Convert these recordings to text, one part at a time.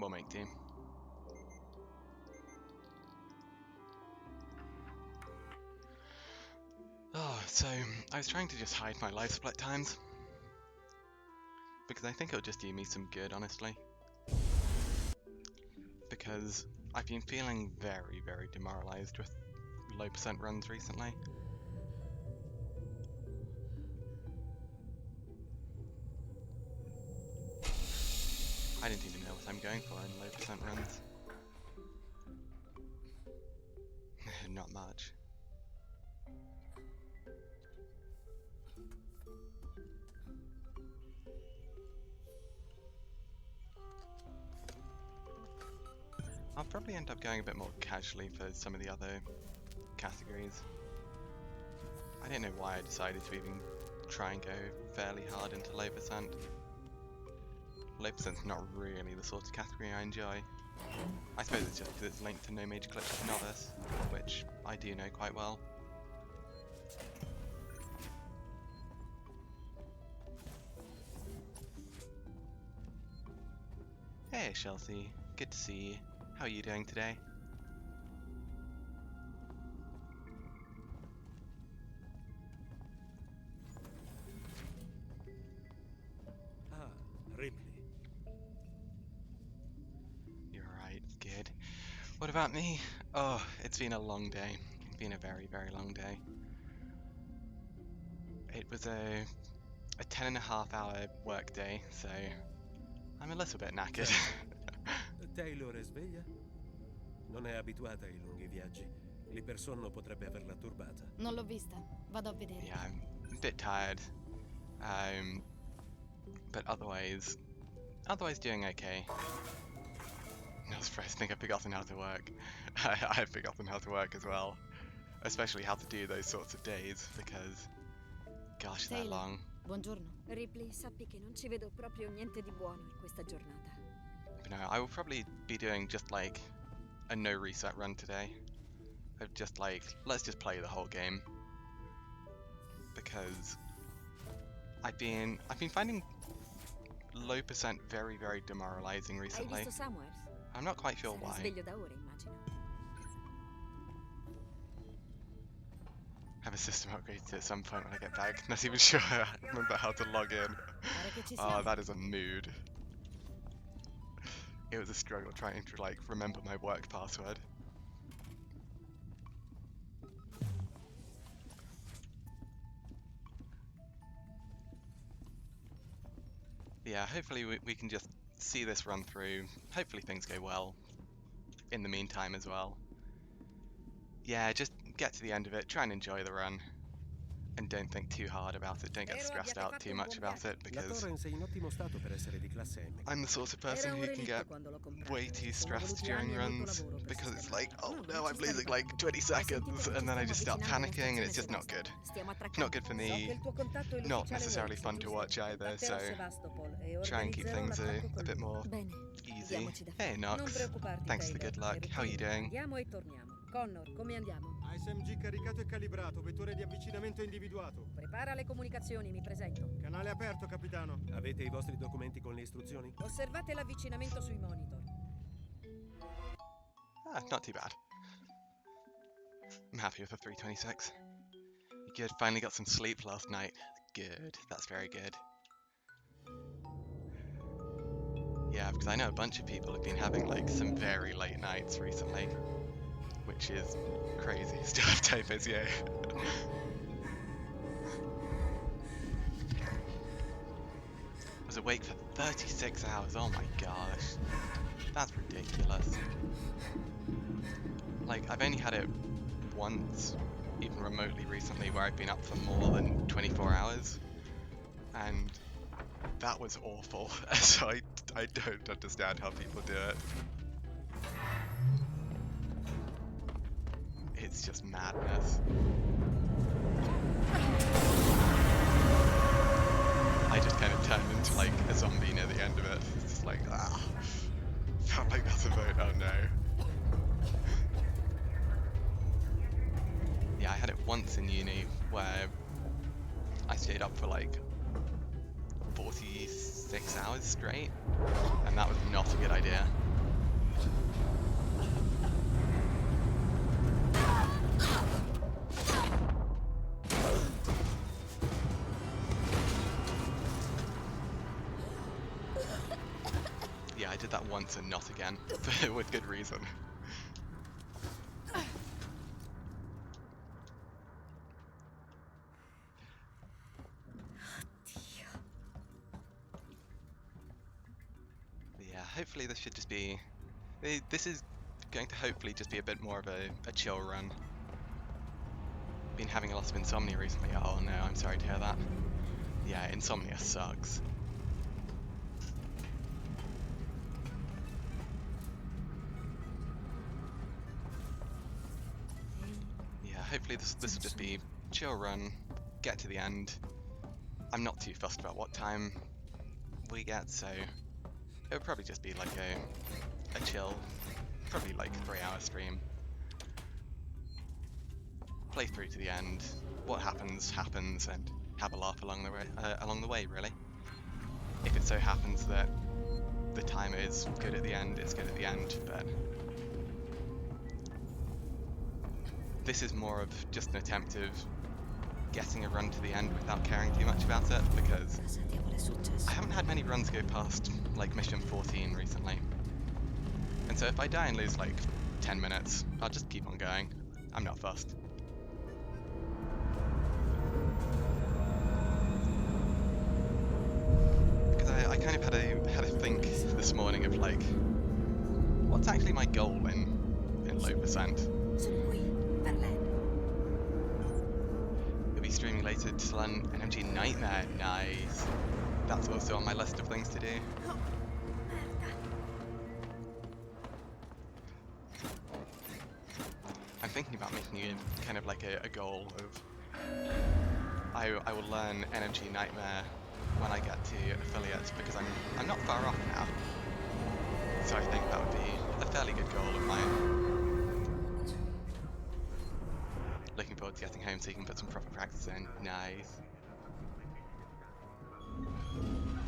We'll make team. Oh, so I was trying to just hide my life split times because I think it'll just do me some good, honestly. Because I've been feeling very, very demoralized with low percent runs recently. I didn't even know what I'm going for in low percent runs. Not much. I'll probably end up going a bit more casually for some of the other categories. I don't know why I decided to even try and go fairly hard into low percent. Low percent's not really the sort of category I enjoy. I suppose it's just because it's linked to No Major Glitches Novice, which I do know quite well. Hey Chelsea, good to see you. How are you doing today? Ah, Ripley. You're right, good. What about me? Oh, it's been a long day. It's been a very, very long day. It was a 10.5 hour work day, so I'm a little bit knackered. Taylor è sveglia? Non è abituata ai lunghi viaggi. Lì per sonno potrebbe averla turbata. Non l'ho vista. Vado a vedere. Yeah, I'm a bit tired. But otherwise doing okay. No surprise, I think I've forgotten how to work. I've forgotten how to work as well. Especially how to do those sorts of days, because gosh, they're Taylor, long. buongiorno. Ripley, sappi che non ci vedo proprio niente di buono in questa giornata. But no, I will probably be doing just like a no reset run today. Of just like, let's just play the whole game. Because I've been finding low percent very, very demoralizing Hai recently. visto Samuels? I'm not quite sure Sarà why. sveglio da ora, immagino. Have a system upgrade at some point when I get back. Not even sure I remember how to log in. Pare che ci Oh, siamo. that is a mood. It was a struggle trying to like remember my work password. Yeah, hopefully we can just see this run through. Hopefully things go well in the meantime as well. Yeah, just get to the end of it, try and enjoy the run. And don't think too hard about it, don't get stressed out too much about it, La because Torrens è in ottimo stato per essere di classe M. I'm the sort of person who can get way too stressed during runs, because it's like, oh no, I'm losing like 20 seconds, and then I just start panicking, and it's just not good. Not good for me, not necessarily fun to watch either, so try and keep things a bit more Bene. easy. Hey Nox, thanks for the good luck, how are you doing? Andiamo e torniamo. Connor, come andiamo? SMG caricato e calibrato, vettore di avvicinamento individuato. Prepara le comunicazioni, mi presento. Canale aperto, capitano. Avete i vostri documenti con le istruzioni? Osservate l'avvicinamento sui monitor. Ah, not too bad. I'm happy with the 326. Good, finally got some sleep last night. Good, that's very good. Yeah, because I know a bunch of people have been having like some very late nights recently, which is crazy. Still have typos, yeah. I was awake for 36 hours, oh my gosh. That's ridiculous. Like, I've only had it once, even remotely recently, where I've been up for more than 24 hours. And that was awful. So I don't understand how people do it. It's just madness. I just kind of turned into like a zombie near the end of it. It's just like, ah. Felt like that's a vote, oh no. Yeah, I had it once in uni where I stayed up for like 46 hours straight, and that was not a good idea. Yeah, I did that once and not again, with good reason. Yeah, hopefully this should just be... This is going to hopefully just be a bit more of a chill run. Been having a lot of insomnia recently. Oh no, I'm sorry to hear that. Yeah, insomnia sucks. Yeah, hopefully this will just be chill run, get to the end. I'm not too fussed about what time we get, so it'll probably just be like a chill, probably like 3-hour stream. Play through to the end. What happens happens, and have a laugh along the way. Really. If it so happens that the timer is good at the end, it's good at the end. But this is more of just an attempt of getting a run to the end without caring too much about it, because I haven't had many runs go past like mission 14 recently. And so if I die and lose like 10 minutes, I'll just keep on going. I'm not fussed. Because I kind of had a think this morning of like, what's actually my goal in low percent? We'll be streaming later to learn NMG Nightmare. Nice. That's also on my list of things to do. I'm thinking about making it kind of like a goal of I will learn NMG Nightmare when I get to affiliates, because I'm not far off now. So I think that would be a fairly good goal of mine. Looking forward to getting home so you can put some proper practice in. Nice.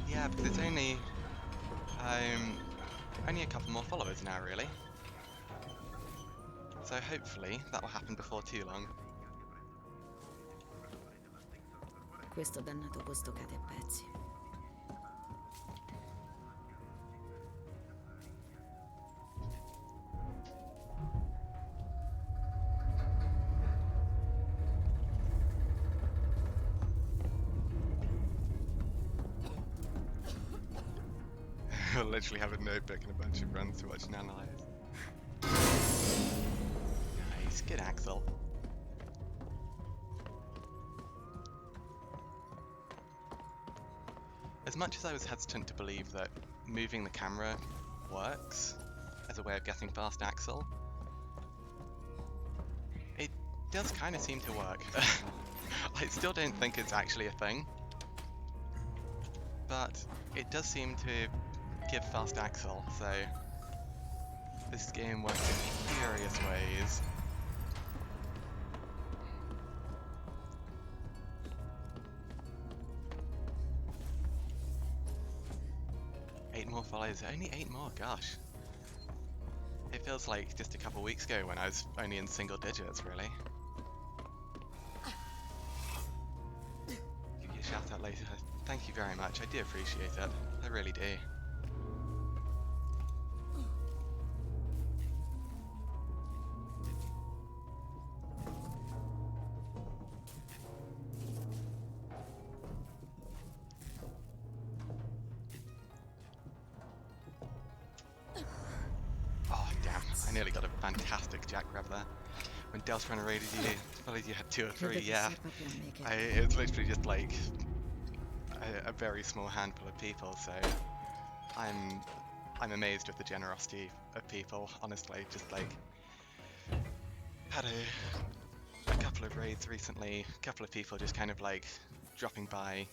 Yeah, because it's only a couple more followers now, really. So hopefully that will happen before too long. Questo dannato posto cade a pezzi. I'll literally have a notebook and a bunch of runs to watch and analyze. Nice, good Axel. As much as I was hesitant to believe that moving the camera works as a way of getting past Axel, it does kind of seem to work. I still don't think it's actually a thing, but it does seem to give fast Axel, so this game works in curious ways. More follows, only 8 more, gosh. It feels like just a couple weeks ago when I was only in single digits, really. Give you a shout out later. Thank you very much, I do appreciate it. I really do. I nearly got a fantastic jack grab there. When Deltron raided you, followed you had 2 or 3, yeah. It's literally just like a very small handful of people, so I'm amazed with the generosity of people, honestly. Just like had a couple of raids recently, a couple of people just kind of like dropping by,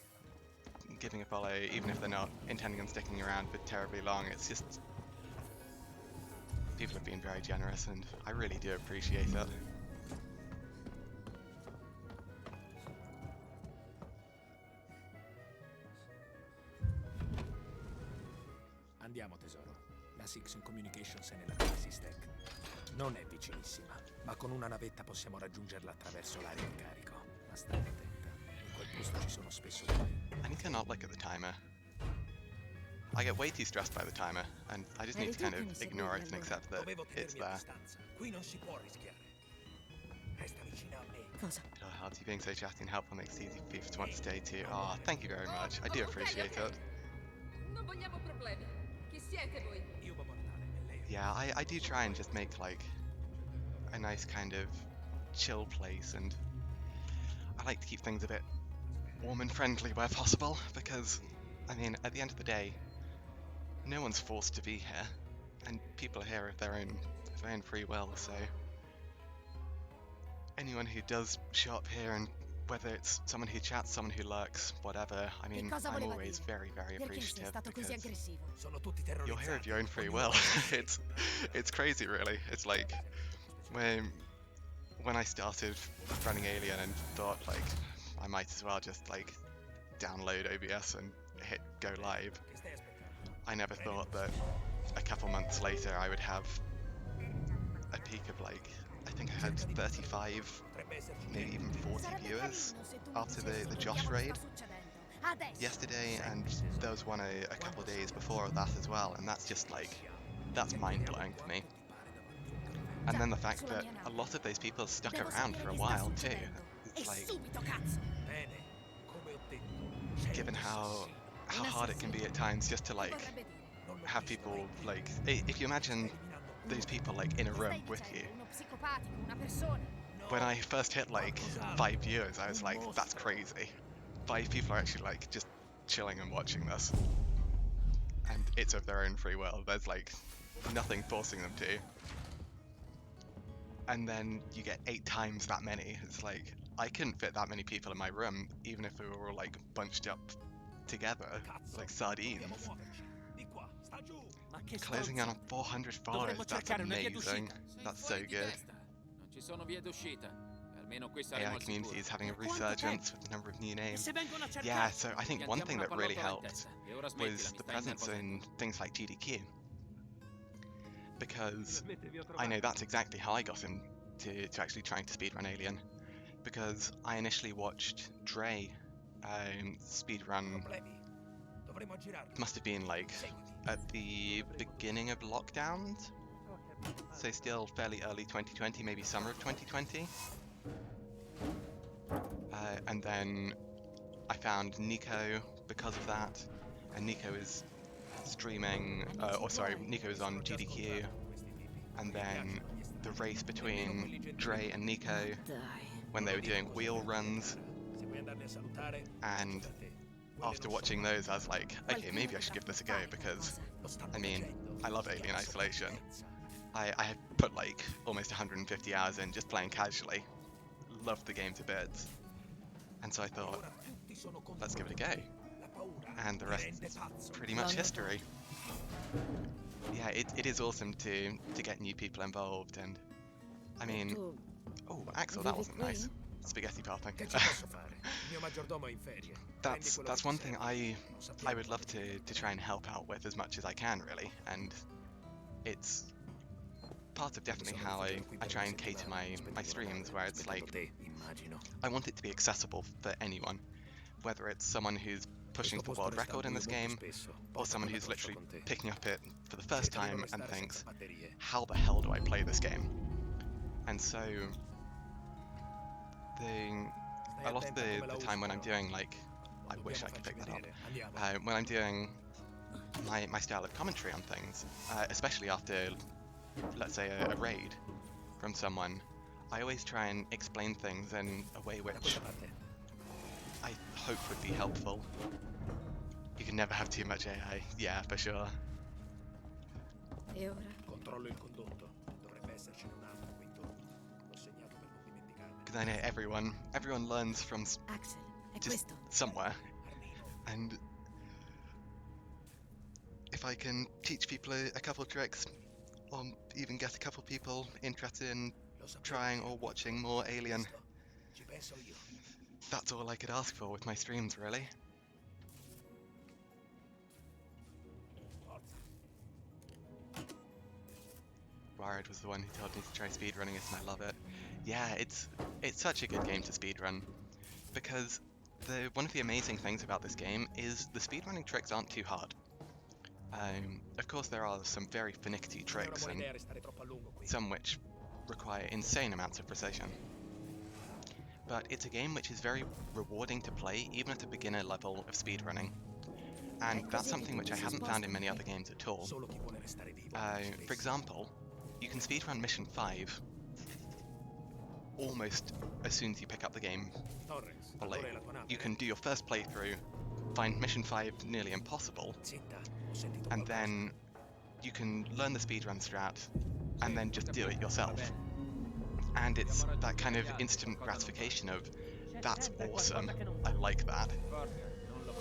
giving a follow, even if they're not intending on sticking around for terribly long. It's just people have been very generous, and I really do appreciate it. Andiamo tesoro. La Six in Communications è nella Crisis Tech. Non è vicinissima, ma con una navetta possiamo raggiungerla attraverso l'area di carico. Ma stai attenta, in quel posto ci sono spesso guai. I need to not look at the timer. I get way too stressed by the timer, and I just need to kind of ignore it and accept that Dovevo it's tenermi a there. distanza. Qui non si può rischiare. Resta vicino a me. Cosa? Oh, Halsey being so chatty and helpful makes it easy for people to want to stay too. Ah, thank you very much. I do appreciate it. Non vogliamo problemi. Chi siete voi? Io Babbo Natale e lei. Yeah, I do try and just make like a nice kind of chill place, and I like to keep things a bit warm and friendly where possible, because I mean, at the end of the day, no one's forced to be here, and people are here of their own free will. So anyone who does show up here, and whether it's someone who chats, someone who lurks, whatever, I mean, cosa I'm voleva always dire? very, very Perché sei appreciative, stato così because aggressivo? Sono tutti you're terrorizzati. here of your own free Ognuno will. ha il suo it's crazy, really. It's like when I started running Alien and thought like I might as well just like download OBS and hit go live, Che stai aspettando? I never thought that a couple months later I would have a peak of like, I think I had 35, Potrebbe esserci maybe even 40 viewers after the Josh raid yesterday, and there was one a couple of days before that as well, and that's just like, that's mind-blowing to me. And then the fact that a lot of those people stuck around for a while too. It's like, Bene, come ho detto. given how hard it can be at times just to like have people like, if you imagine those people like in a room with you. When I first hit like 5 viewers, I was like, that's crazy. 5 people are actually like just chilling and watching this, and it's of their own free will. There's like nothing forcing them to. And then you get 8 times that many. It's like, I couldn't fit that many people in my room, even if we were all like bunched up together, like sardines. Di qua, sta giù. Ma che Closing in on 400 followers, Dovremmo that's cercare una via amazing. d'uscita. That's so good. Non ci sono vie d'uscita. Almeno qui saremo AI al community sicuro. is having a Ma quanto resurgence with the number of new E names. se vengono a cercare? Yeah, so I think one Piantiamo thing una that really pallottola in helped testa. E ora smettila, was mi the stai presence innervosendo. in things like GDQ. Because I know that's exactly how I got into actually trying to speedrun Alien. Because I initially watched Dre speedrun, Problemi. Dovremo girarci. must have been like Seguimi. at the beginning of lockdowns, so still fairly early 2020, maybe summer of 2020. And then I found Nico because of that, and Nico is streaming, Nico is on GDQ, and then the race between Dre and Nico Dai. when they were doing wheel runs, Se vuoi andarli a salutare, and sta a te. after watching those I was like, okay, maybe I should give this a go, because Lo stanno I mean, facendo. I love Alien Chiama Isolation. sopravvivenza. I have put like almost 150 hours in just playing casually. Loved the game to bits. And so I thought, Ora tutti sono contro let's give it a go. La paura And the ti rest rende is pazzo. pretty much history. Yeah, it is awesome to get new people involved, and I mean, Tu oh, Axel, that vivi wasn't qui? nice. Spaghetti popping. Che ci posso fare? Il mio maggiordomo è in ferie. Prendi quello That's che one ti thing serve. I Non sappiamo would love quando to try and help out with as much as I can, really, and it's part of definitely how I try and cater my streams, where it's like, te, immagino. I want it to be accessible for anyone, whether it's someone who's pushing for world record in this game, or someone who's literally picking up it for the first time and thinks, how the hell do I play this game? And so, a lot of the time when I'm doing, like, I wish I could pick that up, when I'm doing my style of commentary on things, especially after, let's say, a raid from someone, I always try and explain things in a way which I hope would be helpful. You can never have too much AI, yeah, for sure. E ora? Controllo il condotto. Dovrebbe essercene un altro qui intorno. L'ho segnato per non dimenticarmene. Because I know everyone learns from Axel, è just questo. somewhere, Armino, and if I can teach people a couple tricks, or even get a couple people interested in lo sapevo trying che or era watching more Alien, questo. Ci penso io. that's all I could ask for with my streams, really. Forza. Wired was the one who told me to try speedrunning it, and I love it. Yeah, it's such a good game to speedrun, because one of the amazing things about this game is the speedrunning tricks aren't too hard. Of course, there are some very finicky Non è una tricks, buona and idea restare troppo a lungo qui. some which require insane amounts of precision. But it's a game which is very rewarding to play, even at a beginner level of speedrunning. And that's something which I haven't found in many other games at all. Solo chi vuole restare vivo ha For interesse. example, you can speedrun Mission 5 almost as soon as you pick up the game. Torres, Or like, allora è la tua nave, you eh? can do your first playthrough, find Mission 5 nearly impossible, Zitta, ho sentito and qualcosa. then you can learn the speedrun strat, and then just do it yourself. And it's that kind of instant gratification of, that's awesome, I like that.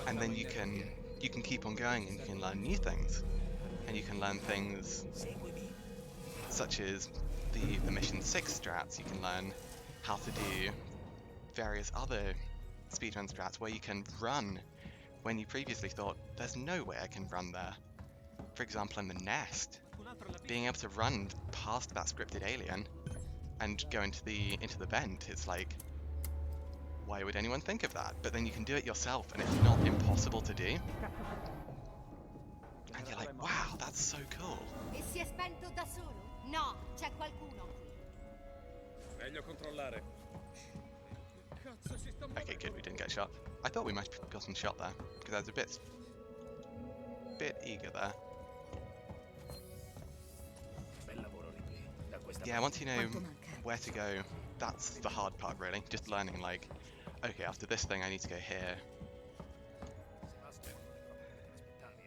And then you can keep on going and you can learn new things. And you can learn things Seguimi. such as the Mission 6 strats. You can learn how to do various other speedrun strats where you can run when you previously thought, there's no way I can run there. For example, in the nest, being able to run past that scripted alien and go into the vent, it's like, why would anyone think of that? But then you can do it yourself, and it's not impossible to do. And you're like, wow, that's so cool. E si è spento da solo? No, c'è qualcuno qui. Meglio controllare. Okay, good, we didn't get shot. I thought we might have gotten shot there, because I was a bit eager there. Bel lavoro, Ripley. Da questa Yeah, once you know Quanto manca? where to go, that's the hard part really. Just learning like, okay, after this thing I need to go here.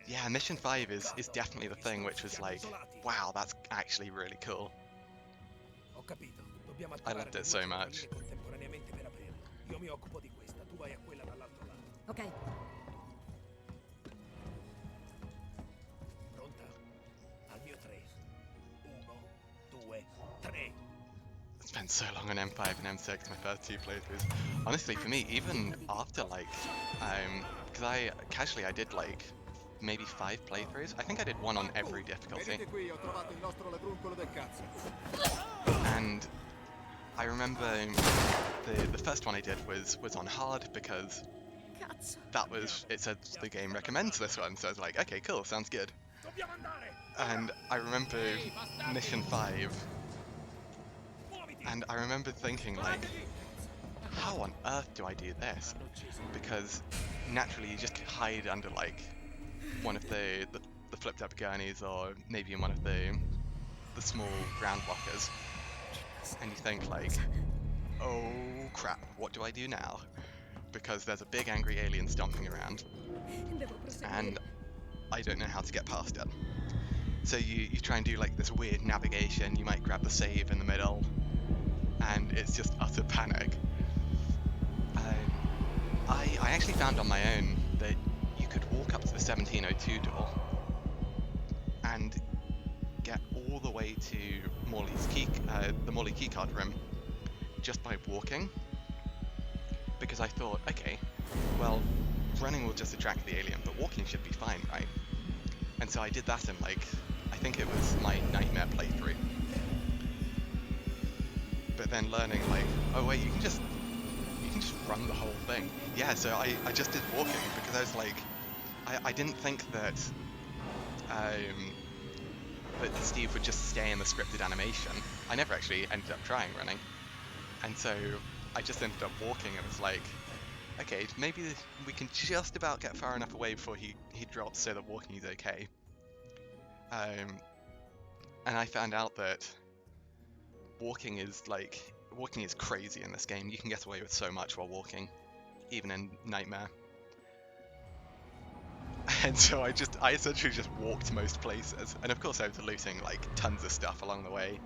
Yeah, Mission 5 is definitely the thing which was like, wow, that's actually really cool. Ho capito. Dobbiamo I loved it so much. contemporaneamente per aprirlo. Io mi occupo di questa, tu vai a quella dall'altro lato. Ok, Pronta? Al mio 3. 1, 2, 3. I spent so long on M5 and M6, my first two playthroughs. Honestly, for me, even after like, because I did like maybe 5 playthroughs. I think I did one on every difficulty. Venite qui, ho trovato il nostro ladruncolo del cazzo. And I remember the first one I did was on hard because cazzo. that was, it said the game recommends this one, so I was like, okay, cool, sounds good. Dobbiamo andare! And I remember Mission 5, and I remember thinking like, how on earth do I do this? Because naturally you just hide under like one of the flipped up gurneys, or maybe in one of the small ground blockers, and you think like, oh crap, what do I do now? Because there's a big angry alien stomping around, Devo proseguire. and I don't know how to get past it. So you try and do like this weird navigation, you might grab the save in the middle, and it's just utter panic. I actually found on my own that you could walk up to the 1702 door and get all the way to Morley's the Morley keycard room just by walking, because I thought, okay, well, running will just attract the alien, but walking should be fine, right? And so I did that in like, I think it was my nightmare playthrough. But then learning like, oh wait, you can just run the whole thing. Yeah, so I just did walking because I was like, I didn't think that that Steve would just stay in the scripted animation. I never actually ended up trying running. And so I just ended up walking and was like, okay, maybe we can just about get far enough away before he drops so that walking is okay. And I found out that walking is crazy in this game. You can get away with so much while walking, even in Nightmare. And so I essentially just walked most places, and of course I was looting like tons of stuff along the way,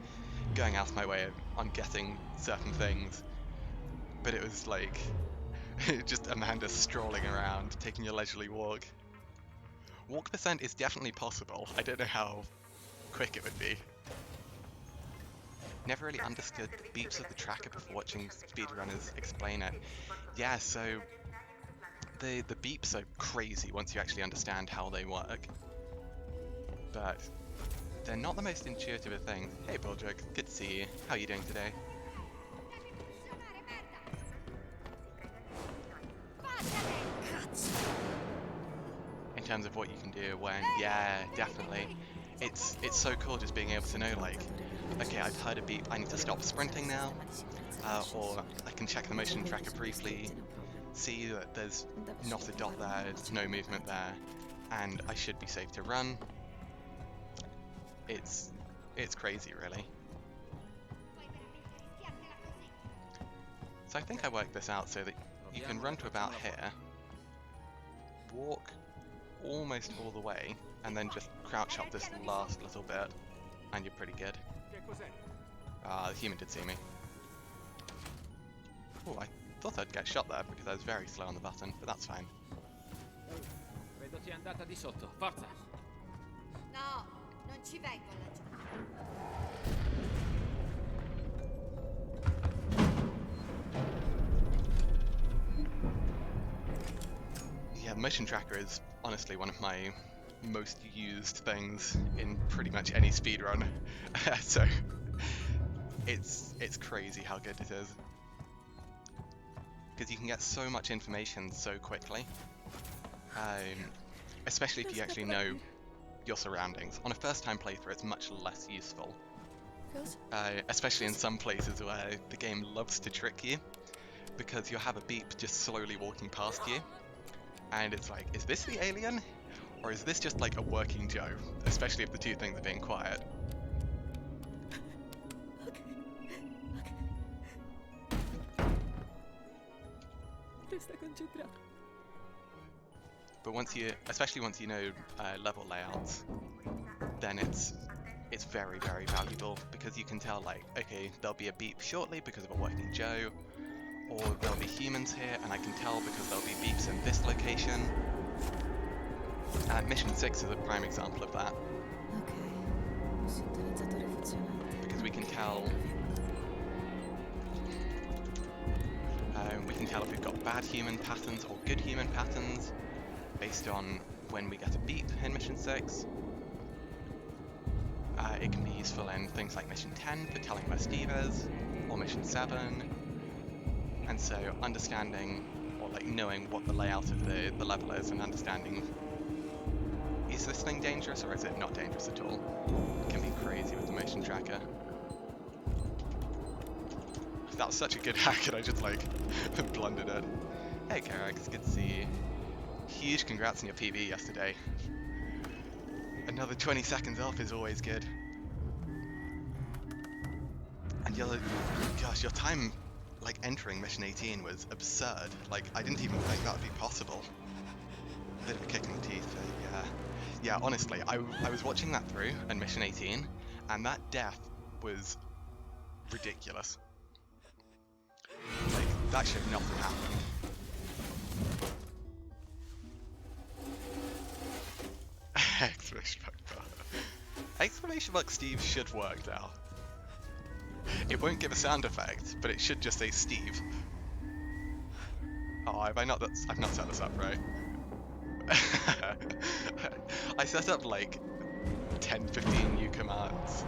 going out of my way on getting certain things, but it was like just Amanda strolling around, taking a leisurely walk. Walk percent is definitely possible. I don't know how quick it would be. Never really understood the beeps of the tracker before watching speedrunners explain it. Yeah, so the beeps are crazy once you actually understand how they work. But they're not the most intuitive of things. Hey Baldrick, good to see you. How are you doing today? in terms of what you can do when, yeah, definitely. It's so cool just being able to know, like, okay, I've heard a beep, I need to stop sprinting now, or I can check the motion tracker briefly, see that there's not a dot there, there's no movement there, and I should be safe to run. It's crazy, really. So I think I worked this out so that you can run to about here, walk almost all the way, and then just crouch up this last little bit, and you're pretty good. The human did see me. Oh, I thought I'd get shot there because I was very slow on the button, but that's fine. Vedo sia andata di sotto. Forza! No, non ci vengo laggiù. Yeah, the motion tracker is honestly one of my most used things in pretty much any speedrun. So it's crazy how good it is. Because you can get so much information so quickly. Especially if you actually know your surroundings. On a first time playthrough it's much less useful. Especially in some places where the game loves to trick you. Because you'll have a beep just slowly walking past you. And it's like, is this the alien? Or is this just like a working Joe? Especially if the two things are being quiet. But especially once you know level layouts, then it's very, very valuable because you can tell, like, okay, there'll be a beep shortly because of a working Joe, or there'll be humans here and I can tell because there'll be beeps in this location. Mission 6 is a prime example of that. Because we can tell if we've got bad human patterns or good human patterns based on when we get a beep in Mission 6. It can be useful in things like Mission 10 for telling where Steve is, or Mission 7. And so understanding, or like knowing what the layout of the level is and understanding, is this thing dangerous or is it not dangerous at all? It can be crazy with the motion tracker. That was such a good hack and I just like blundered it. Hey Karax, good to see you. Huge congrats on your PB yesterday. Another 20 seconds off is always good. And your time like entering mission 18 was absurd. Like I didn't even think that would be possible. A bit of a kick in the teeth, but yeah. Yeah, honestly, I was watching that through in mission 18 and that death was ridiculous. Like, that should not have happened. Exclamation mark. Exclamation mark Steve should work now. It won't give a sound effect, but it should just say Steve. Oh, I've not set this up right. I set up like 10-15 new commands.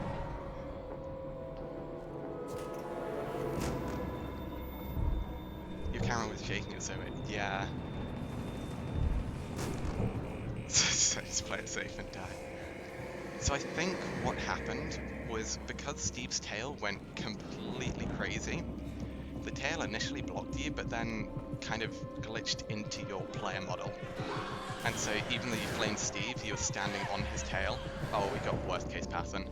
Your camera was shaking it so much. Yeah. So just play it safe and die. So I think what happened was because Steve's tail went completely crazy, the tail initially blocked you, but then kind of glitched into your player model. And so even though you flamed Steve, you were standing on his tail. Oh, we got worst case pattern.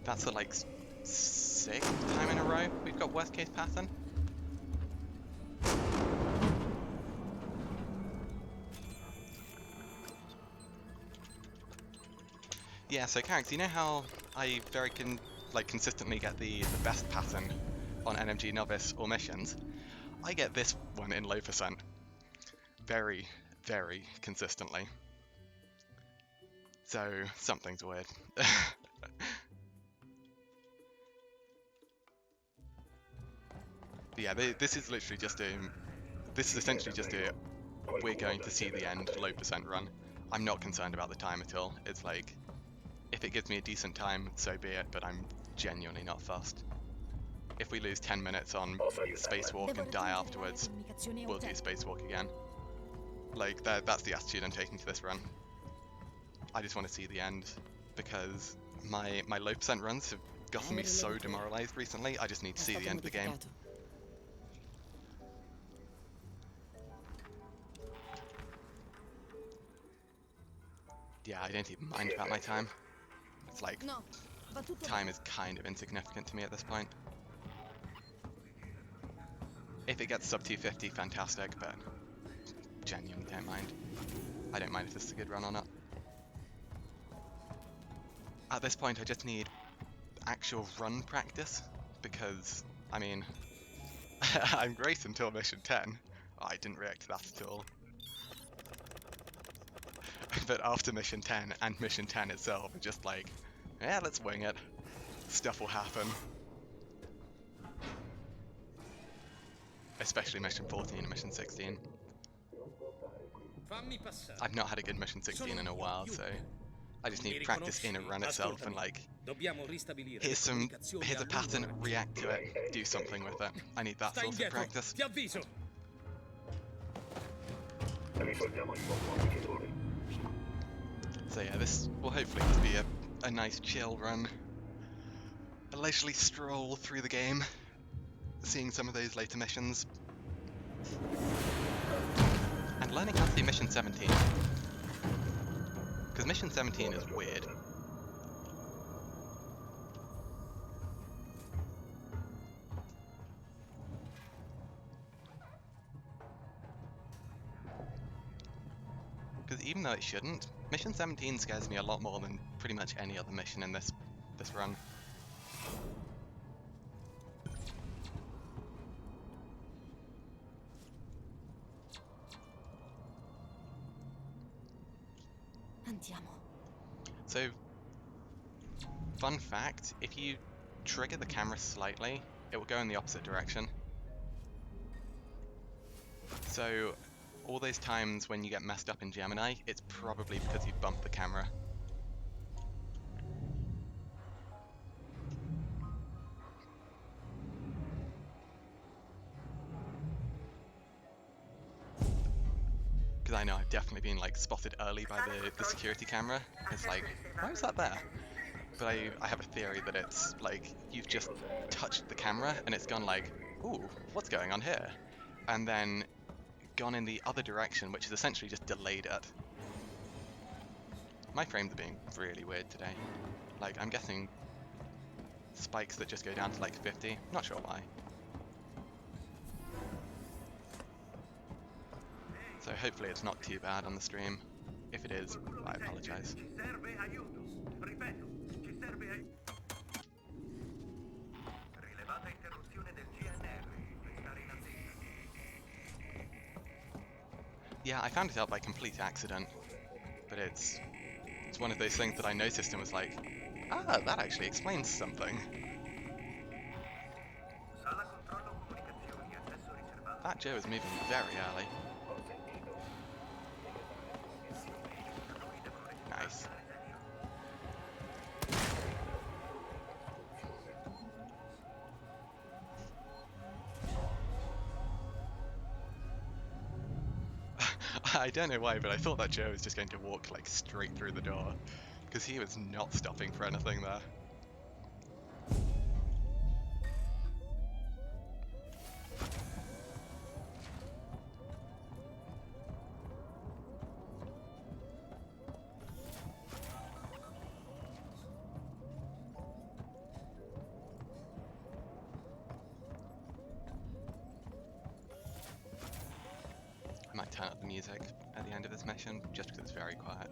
That's the like 6th time in a row we've got worst case pattern. Yeah, so Carrick, you know how I consistently get the best pattern on NMG Novice or missions? I get this one in low percent. Very, very consistently. So, something's weird. But yeah, this is literally just this is essentially just we're going to see the end low percent run. I'm not concerned about the time at all. It's like, if If it gives me a decent time, so be it, but I'm genuinely not fussed. If we lose 10 minutes on spacewalk and die afterwards, we'll do spacewalk again. Like, that's the attitude I'm taking to this run. I just want to see the end, because my low percent runs have gotten me so demoralized recently, I just need to see the end of the game. Yeah, I don't even mind about my time. It's like, time is kind of insignificant to me at this point. If it gets sub 250, fantastic, but genuinely don't mind. I don't mind if this is a good run or not. At this point, I just need actual run practice, because, I mean, I'm great until mission 10. Oh, I didn't react to that at all. But after mission 10 and mission 10 itself, I'm just like, yeah, let's wing it. Stuff will happen. Especially mission 14 and mission 16. I've not had a good mission 16 in a while, so I just need practice in a run itself and like, here's a pattern, react to it, do something with it. I need that sort of practice. So yeah, this will hopefully just be a nice chill run. A leisurely stroll through the game, seeing some of those later missions. And learning how to do mission 17. Because mission 17 is weird. Because even though it shouldn't, mission 17 scares me a lot more than pretty much any other mission in this run. So, fun fact, if you trigger the camera slightly, it will go in the opposite direction. So, all those times when you get messed up in Gemini, it's probably because you bumped the camera. Because I know I've definitely been like spotted early by the security camera. It's like, why was that there? But I have a theory that it's like, you've just touched the camera and it's gone like, ooh, what's going on here? And then gone in the other direction, which is essentially just delayed it. My frames are being really weird today. Like, I'm getting spikes that just go down to like 50, not sure why. So hopefully it's not too bad on the stream. If it is, I apologize. Yeah, I found it out by complete accident, but it's one of those things that I noticed and was like, ah, that actually explains something. That Joe is moving very early. Nice. I don't know why, but I thought that Joe was just going to walk like straight through the door, because he was not stopping for anything there. I might turn up the music at the end of this mission, just because it's very quiet.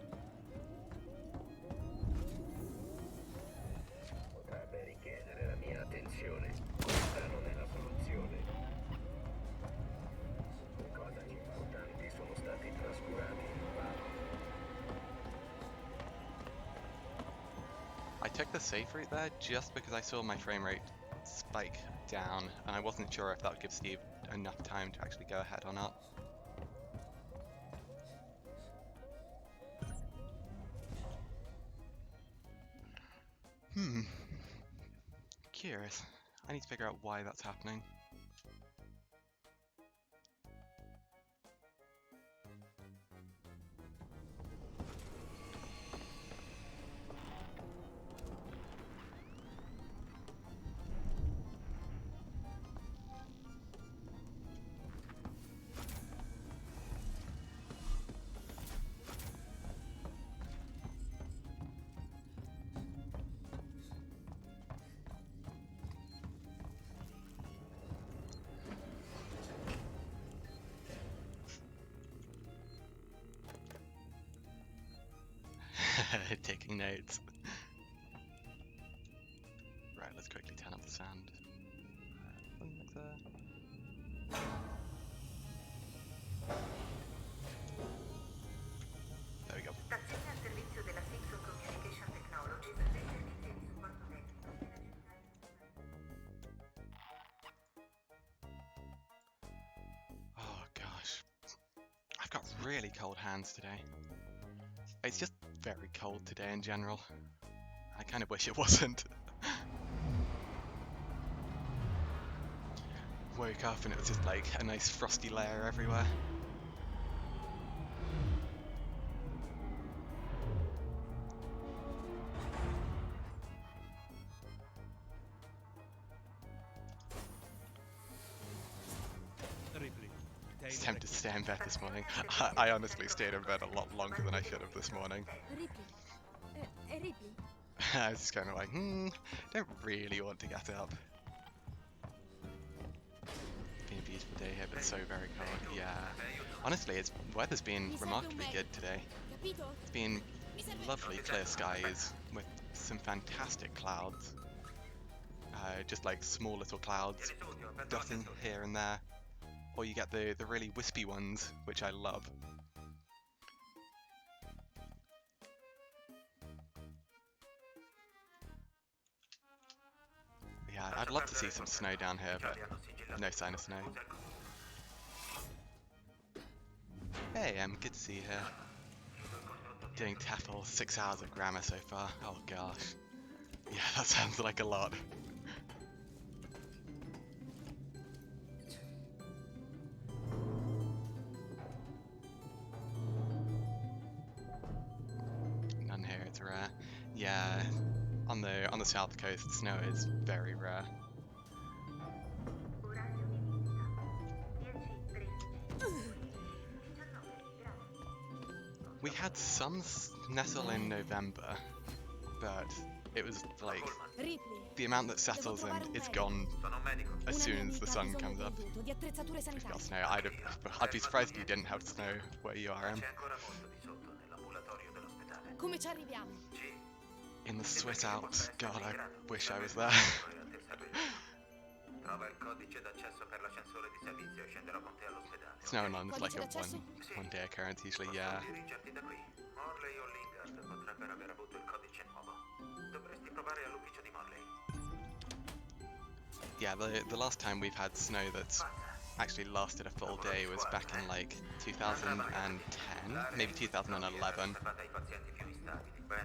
I took the safe route there just because I saw my frame rate spike down, and I wasn't sure if that would give Steve enough time to actually go ahead or not. Curious. I need to figure out why that's happening. Taking notes. Right, let's quickly turn up the sound. Something like that. There we go. Stazione al servizio della SIG Communication Technologies dei servizi di supporto tecnico. Oh gosh. I've got really cold hands today. It's just very cold today in general. I kind of wish it wasn't. Woke up and it was just like a nice frosty layer everywhere. Ripley, It's Taylor tempted to stay in bed this morning. I honestly stayed in bed a lot longer than I should have this morning. Ripley. È Ripley? I was just kind of like, don't really want to get up. Been a beautiful day here, but so very cold. Yeah. Honestly, weather's been remarkably good today. It's been lovely clear skies with some fantastic clouds. Just like small little clouds dotting here and there. Or you get the really wispy ones, which I love. Yeah, I'd love to see some snow down here, but no sign of snow. Hey, good to see you here. Doing TEFL, 6 hours of grammar so far. Oh gosh. Yeah, that sounds like a lot. None here, it's rare. Yeah, on the south coast, snow is very rare. We had some nestle in November, but it was like the amount that settles and it's gone as soon as the sun comes up. We've got snow. I'd be surprised if you didn't have snow where you are, Come ci arriviamo? In the Swiss Alps. God, I wish I was there. Snowing on is like a one day occurrence usually, yeah. Yeah, the last time we've had snow that's actually lasted a full day was back in like 2010, maybe 2011.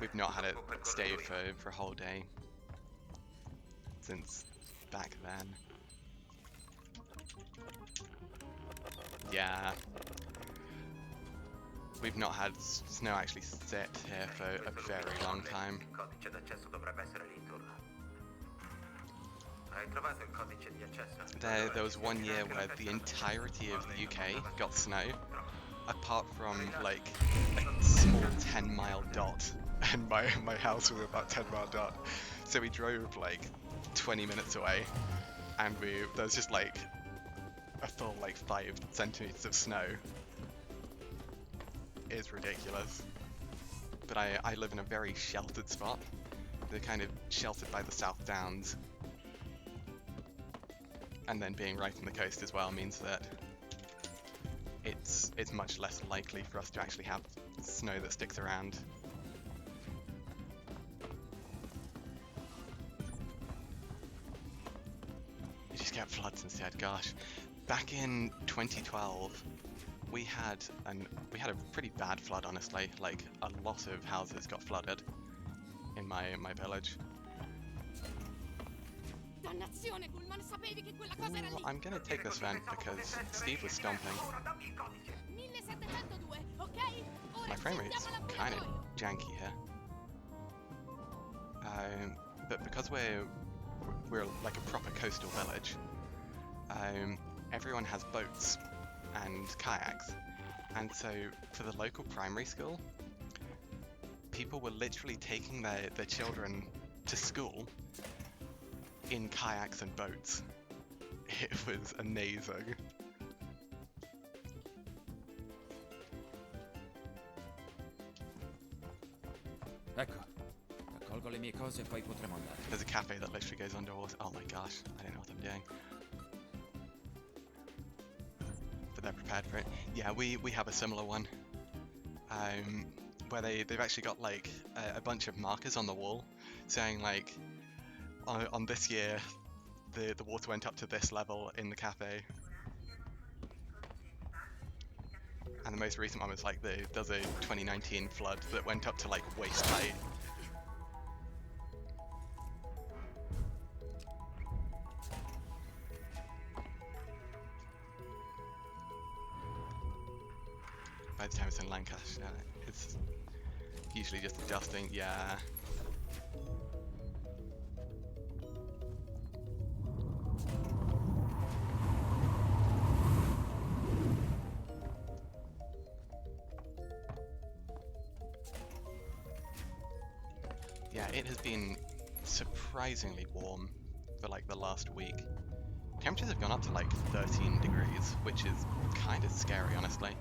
We've not had it stay for a whole day since back then. Yeah. We've not had snow actually sit here for a very long time. There was one year where the entirety of the UK got snow, apart from like a small 10-mile dot, and my house was about 10-mile dot. So we drove like 20 minutes away, and there was just like a full like 5 centimeters of snow. It is ridiculous. But I live in a very sheltered spot. They're kind of sheltered by the South Downs. And then being right on the coast as well means that it's much less likely for us to actually have snow that sticks around. You just get floods instead, gosh. Back in 2012, we had a pretty bad flood, honestly. Like a lot of houses got flooded in my village. Dannazione, Pullman, sapevi che quella cosa era lì. I'm gonna take this vent because Steve was stomping. 1702, ok? Ora My frame rate's scendiamo al kind of laboratorio. janky here. But because we're like a proper coastal village, everyone has boats and kayaks, and so for the local primary school, people were literally taking their children to school in kayaks and boats. It was amazing. Ecco, raccolgo le mie cose e poi potremo andare. There's a cafe that literally goes underwater. Oh my gosh, I don't know what I'm doing. But they're prepared for it. Yeah, we have a similar one. Where they've actually got like a bunch of markers on the wall saying like on this year the water went up to this level in the cafe. And the most recent one was like there's a 2019 flood that went up to like waist height. By the time it's in Lancaster, it's usually just adjusting, yeah. Yeah, it has been surprisingly warm for like the last week. Temperatures have gone up to like 13 degrees, which is kind of scary, honestly.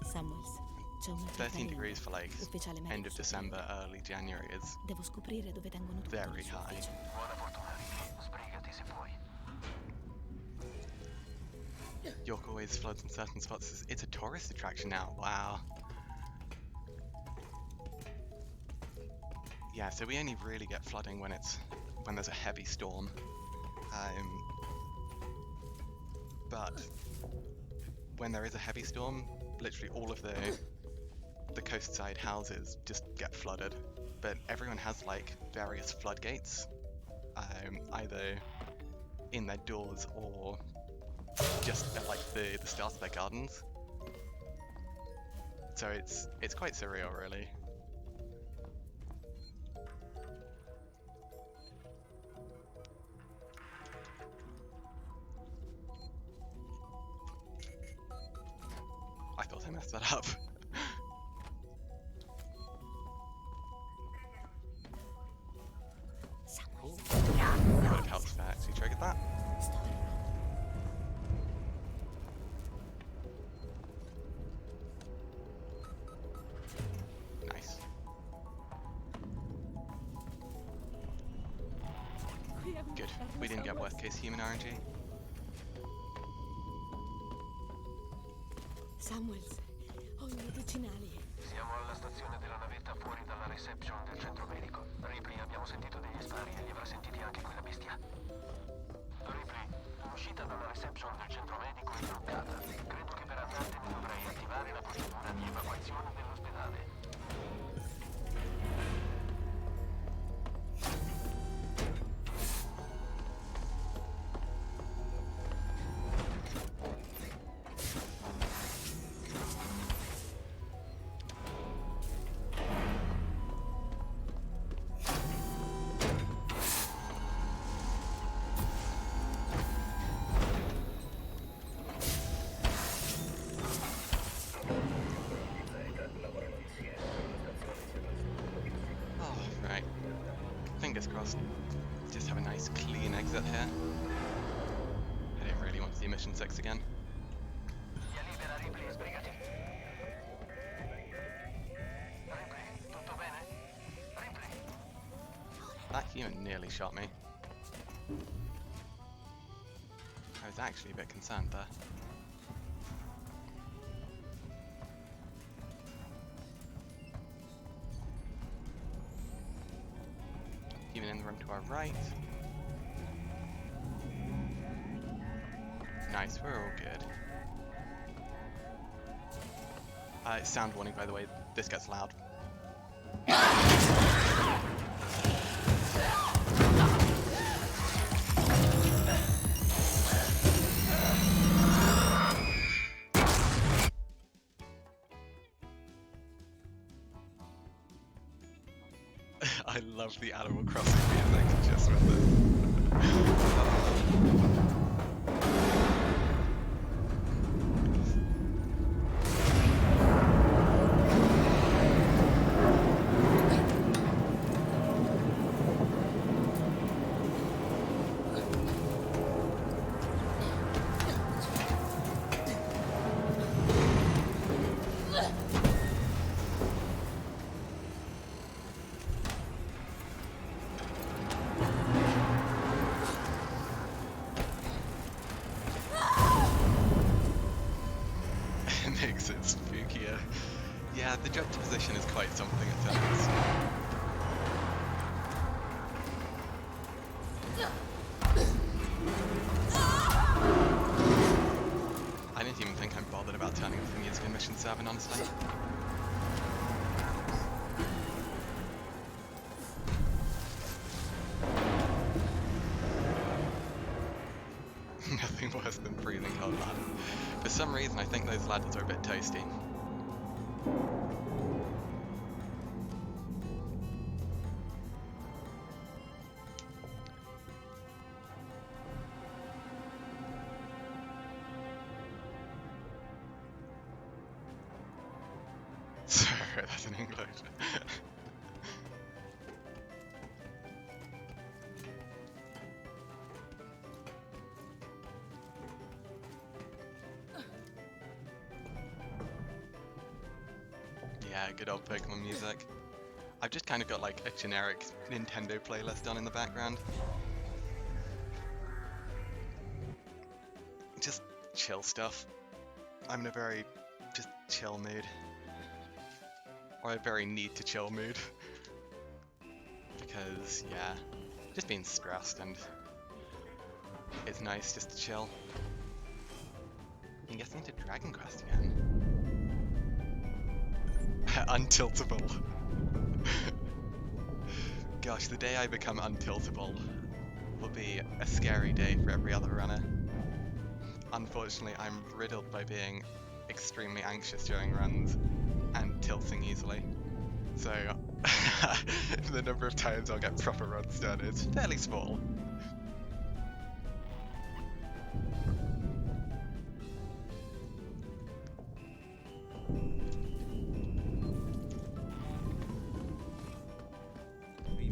Samuels, c'è un 13 degrees for like end of December, early January is Devo scoprire dove tengono tutto very nel suo high. ufficio. Buona fortuna, Ricky. Sbrigati se puoi. York always floods in certain spots. It's a tourist attraction now. Wow. Yeah, so we only really get flooding when there's a heavy storm. But when there is a heavy storm, literally all of the coastside houses just get flooded. But everyone has like various floodgates, either in their doors or just at like the start of their gardens. So it's quite surreal, really. I thought I messed that up. Would have helped if I actually triggered that. Nice. Good. We didn't get worst case human RNG. Samuels, ho i medicinali. Siamo alla stazione della navetta fuori dalla reception del centro medico. Ripley, abbiamo sentito degli spari e li avrà sentiti anche quella bestia. Ripley, l'uscita dalla reception del centro medico è bloccata. Credo che per andartene dovrei attivare la procedura di evacuazione dell'ospedale. Fingers crossed. Just have a nice clean exit here. I don't really want to see Mission 6 again. Via libera, Ripley, sbrigati. Ripley, tutto bene? Ripley. That human nearly shot me. I was actually a bit concerned there. Human in the room to our right. Nice, we're all good. Sound warning, by the way, this gets loud. I love the Animal Crossing music just with this. Makes it spookier. Yeah, the juxtaposition is quite something at times. I didn't even think I'm bothered about turning the thingy into mission 7, honestly. Nothing worse than freezing cold ladders. For some reason, I think those ladders are a bit toasty. Sorry, that's in English. Yeah, good old Pokemon music. I've just kind of got like a generic Nintendo playlist on in the background. Just chill stuff. I'm in a very just chill mood. Or a very need to chill mood. Because, yeah, just being stressed and it's nice just to chill. I'm getting into Dragon Quest again. Untiltable. Gosh, the day I become untiltable will be a scary day for every other runner. Unfortunately, I'm riddled by being extremely anxious during runs and tilting easily. So, the number of times I'll get proper runs done is fairly small.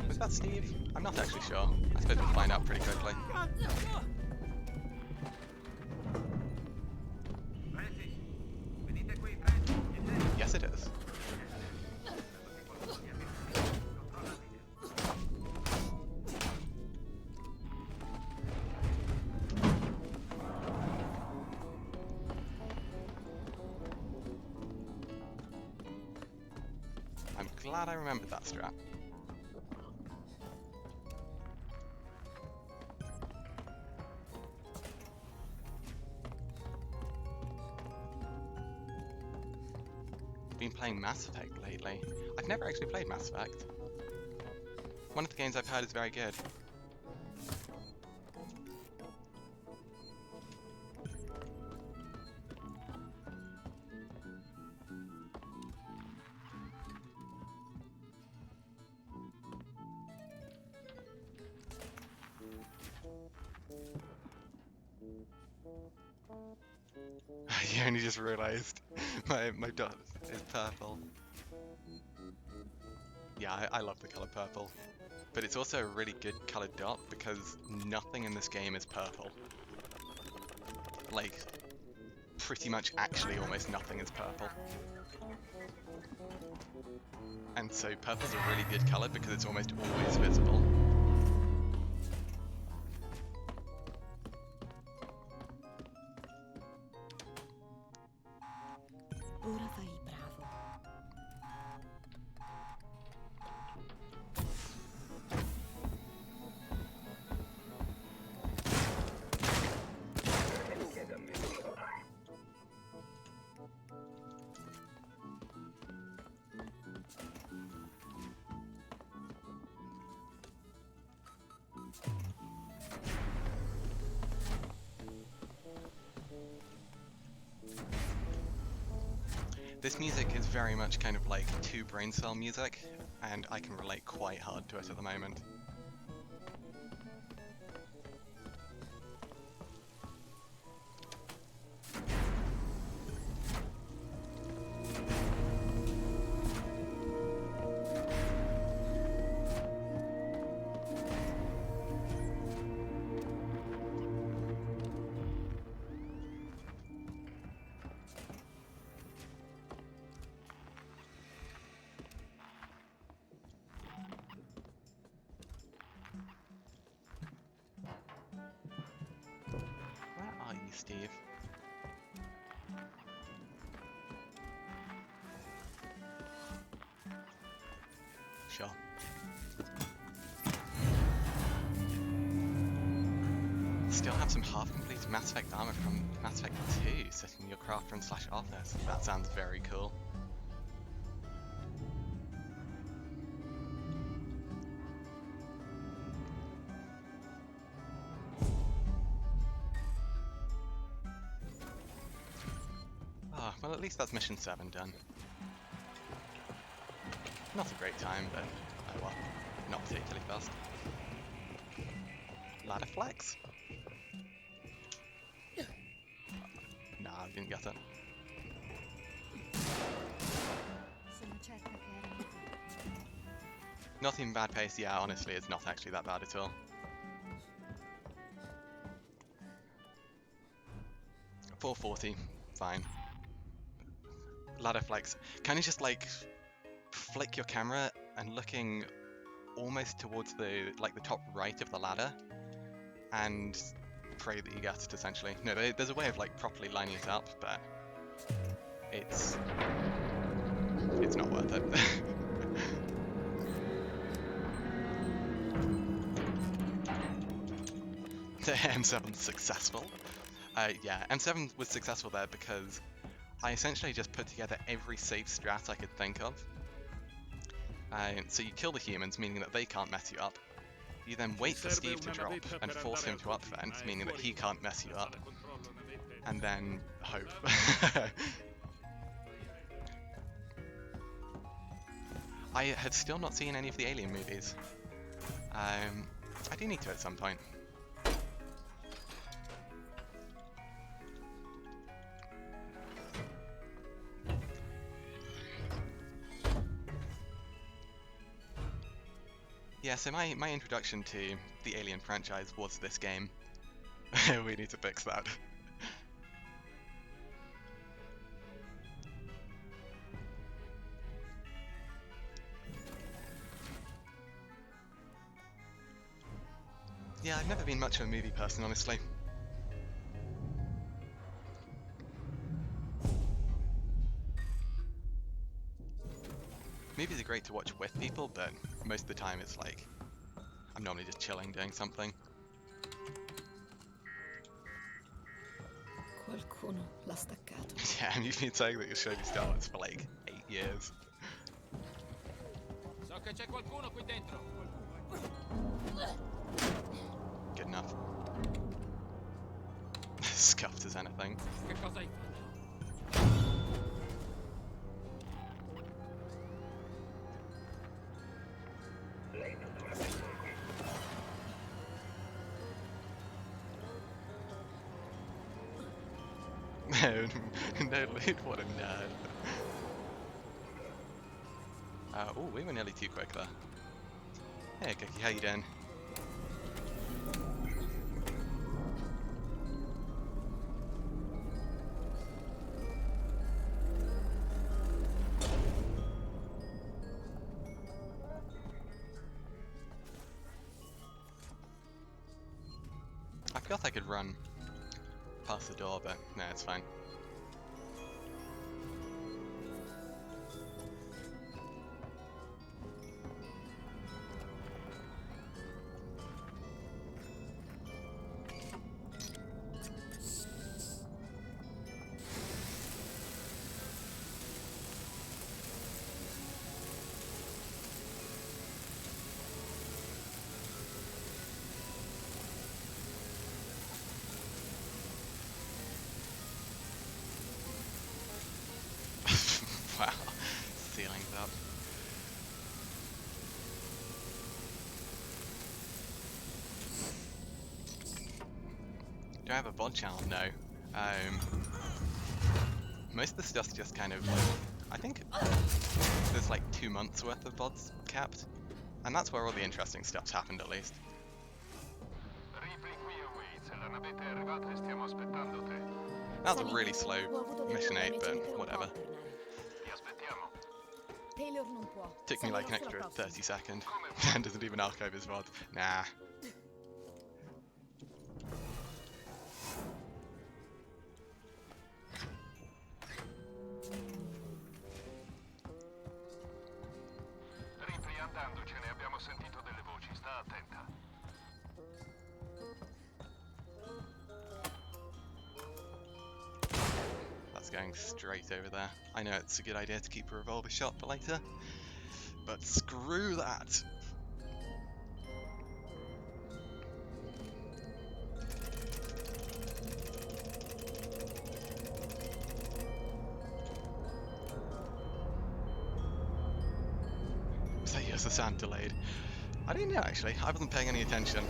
Was that Steve? I'm not actually sure. I suppose we'll find out pretty quickly. Yes, it is. I'm glad I remembered that strat. Been playing Mass Effect lately. I've never actually played Mass Effect. One of the games I've heard is very good. You only just realised my dot is purple. Yeah, I love the colour purple. But it's also a really good coloured dot because nothing in this game is purple. Like, pretty much actually almost nothing is purple. And so purple's a really good colour because it's almost always visible. Ora fai il bravo. This music is very much kind of like 2 brain cell music, and I can relate quite hard to it at the moment. Where are you, Steve? Sure. Still have some half-complete Mass Effect armor from Mass Effect 2 sitting in your craft room / office. That sounds very cool. Ah, well, at least that's mission 7 done. Not a great time, but oh well, not particularly fast. Ladder flex? Nah, I didn't get it. Sono certa che erano qui. Not even bad pace, yeah, honestly, it's not actually that bad at all. .440, fine. Ladder flex. Kind of just like flick your camera and looking almost towards the top right of the ladder and pray that you get it, essentially. No, there's a way of like properly lining it up, but it's not worth it. The M7's successful. Yeah, M7 was successful there because I essentially just put together every safe strat I could think of. So you kill the humans, meaning that they can't mess you up. You then wait for Steve to drop and force him to upvent, meaning that he can't mess you up. And then hope. I had still not seen any of the Alien movies. I do need to at some point. Yeah, so my introduction to the Alien franchise was this game. We need to fix that. Yeah, I've never been much of a movie person, honestly. Movies are great to watch with people, but most of the time it's like, I'm normally just chilling doing something. Qualcuno l'ha staccato. Yeah, you've been saying that you'll show me Star Wars for like 8 years. So che c'è qualcuno qui dentro. Good enough. Scuffed as anything. Che cosa hai fatto? No loot, what a nerd. Oh, we were nearly too quick there. Hey, Cookie, how you doing? I forgot I could run past the door, but no, it's fine. ceilings up. Do I have a VOD channel? No. Most of the stuff's just kind of like, I think there's like 2 months worth of VODs capped, and that's where all the interesting stuff's happened at least. That was a really slow mission 8, but whatever. Taylor non può. Took me like an extra 30 seconds. Dan doesn't even archive his VOD. Nah. Andandocene abbiamo sentito delle voci, sta attenta. That's going straight over there. I know it's a good idea to keep a revolver shot for later, but screw that! So yes, the sound delayed. I didn't know actually, I wasn't paying any attention.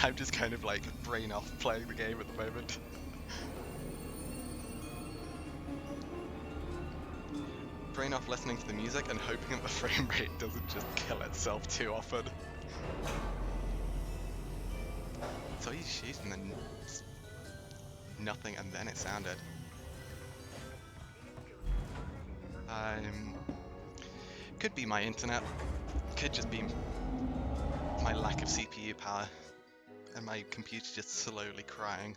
I'm just kind of like brain off playing the game at the moment. Brain off listening to the music and hoping that the frame rate doesn't just kill itself too often. So he's shooting and nothing, and then it sounded. Could be my internet, could just be my lack of CPU power, and my computer just slowly crying.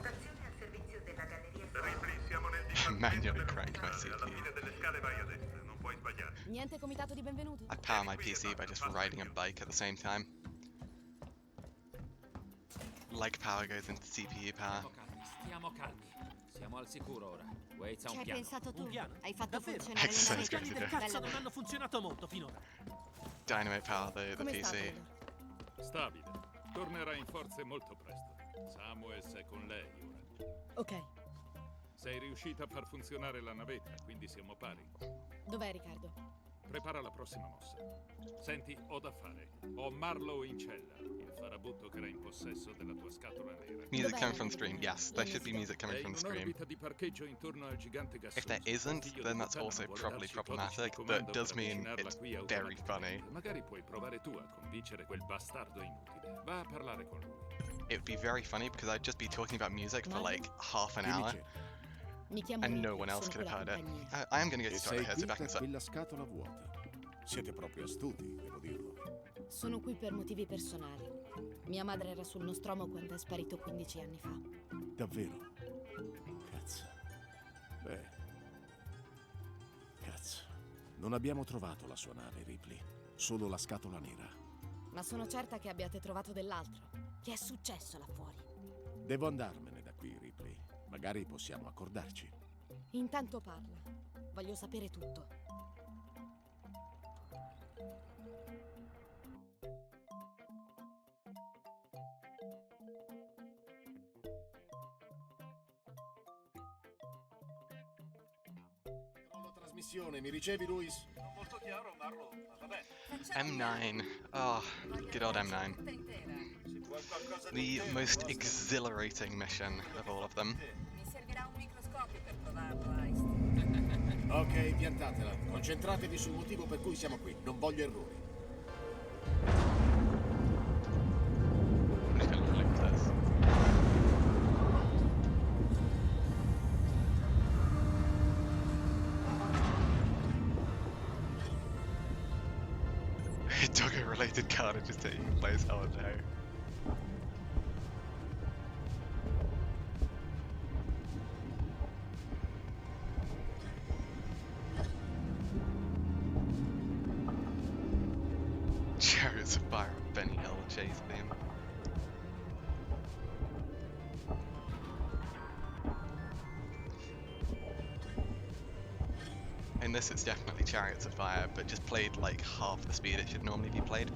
Stazione al servizio della galleria. Ripley, siamo nel Manually crank my alla CPU. fine delle scale vai a destra, non puoi sbagliare. Niente comitato di benvenuto? I power my PC by just riding a bike at the same time. Leg power goes into CPU power. Stiamo calmi. Siamo al sicuro ora. Waits ha Ci un hai piano. pensato tu? Un piano? Hai fatto Davvero? funzionare le Exercise navette? goes Piani del into cazzo non Bella hanno funzionato molto finora. dynamite power the Come sta, PC. Taylor? Stabile. Tornerà in forze molto presto. Samuels è con lei ora. Ok. Sei riuscita a far funzionare la navetta, quindi siamo pari. Dov'è Riccardo? Prepara la prossima mossa. Senti, ho da fare. Ho Marlowe in cella, il farabutto che era in possesso della tua scatola nera. Music coming from the screen. Yes, there should be music coming È from in the screen. un'orbita di parcheggio intorno al gigante gassoso. If there isn't, Il figlio then di that's puttana also vuole probably darci codici di problematic, comando but does per mean avvicinarla it's qui very funny. automaticamente. Magari puoi provare tu a convincere quel bastardo inutile. Va a parlare con lui. It would be very funny because I'd just be talking about music for like half an hour Mi chiamo and no Ricky, one else sono could have con la heard it. compagnia. I am going to get E started sei here, qui so back in a per sec. quella scatola vuota. Siete proprio astuti, devo dirlo. Sono qui per motivi personali. Mia madre era sul Nostromo quando è sparito 15 anni fa. Davvero? Cazzo. Beh. Cazzo. Non abbiamo trovato la sua nave, Ripley. Solo la scatola nera. Ma sono certa che abbiate trovato dell'altro. Che è successo là fuori? Devo andarmene da qui, Ripley. Magari possiamo accordarci. Intanto parla. Voglio sapere tutto. La trasmissione, mi ricevi, Luis? Non molto chiaro, Marlo, ma vabbè. M9. Oh, good old M9. Se vuoi qualcosa di The intero, most basta. exhilarating mission of all of them. Mi servirà un microscopio per provarlo, Ice. Ok, piantatela. Concentratevi sul motivo per cui siamo qui. Non voglio errori. I'm just gonna look at this. Doggo-related carnage is taking place. Oh no. Chariots of Fire on Benny Hill chase theme. In this it's definitely Chariots of Fire, but just played like half the speed it should normally be played.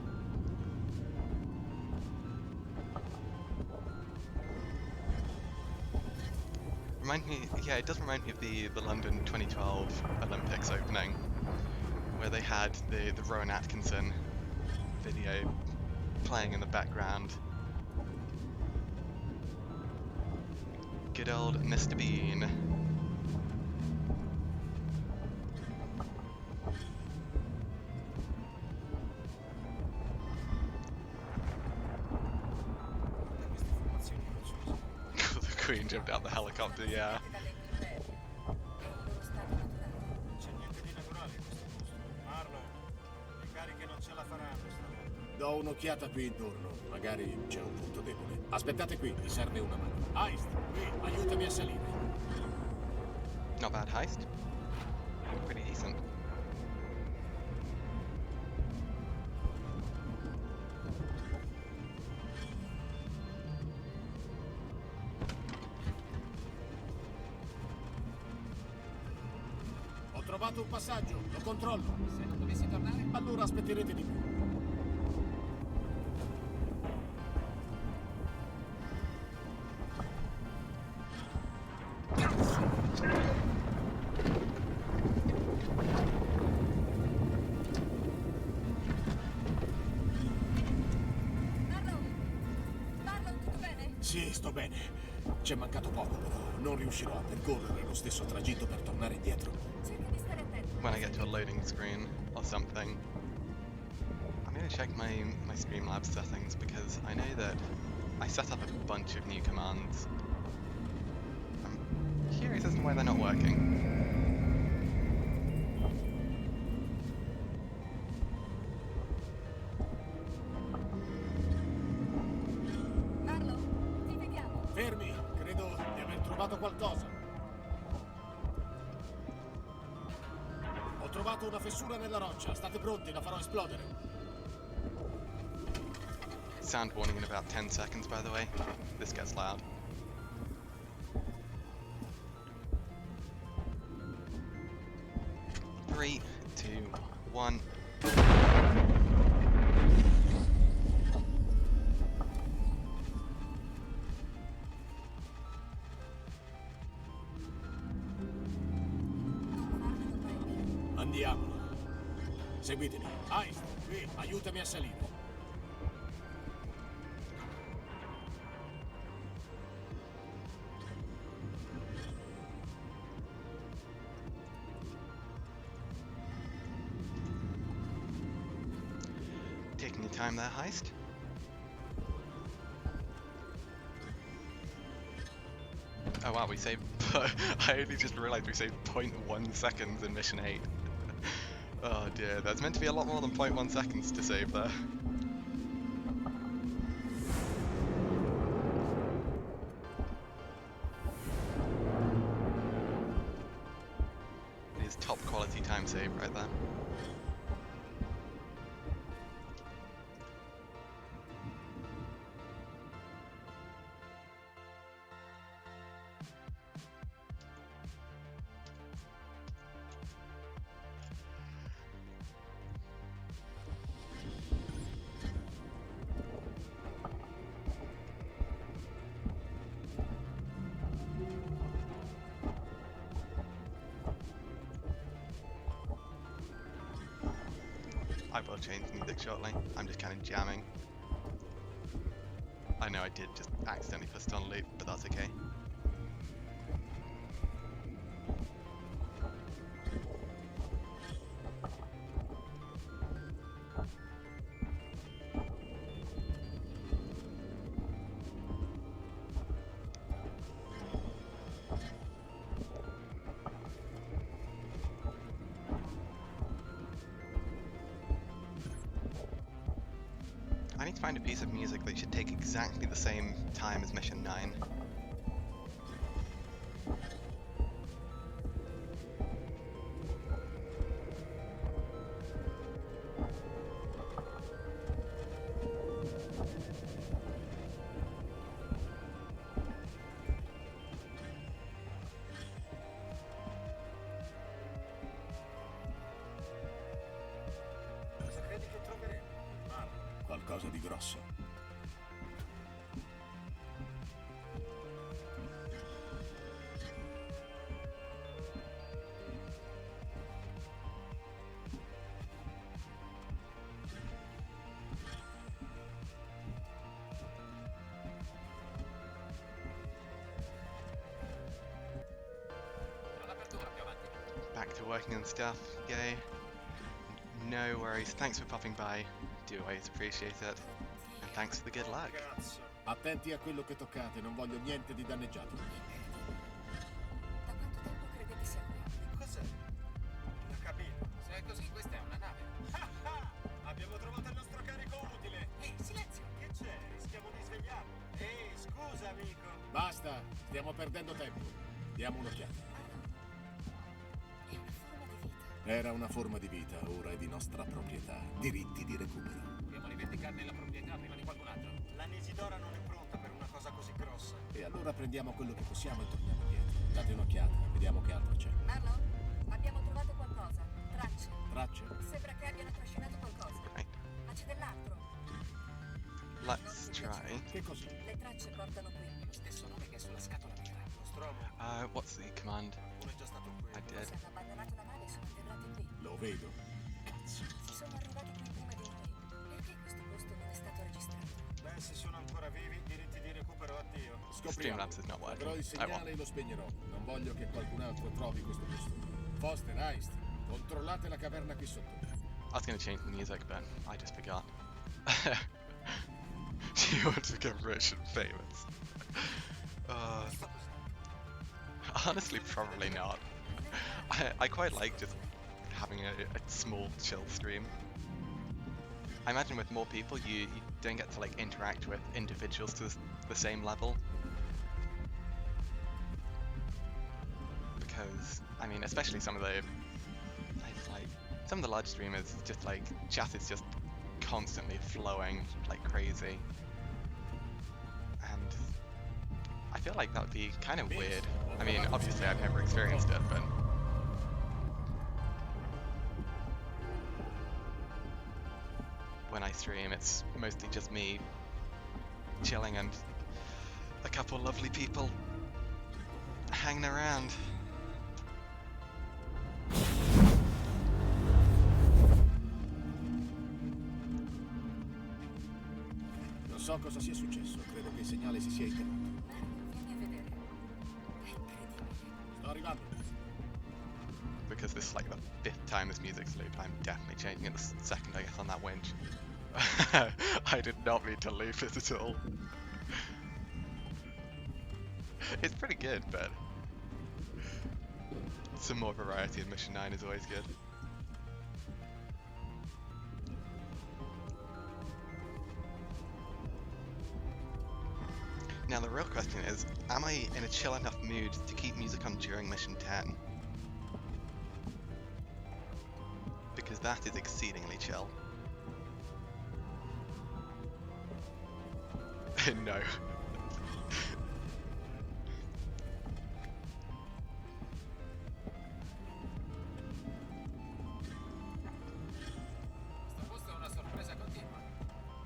Yeah, it does remind me of the London 2012 Olympics opening, where they had the Rowan Atkinson video playing in the background. Good old Mr. Bean. The Queen jumped out the helicopter, yeah. Do un'occhiata qui intorno, magari c'è un punto debole. Aspettate qui, mi serve una mano. Heist, qui, aiutami a salire. Not bad heist. Pretty decent. Ho trovato un passaggio, lo controllo. Se non dovessi tornare? Allora aspetterete di più. Marlon, tutto bene? Sì, sto bene. C'è mancato poco, però non riuscirò a percorrere lo stesso tragitto per tornare indietro. Cerca di stare attento. When I get to a loading screen or something, I'm going to check my Streamlabs settings because I know that I set up a bunch of new commands. I'm curious as to why they're not working. Marlon, ti vediamo. Fermi, credo di aver trovato qualcosa. Ho trovato una fessura nella roccia, state pronti, la farò esplodere. Sound warning in about 10 seconds, by the way. This gets loud. Three, two, one. Andiamo. Seguitemi. Heist, qui, aiutami a salire. Taking your time there, Heist. Oh wow, we saved... I only just realised we saved 0.1 seconds in Mission 8. Oh dear, there's meant to be a lot more than 0.1 seconds to save there. It is top quality time save right there. I will change music shortly. I'm just kind of jamming. I know I did just accidentally put it on loop, but that's okay. I need to find a piece of music that should take exactly the same time as Mission 9. qualcosa di grosso. Back to working on stuff, yay. No worries, thanks for popping by. Do always appreciate it. And thanks for the good luck. Cazzo. Attenti a quello che toccate, non voglio niente di danneggiato. Da quanto tempo credete sia qui? Cos'è? Una cabina. Se è così, questa è una nave. Abbiamo trovato il nostro carico utile. Ehi, silenzio! Che c'è? Rischiamo di svegliarlo. Ehi, scusa, amico. Basta, stiamo perdendo tempo. Diamo un'occhiata. È una forma di vita. Era una forma di vita, ora è di nostra proprietà. Diritti di recupero. Dobbiamo rivendicarne la proprietà prima di qualcun altro. L'Anisidora non è pronta per una cosa così grossa. E allora prendiamo quello che possiamo e torniamo indietro. Date un'occhiata, vediamo che altro c'è. Marlon, abbiamo trovato qualcosa. Tracce. Tracce? Sembra che abbiano trascinato qualcosa. Right. Ma c'è dell'altro. Let's try. Che cos'è? Le tracce portano qui. Lo stesso nome che è sulla scatola nera. Nostromo, What's the command? qualcuno è già stato qui. I did. Forse hanno abbandonato la nave e sono atterrati qui. Lo vedo. Cazzo. Si sono arrivati qui prima di noi. Perché questo posto non è stato registrato? Beh, se sono ancora vivi, diritti di recupero addio. Scopriamo. Streamlabs is not working. Avrò il I segnale won't. e lo spegnerò. Non voglio che qualcun altro trovi questo posto. Foster, Heist, controllate la caverna qui sotto. I was going to change the music, but I just forgot. Do you want to become rich and famous? Honestly, probably not. I quite like just having a small, chill stream. I imagine with more people, you don't get to like interact with individuals to the same level. Because, I mean, especially some of the large streamers, just like chat is just constantly flowing like crazy, and I feel like that would be kind of weird. I mean, obviously I've never experienced it, but when I stream, it's mostly just me chilling and a couple lovely people hanging around. Non so cosa sia successo, credo che il segnale si sia interrotto. Vieni a vedere. È incredibile. Sto arrivando. Because this is like the 5th time this music's looped, I'm definitely changing it the second I get on that winch. I did not mean to loop it at all. It's pretty good, but some more variety in Mission 9 is always good. Now the real question is, am I in a chill enough mood to keep music on during Mission 10? Because that is exceedingly chill. No. Questo posto è una sorpresa continua.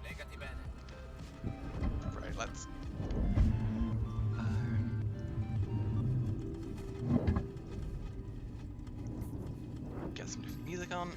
Legati bene. Right, let's... get some different music on.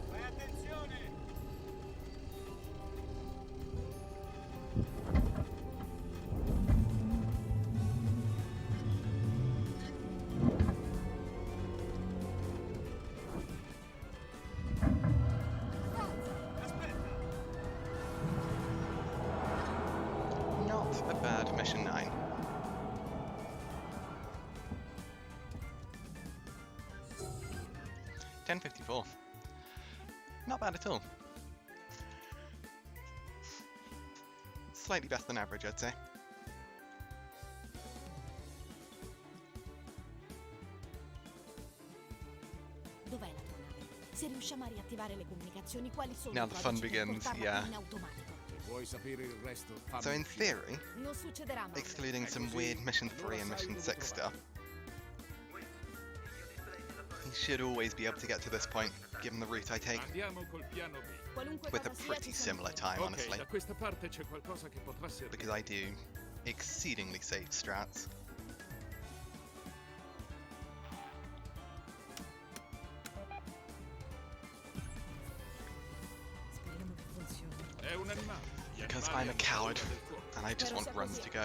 Fai attenzione! Aspetta! Not a bad Mission 9. $10.54. Not bad at all. Slightly better than average, I'd say. Dov'è la tua nave? Se riusciamo a riattivare le comunicazioni, quali sono Now i the fun codici per begins, portarla yeah. qui in automatico? Se vuoi sapere il resto, fammi So in uscire. theory, Non succederà mai. excluding some weird Mission 3 and Mission 6 stuff, he should always be able to get to this point, given the route I take, Andiamo col piano B. Qualunque with a cosa sia, pretty ci siamo similar qui. time, Ok, honestly, da questa parte c'è qualcosa che potrà servire. because I do exceedingly safe strats. Speriamo che funzioni. È un animale. Gli Because animali I'm a hanno coward, paura del fuoco. and I just Spero want sia runs così. to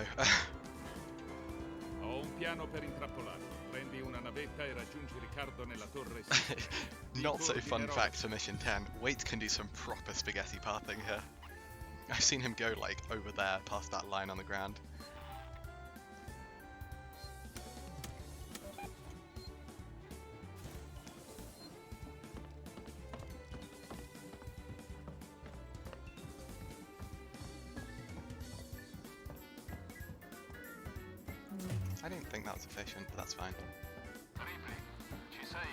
go. Ho un piano per intrappolarlo. Prendi una navetta e raggiungi Riccardo nella torre. Not so fun fact for Mission 10, Waits can do some proper spaghetti pathing here. I've seen him go like over there past that line on the ground. I didn't think that was efficient, but that's fine. Ripley, ci sei?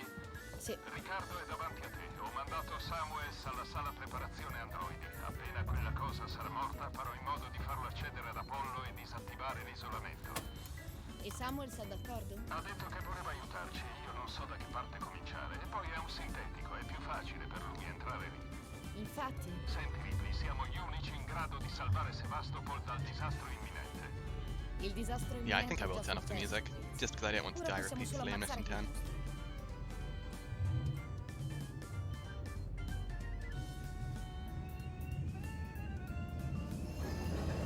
Sì. Riccardo è davanti a te. Ho mandato Samuels alla sala preparazione androidi. Appena quella cosa sarà morta, farò in modo di farlo accedere ad Apollo e disattivare l'isolamento. E Samuels è d'accordo? Ha detto che voleva aiutarci, io non so da che parte cominciare. E poi è un sintetico, è più facile per lui entrare lì. Infatti. Senti Ripley, siamo gli unici in grado di salvare Sevastopol dal disastro imminente. Il disastro Yeah, I think I imminente will è già turn off the successo. music, just because I don't want to Ora die possiamo solo repeatedly in ammazzare Mission 10. chi è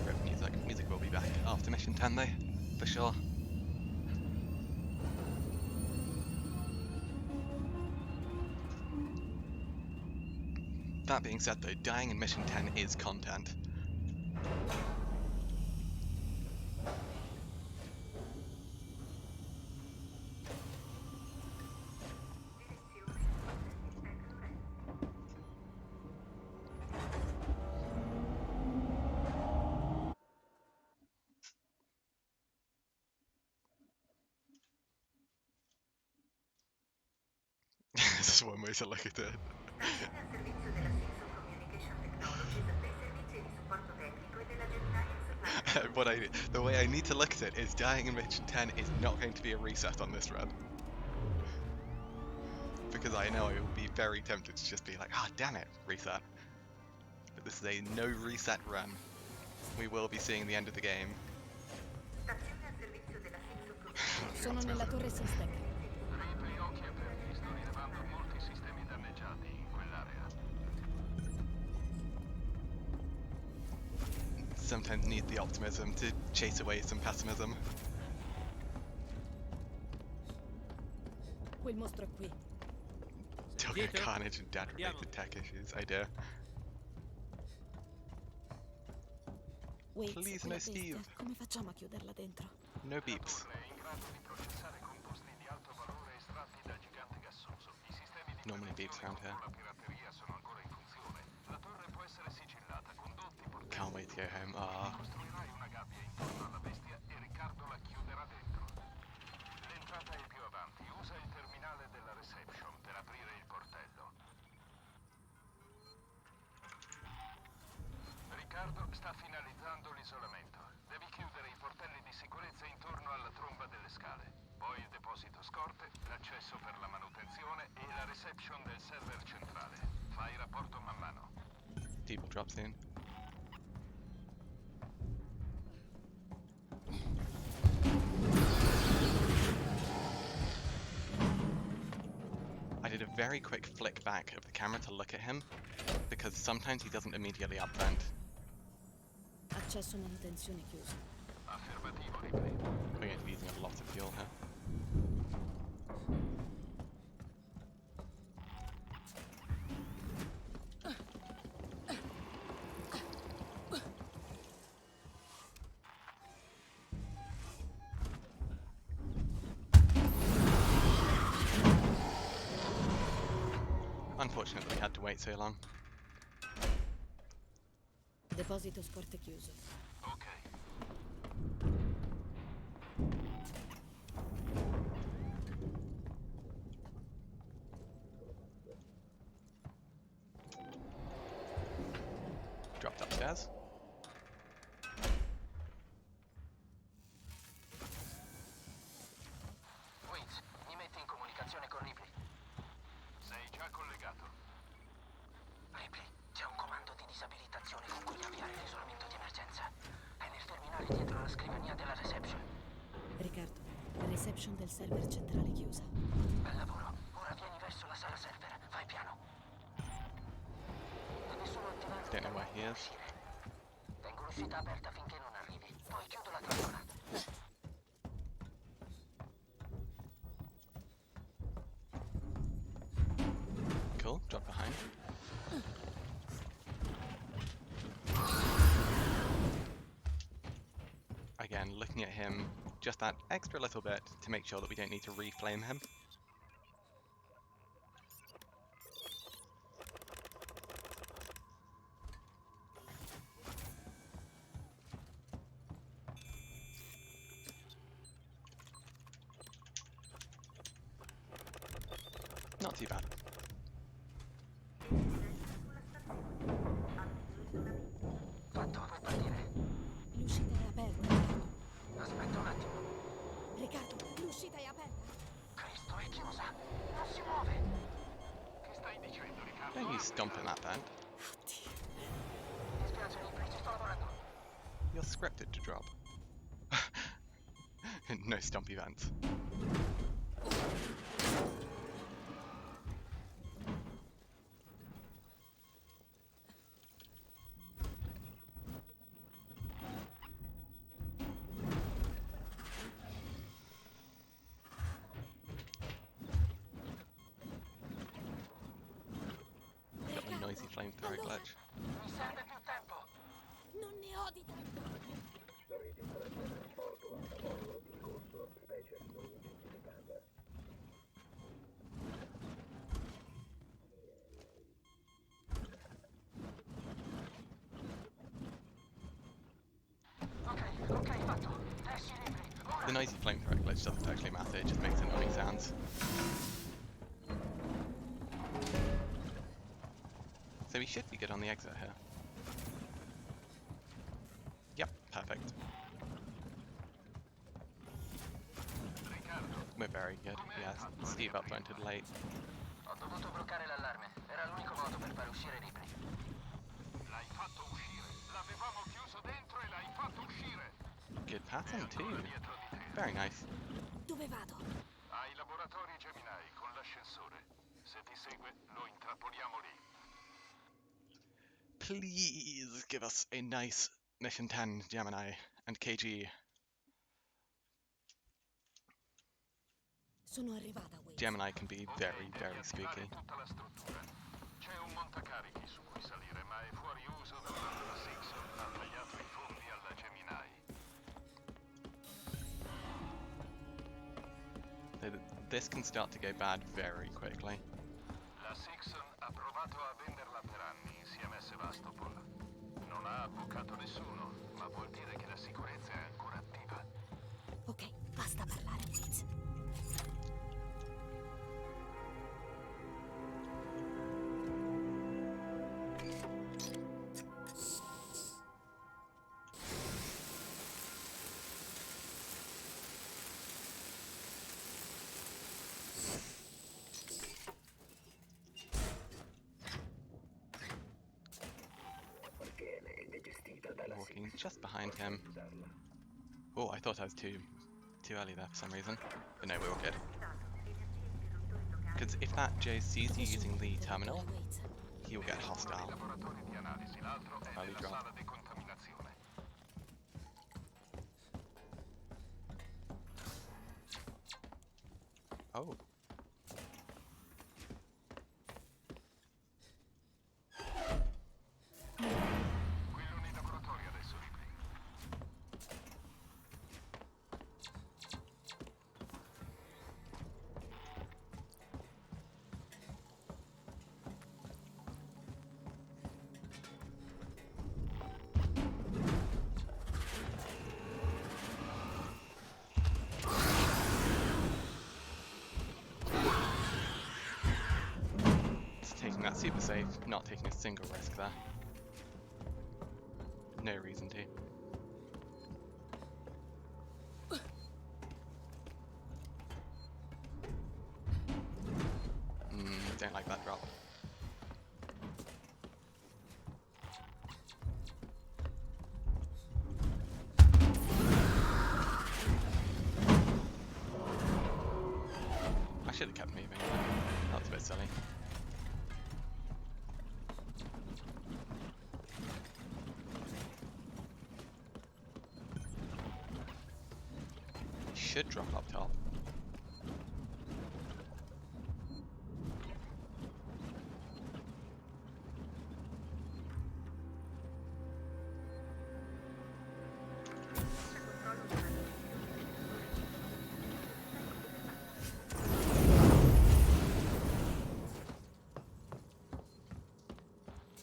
Rip music. Music will be back after Mission 10 though, for sure. That being said though, dying in Mission 10 is content. This is one way to look at it. The way I need to look at it is dying in Mission 10 is not going to be a reset on this run. Because I know I will be very tempted to just be like, ah, damn it, reset. But this is a no reset run. We will be seeing the end of the game. Sono nella torre sistema. Ripley, occhi aperti, sto rilevando molti sistemi danneggiati in quell'area. Sometimes need the optimism to chase away some pessimism. Quel mostro è qui. Talking of carnage and dad-related tech issues, I do. Wait, Please, quella no Steve. bestia, come facciamo a chiuderla dentro? No beeps. È in grado di processare composti di alto valore estratti dal gigante gassoso. I sistemi di Normally beeps around here. contro la pirateria sono ancora in funzione. La torre può essere sigillata, condotti portati. Can't wait to go home. Ah. Costruirai una gabbia intorno alla bestia e Riccardo la chiuderà dentro. L'entrata è più avanti. Usa il terminale della reception per aprire il portello. Riccardo sta finalizzando l'isolamento. Devi chiudere i portelli di sicurezza intorno alla tromba delle scale. Poi il deposito scorte, l'accesso per la manutenzione e la reception del server centrale. Fai rapporto man mano. People drop soon. I did a very quick flick back of the camera to look at him, because sometimes he doesn't immediately upvent. Accesso manutenzione chiuso. Affermativo, Ripley. We're going to be using a lot of fuel here. Unfortunately, we had to wait so long. Deposito scorte chiuso. Ok. Dropped upstairs. Wait, mi metti in comunicazione con Ripley. Sei già collegato. Ripley, c'è un comando di disabilitazione con cui avviare l'isolamento di emergenza. È nel terminale dietro la scrivania della reception. Riccardo, la reception del server centrale chiusa. Bel lavoro. Ora vieni verso la sala server. Fai piano. Nessuno attivare. Don't know where he is. Tengo l'uscita aperta finché non arrivi. Poi chiudo la trappola. Cool, drop behind. Again, looking at him just that extra little bit to make sure that we don't need to reflame him. Not too bad. Fatto, puoi partire. L'uscita è aperta. Aspetta un attimo. Riccardo, l'uscita è aperta. Cristo, è chiusa. Non si muove. Che stai dicendo, Riccardo? Don't you stomp in that vent. Mi spiace, Ripley, ci sto lavorando. You're scripted to drop. No stumpy vents. Got a noisy flamethrower glitch. Mi serve più tempo. Non ne ho di tempo. Ok, fatto. Esci, Ripley. Ora. The noisy flamethrower glitch doesn't actually matter, it just makes annoying sounds. So we should be good on the exit here. Yep, perfect. We're very good. Yes, Steve upvoted late. Ho dovuto bloccare l'allarme. Era l'unico modo per far uscire Ripley. L'hai fatto uscire. L'avevamo chiuso dentro e l'hai fatto uscire. Good pattern too. Very nice. Dove vado? Ai laboratori Gemini con l'ascensore. Se ti segue, lo intrappoliamo lì. Please give us a nice Mission 10 Gemini and KG. Sono arrivata, Wade. Gemini can be very, very spooky. Tutta la struttura. C'è un montacarichi su cui salire, ma è fuori uso da quando la Sixon ha tagliato i fondi alla Gemini. This can start to go bad very quickly. La Sixon ha provato a venderla per anni insieme a Sevastopol. Non ha avvocato nessuno, ma vuol dire che la sicurezza è ancora attiva. Ok, basta parlare, Wade. Walking just behind him. Oh, I thought I was too early there for some reason. But no, we're all good. Because if that Joe sees you using the terminal, he will get hostile. Laboratori di analisi, l'altro è Early nella drop. sala decontaminazione. Oh. Quello nei laboratori adesso, Ripley. That's super safe, not taking a single risk there. No reason to. Don't like that drop. I should have kept moving. That was a bit silly. Should drop up top.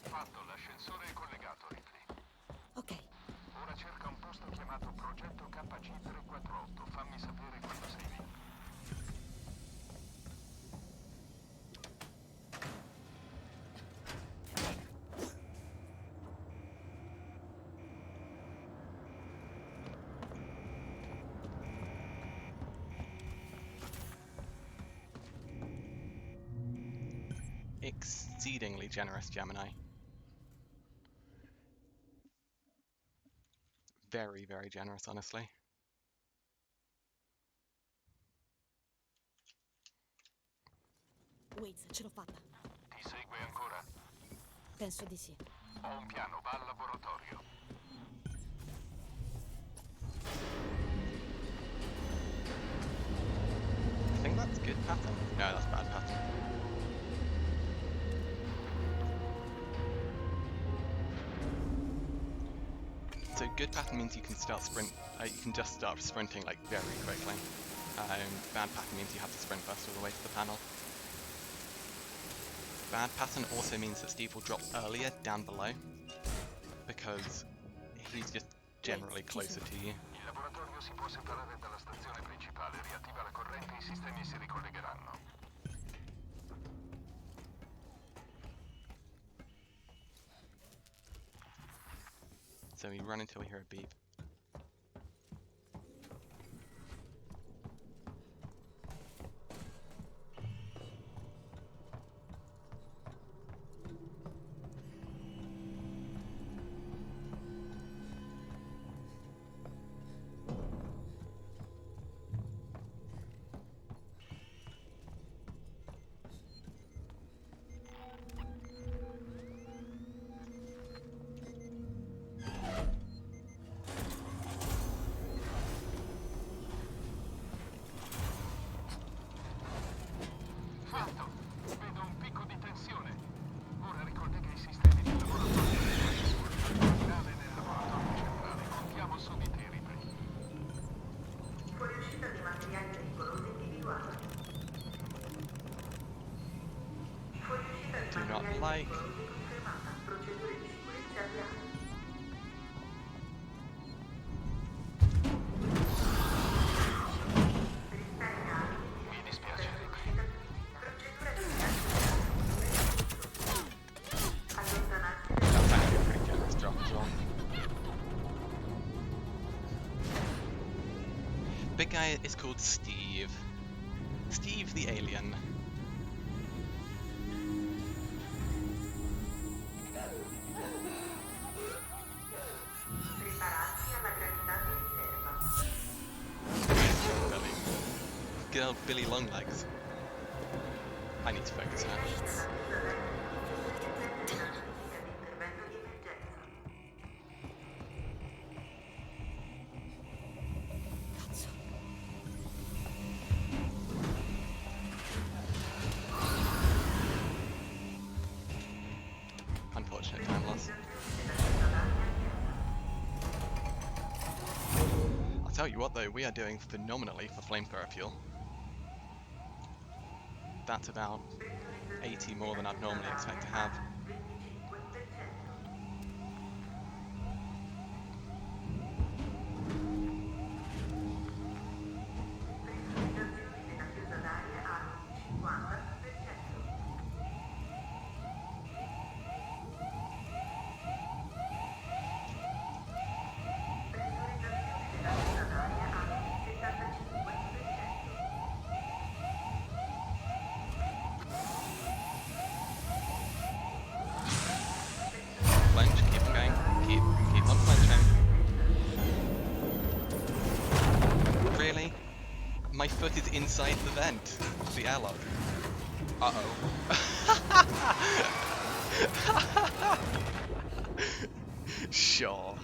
Fatto, l'ascensore è collegato, Ripley. Ok. Ora cerca un posto chiamato Progetto KG348. Fammi sapere quando sei lì. Exceedingly generous Gemini. Very, very generous, honestly. Waze, ce l'ho fatta. Ti segue ancora? Penso di sì. Ho un piano, va al laboratorio. I think that's good pattern. No, that's bad pattern. So good pattern means you can start sprint. You can just start sprinting like very quickly. Bad pattern means you have to sprint first all the way to the panel. Bad pattern also means that Steve will drop earlier down below because he's just generally closer to you. Il laboratorio si può separare dalla stazione principale. Riattiva la corrente e i sistemi si ricollegheranno. So we run until we hear a beep. Fatto! Vedo un picco di tensione. Ora ricollega i sistemi del laboratorio finale nel laboratorio centrale. Contiamo su di te, Ripley. Fuoriuscita di materiali pericolosi individuata. Fuoriuscita di Do not materiali like. pericolosi confermata. Procedure di sicurezza avviate. Restare calmi. Mi dispiace, Ripley. Procedura di allontanarsi. That's actually a pretty generous drop as well. Big guy is called Steve. Steve the alien. Prepararsi alla gravità di riserva. Billy. Good old Billy Longlegs. I need to focus now. Intervento di emergenza. Cazzo. Unfortunate time loss. I'll tell you what though, we are doing phenomenally for flamethrower fuel. That's about 80 more than I'd normally expect to have. flinch, keep them going, keep on flinching. Really? My foot is inside the vent, the airlock. Uh-oh. Sure.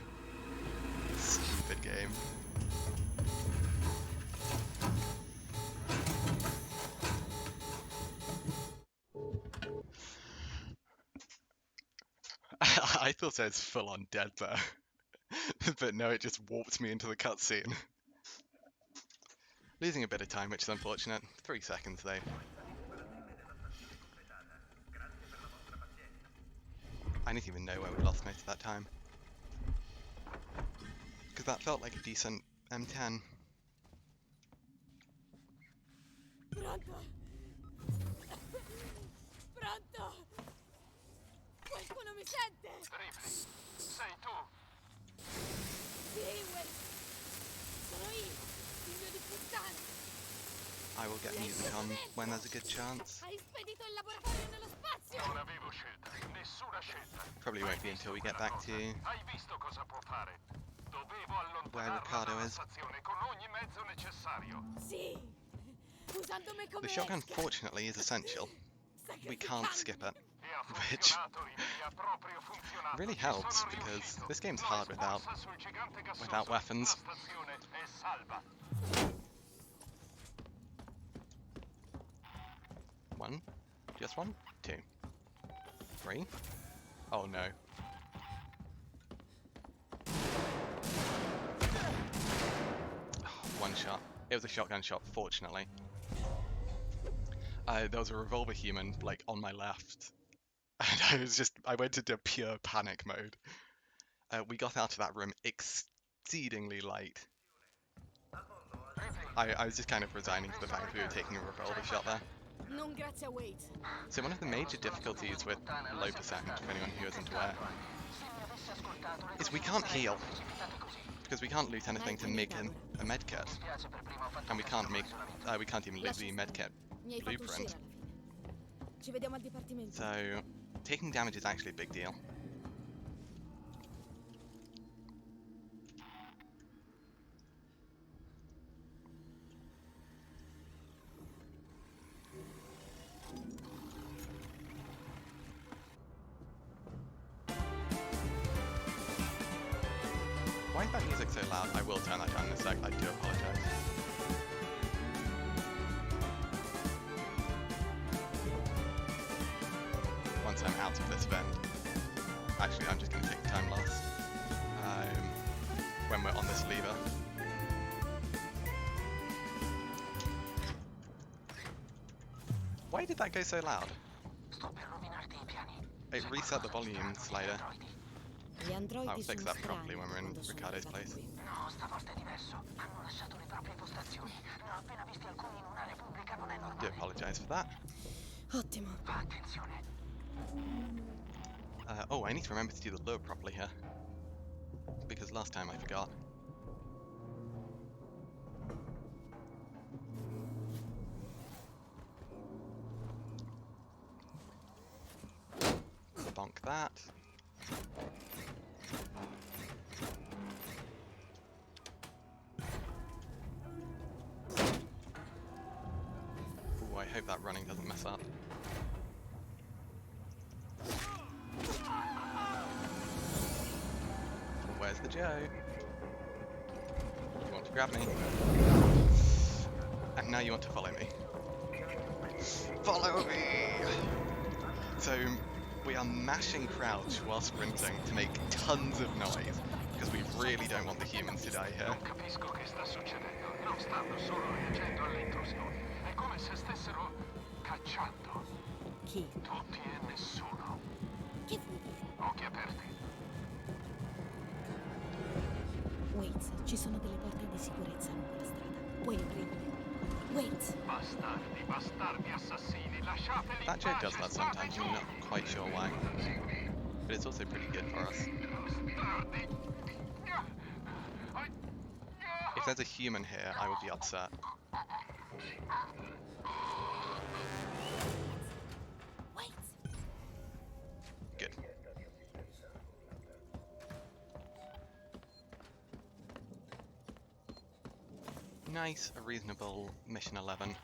Stupid game. I thought I was full on dead there. But no, it just warped me into the cutscene. Losing a bit of time, which is unfortunate. 3 seconds though. I don't even know where we lost most of that time. Because that felt like a decent M10. Pronto? Pronto? Qualcuno mi sente? Ripley, sei tu? Sì, Will. Sono io, figlio di puttana. I will get music on when there's a good chance. Hai spedito il laboratorio nello spazio! Non avevo scelta, nessuna scelta. Probably won't be until we get back to Hai visto cosa può fare? Dovevo where allontanarla Ricardo dalla is. stazione con ogni mezzo necessario. Sì, usando me come The shotgun, esca. fortunately, is essential. We can't skip it, E ha which funzionato, Ripley, ha proprio funzionato. really Ci helps sono because riuscito. this game's Lo hard without sforza sul gigante gassoso. weapons. La stazione è salva. 1, just 1, 2, 3. Oh no. One shot. It was a shotgun shot, fortunately. There was a revolver human, like, on my left. And I went into pure panic mode. We got out of that room exceedingly late. I was just kind of resigning to the fact that we were taking a revolver shot there. Non grazie a Wade. So one of the major difficulties with low percent, for anyone who isn't aware, is we can't heal. Because we can't loot anything to make a medkit. And we can't even loot the medkit Mi hai fatto uscire blueprint. alla fine. Ci vediamo al dipartimento. So taking damage is actually a big deal. Why is that music so loud? I will turn that down in a sec, I do apologise. Once I'm out of this vent. Actually, I'm just going to take time lapse. When we're on this lever. Why did that go so loud? It reset the volume slider. Gli androidi I'll fix sono that properly when we're in strani quando sono Ricardo's arrivati place. qui. No, stavolta è diverso. Hanno lasciato le proprie postazioni. Ne ho appena visti alcuni in una repubblica, non è Do normale. apologise for that. Ottimo. Fa attenzione. Oh, I need to remember to do the lure properly here. Because last time I forgot. Bonk that. Ooh, I hope that running doesn't mess up. Where's the Joe? You want to grab me? And now you want to follow me. Follow me! So, we are mashing crouch while sprinting to make tons of noise, because we really don't want the humans to die here. Non capisco che sta succedendo. Non stanno solo reagendo alle intrusioni. È come se stessero cacciando. Chi? Tutti e nessuno. Che vuoi dire? Occhi aperti. Wade, ci sono delle porte di sicurezza lungo la strada. Puoi aprirle. Wade! Bastardi, bastardi assassini, lasciateli in That Joe pace, does that sometimes, I'm not quite sure why. But it's also pretty good for us. Bastardi. If there's a human here, I would be upset. Wade! Good. nice, a reasonable mission 11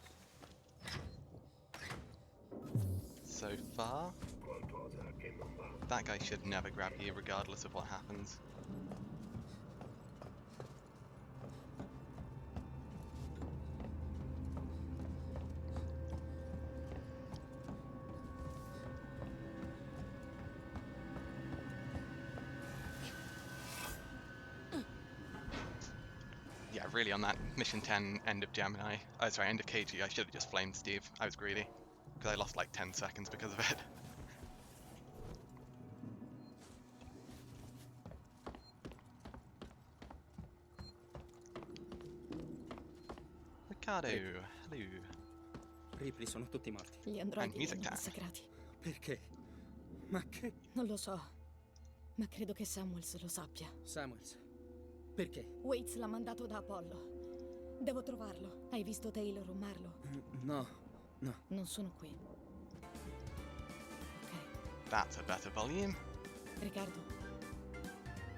so far. That guy should never grab you regardless of what happens. Yeah, really on that mission 10 end of Gemini, sorry, end of KG, I should have just flamed Steve. I was greedy, because I lost like 10 seconds because of it. Riccardo, hello. Ripley, sono tutti morti. Gli androidi li music hanno time. massacrati. Perché? Ma che? Non lo so, ma credo che Samuels lo sappia. Samuels. Perché? Waits l'ha mandato da Apollo. Devo trovarlo. Hai visto Taylor o Marlo? No, no. Non sono qui. Ok. That's a better volume. Riccardo?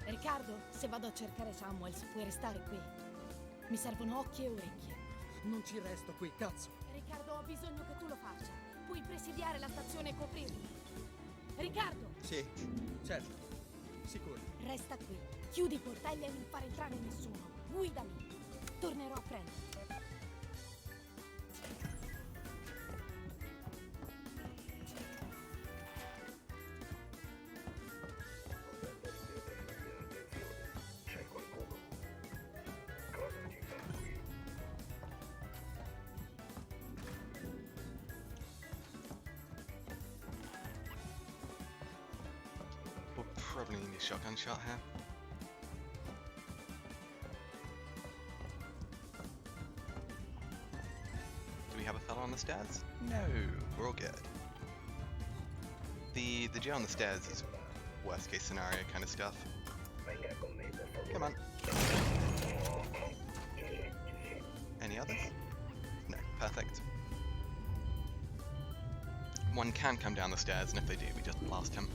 Riccardo, se vado a cercare Samuels, puoi restare qui. Mi servono occhi e orecchie. Non ci resto qui, cazzo. Riccardo, ho bisogno che tu lo faccia. Puoi presidiare la stazione e coprirmi. Riccardo! Sì, certo. Sicuro. Resta qui. Chiudi i portelli e non far entrare nessuno. Guidami. Tornerò a prenderti. We'll probably need a shotgun shot here. Do we have a fellow on the stairs? No, we're all good. The Joe on the stairs is worst case scenario kind of stuff. Come on. Any others? No, perfect. One can come down the stairs, and if they do, we just blast him.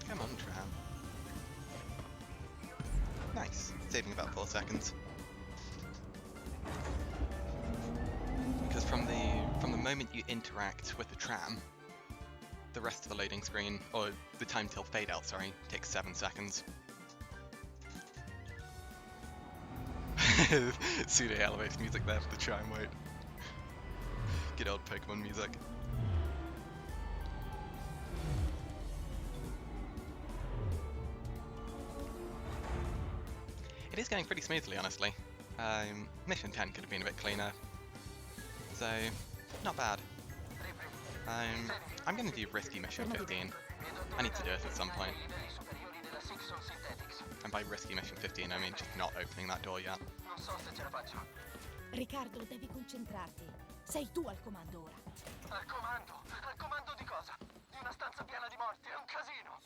Come on, tram. Nice, saving about 4 seconds. Because from the moment you interact with the tram, the rest of the loading screen, or the time till fade out, sorry, takes 7 seconds. Pseudo elevator music there for the tram wait. Good old Pokemon music. It is going pretty smoothly, honestly. Mission 10 could have been a bit cleaner, so not bad. I'm going to do risky mission 15. I need to do it at some point. And by risky mission 15, I mean just not opening that door yet. Riccardo, devi concentrarti. Sei tu al comando ora. Al comando? Al comando di cosa? Di una stanza piena di morti, è un casino!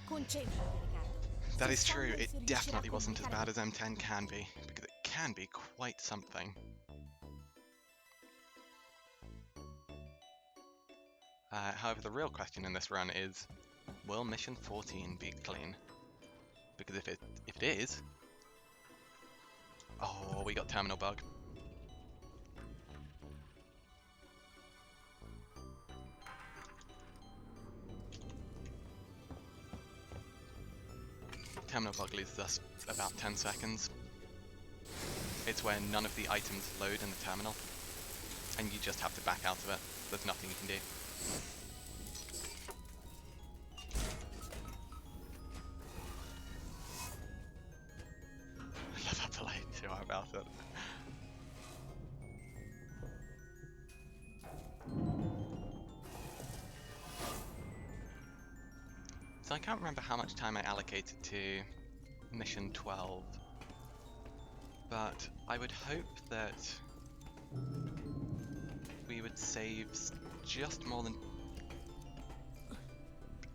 Concentrati, Riccardo. That is true, it definitely wasn't as bad as M10 can be, because it can be quite something. However, the real question in this run is, will mission 14 be clean? Because if it is, oh, we got terminal bug. Terminal bug loses us about 10 seconds. It's where none of the items load in the terminal, and you just have to back out of it. There's nothing you can do. I love that delay too, how about it? So I can't remember how much time I allocated to mission 12. but I would hope that we would save just more than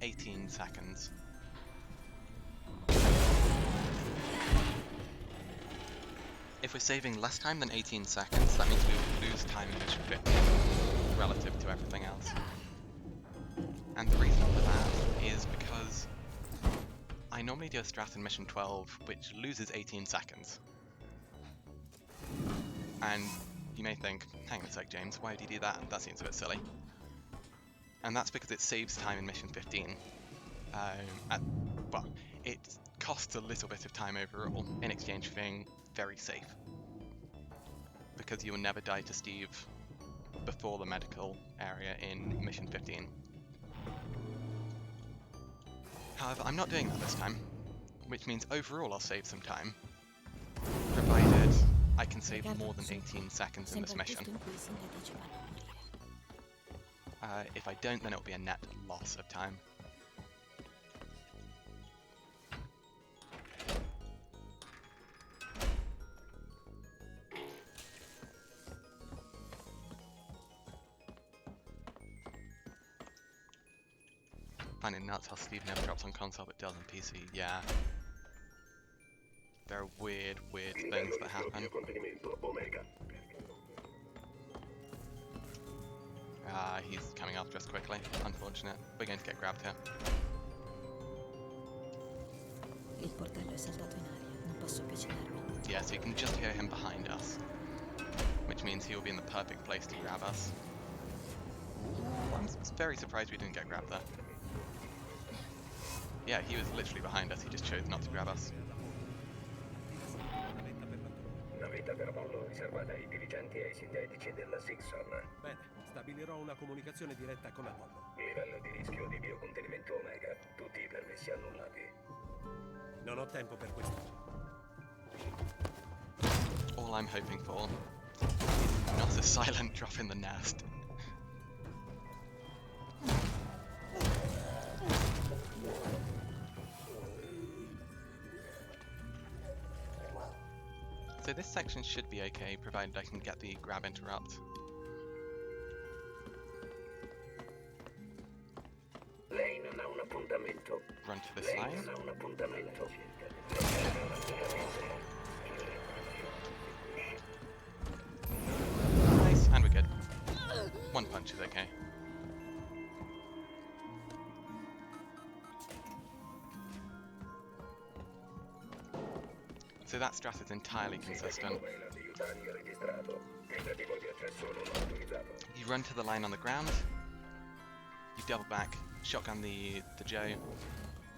18 seconds. If we're saving less time than 18 seconds, that means we will lose time in mission 15 relative to everything else. And the reason for that is because I normally do a strat in mission 12 which loses 18 seconds. And you may think, hang on a sec James, why would you do that? That seems a bit silly. And that's because it saves time in mission 15. Well, it costs a little bit of time overall in exchange for being very safe. Because you will never die to Steve before the medical area in mission 15. However, I'm not doing that this time, which means overall I'll save some time, provided I can save more than 18 seconds in this mission. If I don't, then it'll be a net loss of time. Finding nuts how Steve never drops on console but does on PC, yeah. There are weird things that happen. He's coming after us quickly. Unfortunate. We're going to get grabbed here. Yeah, so you can just hear him behind us, which means he will be in the perfect place to grab us. I'm very surprised we didn't get grabbed there. Yeah, he was literally behind us, he just chose not to grab us. Navetta per Apollo riservata ai dirigenti e ai sintetici della Sixon. Bene, stabilirò una comunicazione diretta con Apollo. Livello di rischio di biocontenimento Omega. Tutti i permessi annullati. Non ho tempo per questo. All I'm hoping for is not a silent drop in the nest. So this section should be okay, provided I can get the grab interrupt. Lei non ha un appuntamento. Run to this line. Non ha un appuntamento. Nice, and we're good. One punch is okay. So that strat is entirely consistent. You run to the line on the ground, you double back, shotgun the Joe,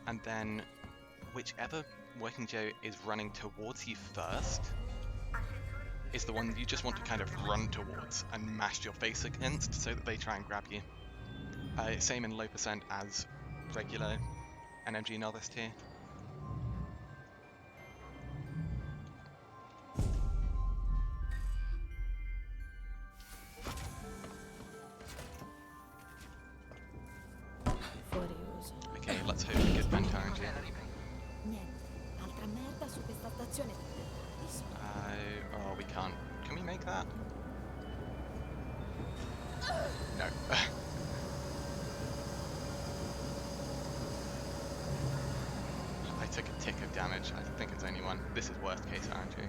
and then whichever working Joe is running towards you first is the one you just want to kind of run towards and mash your face against so that they try and grab you. Same in low percent as regular NMG Novice tier. Okay, let's hope we get vent RNG. Oh, we can't. Can we make that? No. I took a tick of damage. I think it's only one. This is worst case RNG.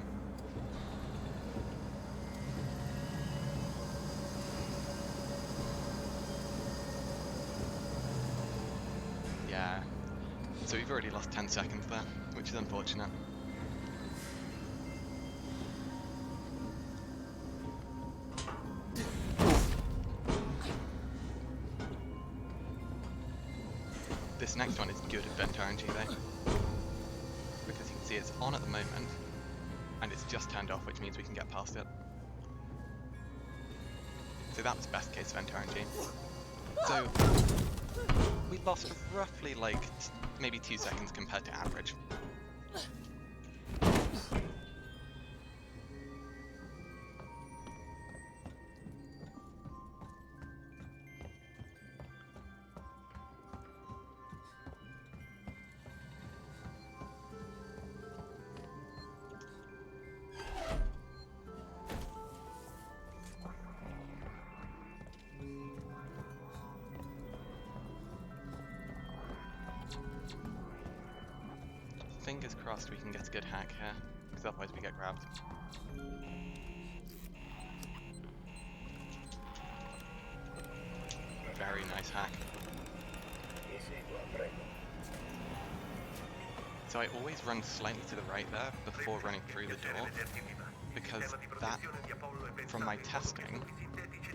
Yeah. So we've already lost 10 seconds there, which is unfortunate. This next one is good at vent RNG though, because you can see it's on at the moment, and it's just turned off, which means we can get past it. So that was best case vent RNG. So we lost roughly like maybe 2 seconds compared to average. fingers crossed we can get a good hack here, because otherwise we get grabbed. Very nice hack. So I always run slightly to the right there before running through the door, because that, from my testing,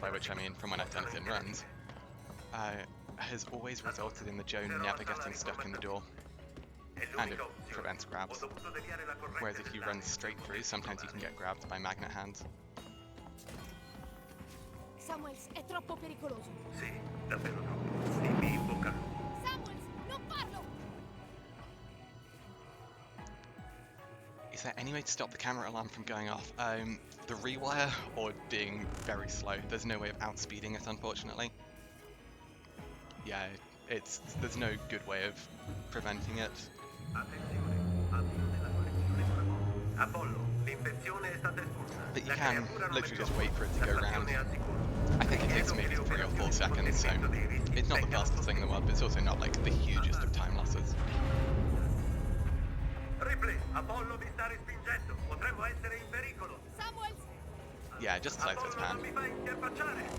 by which I mean from when I've done it in runs, has always resulted in the Joe never getting stuck in the door, and it prevents grabs. Whereas if you run straight through, sometimes you can get grabbed by magnet hands. Samuels, è troppo pericoloso. Sì, davvero troppo. Dimmi in bocca al lupo. Samuels, non farlo! Is there any way to stop the camera alarm from going off? The rewire or being very slow. There's no way of outspeeding it, unfortunately. Yeah, there's no good way of preventing it. But you can literally just wait for it to go round. I think it takes maybe 3 or 4 seconds, so it's not the fastest thing in the world, but it's also not like the hugest of time losses. Apollo mi sta respingendo. Potremmo essere in pericolo. Samuels! Yeah, just decide to pan. Non mi fai interfacciare.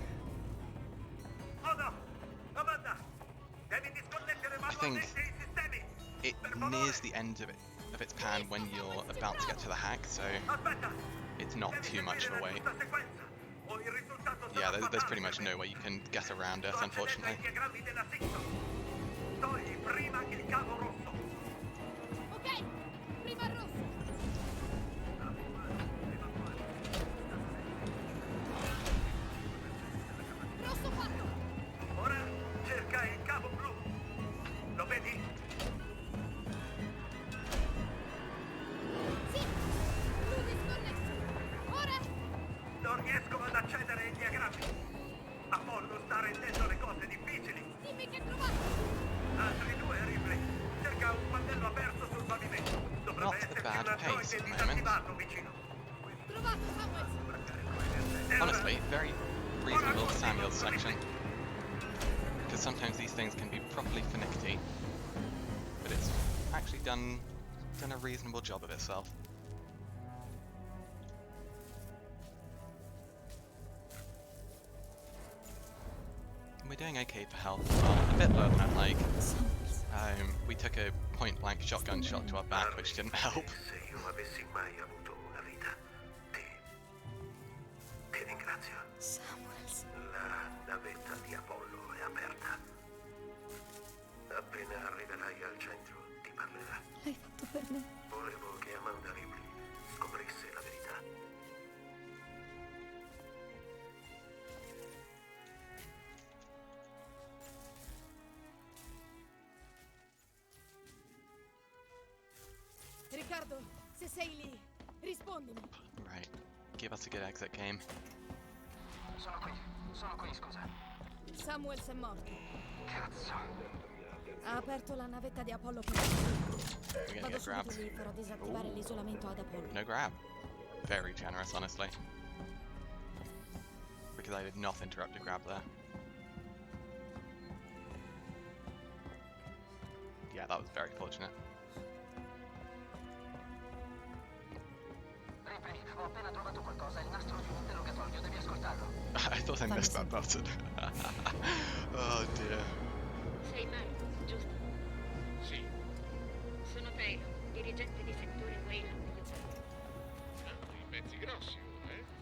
Oh no! Amanda! Devi disconnettere manualmente I sistemi. It nears the end of its pan when you're about to get to the hack, so it's not too much of a wait. Yeah, there's pretty much no way you can get around it, unfortunately. Ok, prima rosso. Rosso fatto. Ora cerca il cavo blu. Lo vedi? Sì, blu disconnesso. Ora? Non riesco ad accedere ai diagrammi. Apollo sta rendendo le cose difficili. Dimmi che trovato. Altri 2, Ripley. Cerca un pannello aperto sul pavimento. Dovrebbe esserci un androide disattivato vicino. Trovato, Samuels. Honestly, very reasonable Samuel's selection. Because sometimes these things can be properly finicky, but it's actually done a reasonable job of itself. We're doing okay for health as well. A bit lower than I'd like. We took a point-blank shotgun shot to our back, which didn't help. Se io avessi mai avuto una vita, ti ringrazio. Samuels. La navetta di Apollo è aperta. Appena arriverai al centro, ti parlerà. L'hai fatto per me. Volevo che Amanda Ripley scoprisse la verità. Riccardo, se sei lì, rispondimi. Right. Give us a good exit game. Sono qui, scusa. Samuels è morto. Cazzo. Ha aperto la navetta di Apollo per We're gonna Vado get subito grabbed. lì, farò disattivare l'isolamento ad Apollo. No grab. Very generous, honestly. Because I did not interrupt a grab there. Yeah, that was very fortunate. Ripley, ho appena trovato qualcosa, il nastro di un interrogatorio, devi ascoltarlo. I thought I missed that button. Oh dear. Sei Marco, giusto? Sì. Sono Taylor, dirigente di settore Wayland Utah. I pezzi grossi,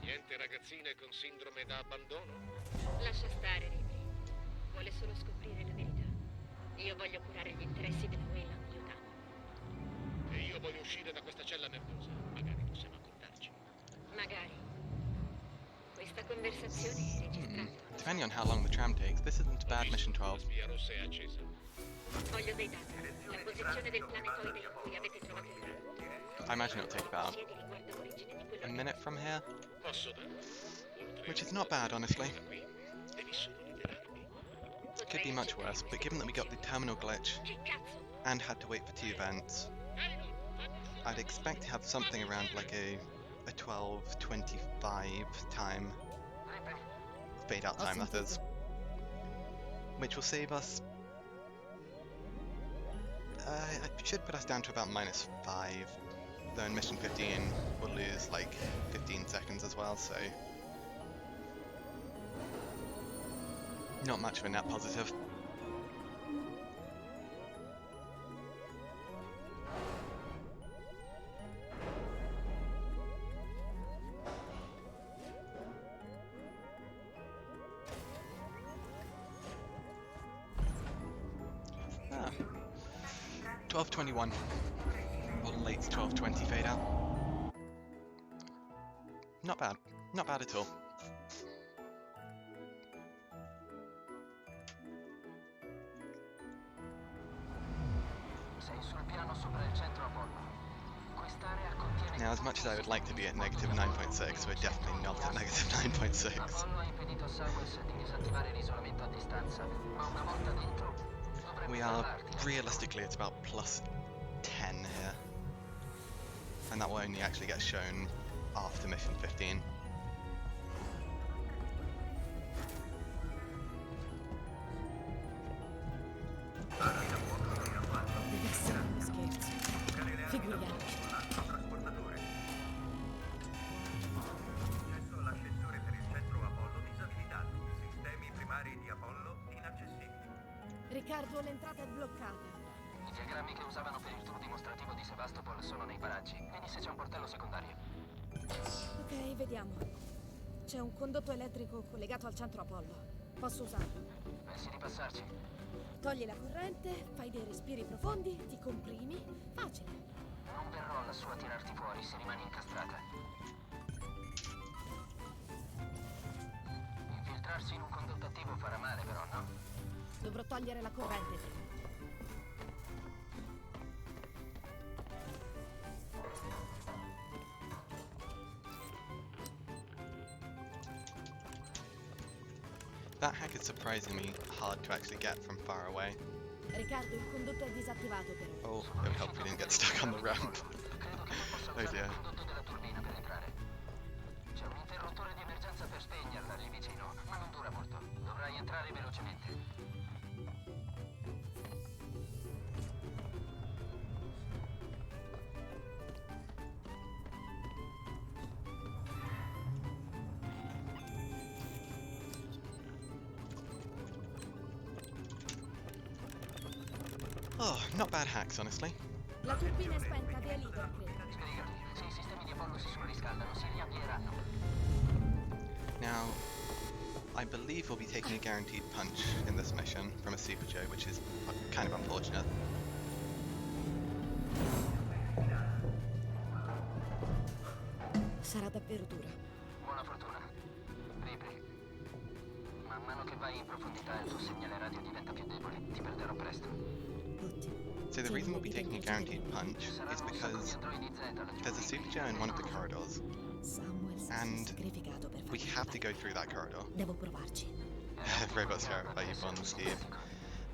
Niente ragazzine con sindrome da abbandono? Lascia stare, Ripley. Vuole solo scoprire la verità. Io voglio curare gli interessi della Wayland Utah. E io voglio uscire da questa cella nervosa. Magari possiamo accordarci. Magari. Questa conversazione è registrata. Depending on how long the tram takes, this isn't a bad mission 12. La spia rossa è accesa. Voglio dei dati. La posizione del planetoide in cui avete trovato il I imagine it'll take about a minute from here, which is not bad, honestly. Could be much worse, but given that we got the terminal glitch and had to wait for 2 vents, I'd expect to have something around like a 12:25 time, fade out time that is, which will save us It should put us down to about -5. Though in mission 15 we'll lose like 15 seconds as well, so not much of a net positive. Ah. 12:21. Well, late 12:20 fade out. Not bad. Not bad at all. Sei sul piano sopra il centro Apollo. Quest'area contiene... Now, as much as I would like to be at -9.6, we're definitely not at -9.6. Apollo ha impedito a Samuels di disattivare l'isolamento a distanza, ma una volta dentro dovrebbe We are, parlarti. realistically, it's about +10 here. And that will only actually get shown after mission 15. Deve essere uno scherzo. Figuriamoci. Trasportatore. Accesso all'ascensore per il centro Apollo disabilitato. Sistemi primari di Apollo inaccessibili. Riccardo, l'entrata è bloccata. I diagrammi che usavano per il tour dimostrativo di Sevastopol sono nei paraggi. Vedi se c'è un portello secondario. Ok, vediamo. C'è un condotto elettrico collegato al centro Apollo. Posso usarlo? Pensi di passarci? Togli la corrente, fai dei respiri profondi, ti comprimi. Facile. Non verrò lassù a tirarti fuori se rimani incastrata. Infiltrarsi in un condotto attivo farà male, però, no? Dovrò togliere la corrente prima. That hack is surprisingly hard to actually get from far away. Riccardo, il condotto è disattivato però. Oh, it would help if we didn't get stuck on the ramp. Oh dear. C'è un interruttore di emergenza per spegnerla lì vicino, ma non dura molto. Dovrai entrare velocemente. Oh, not bad hacks, honestly. La turbina è spenta, via libera, credo. Sbrigati, se i sistemi di Apollo si surriscaldano, si riavvieranno. Now, I believe we'll be taking a guaranteed punch in this mission from a Super Joe, which is kind of unfortunate. Sarà davvero dura. Buona fortuna. Ripley. Man mano che vai in profondità il tuo segnale radio diventa più debole. Ti perderò presto. So the reason we'll be taking a guaranteed punch is because there's a Super Joe in one of the corridors, and we have to go through that corridor. Devo provarci. Robots terrify you, Bond, Steve.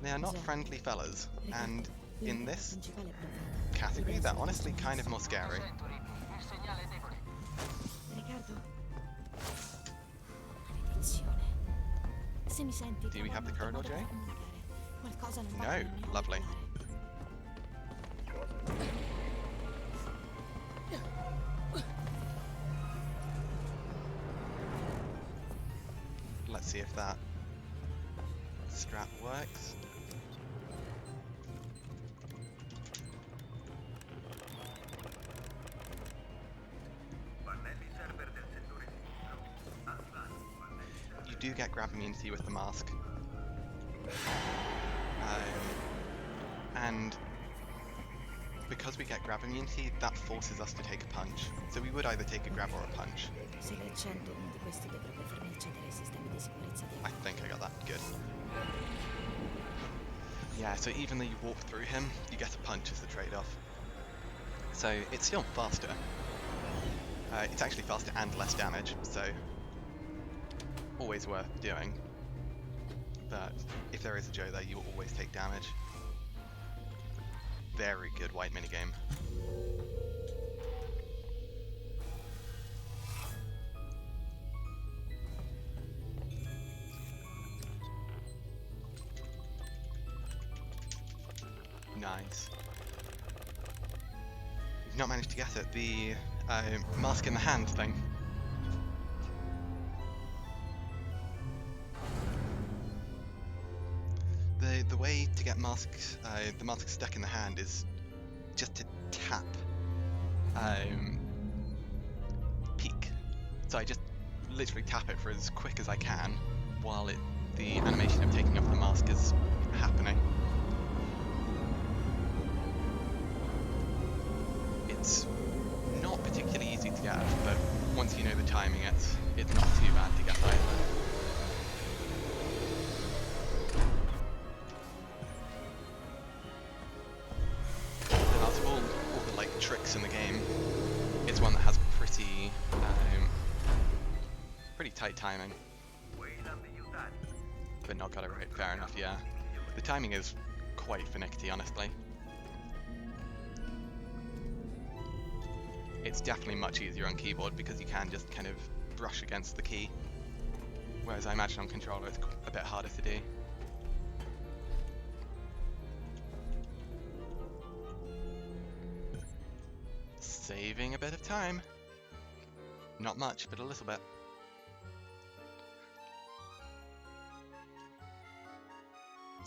They are not friendly fellas, and in this category, they're honestly kind of more scary. Il segnale è debole. Riccardo. Maledizione. Se mi senti... Do we have the corridor, Jay? Qualcosa non va No, nel mio lovely. auricolare. Let's see if that strap works. Pannelli server del settore sinistro. Attivati. You do get grab immunity with the mask. And because we get grab immunity, that forces us to take a punch. So we would either take a grab or a punch. Se le accendo, uno di questi dovrebbe farmi accedere ai sistemi di sicurezza di... I think I got that. Good. Yeah, so even though you walk through him, you get a punch as the trade-off. So it's still faster. It's actually faster and less damage, so always worth doing. But if there is a Joe there, you will always take damage. Very good white minigame. Nice. You've not managed to get it, the mask in the hand thing. The way to get the mask stuck in the hand is just to tap peek. So I just literally tap it for as quick as I can while the animation of taking off the mask is happening. It's not particularly easy to get, but once you know the timing, it's not too bad to get either. And out of all the like tricks in the game, it's one that has pretty tight timing. But not got it right, fair enough, yeah. The timing is quite finicky, honestly. It's definitely much easier on keyboard because you can just kind of brush against the key. Whereas I imagine on controller it's a bit harder to do. Saving a bit of time. Not much, but a little bit.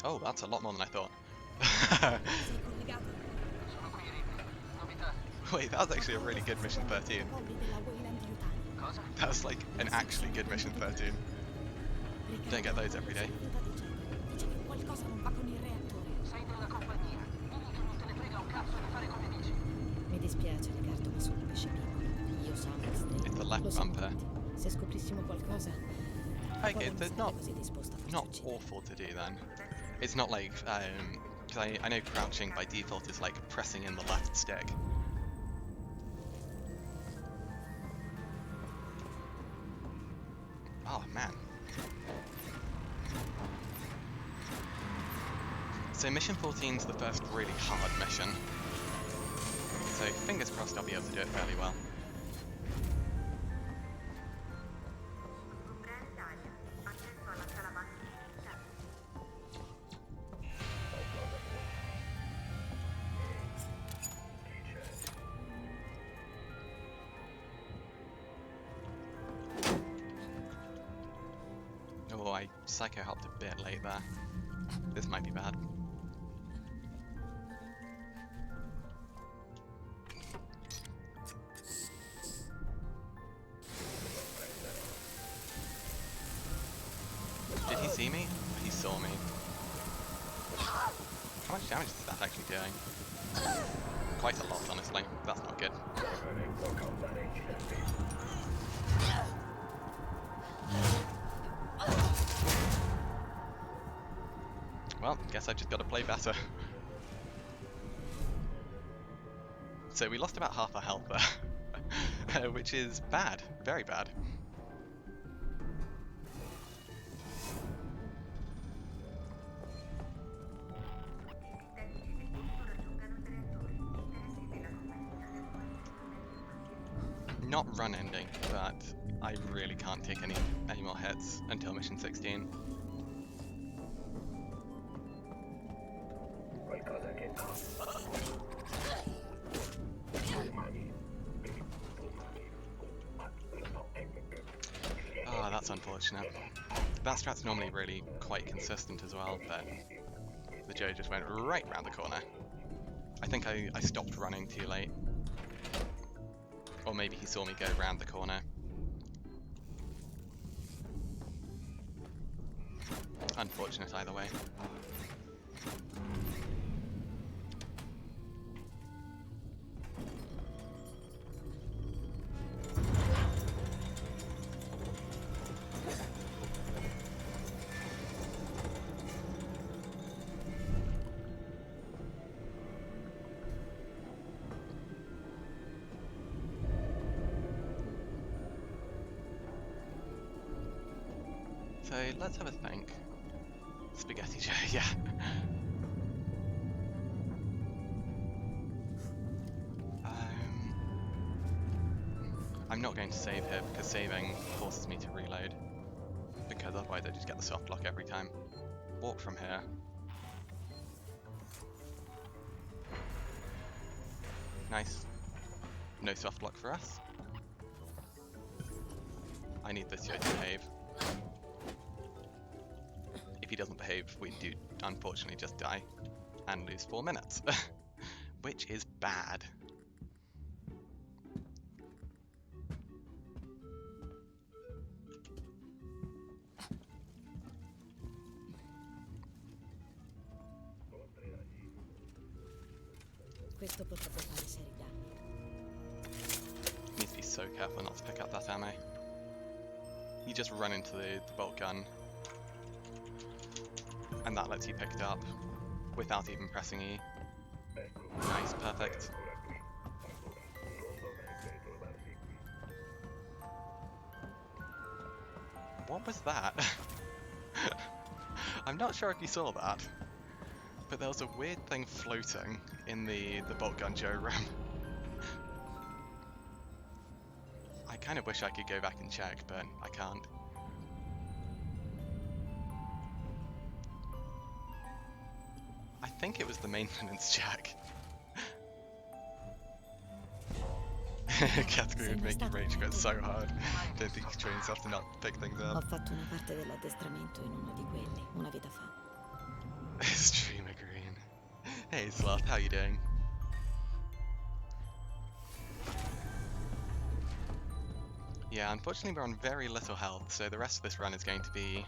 Oh, that's a lot more than I thought. Wait, that was actually a really good mission 13. That was like an actually good mission 13. Don't get those every day. It's the left bumper. Se scoprissimo qualcosa. Okay, so it's not awful to do then. It's not like, because I know crouching by default is like pressing in the left stick. Oh man. So mission 14 is the first really hard mission. So fingers crossed I'll be able to do it fairly well. Oh, I psycho hopped a bit late there. This might be bad. Did he see me? He saw me. How much damage is that actually doing? Quite a lot, honestly. That's not good. Well, guess I've just got to play better. So we lost about half our health there, which is bad, very bad. Not run ending, but I really can't take any more hits until mission 16. Oh, that's unfortunate. That strat's normally really quite consistent as well, but the Joe just went right round the corner. I think I stopped running too late. Or maybe he saw me go round the corner. Unfortunate either way. So let's have a think. Spaghetti Joe, yeah. I'm not going to save here because saving forces me to reload. Because otherwise I just get the soft lock every time. Walk from here. Nice. No soft block for us. I need this Yo to behave. If he doesn't behave, we do unfortunately just die and lose 4 minutes. Which is bad. Questo potrebbe fare seri danni. Need to be so careful not to pick up that ammo. You just run into the bolt gun, and that lets you pick it up without even pressing E. Nice, perfect. What was that? I'm not sure if you saw that, but there was a weird thing floating in the bolt gun Joe room. I kind of wish I could go back and check, but I can't. I think it was the maintenance check. Category would make you rage quit so hard. Don't think he's trained himself to not pick things Ho up. fatto una parte dell'addestramento in uno di quelli, una vita fa. Streamer Green. Hey Sloth, how you doing? Yeah, unfortunately we're on very little health, so the rest of this run is going to be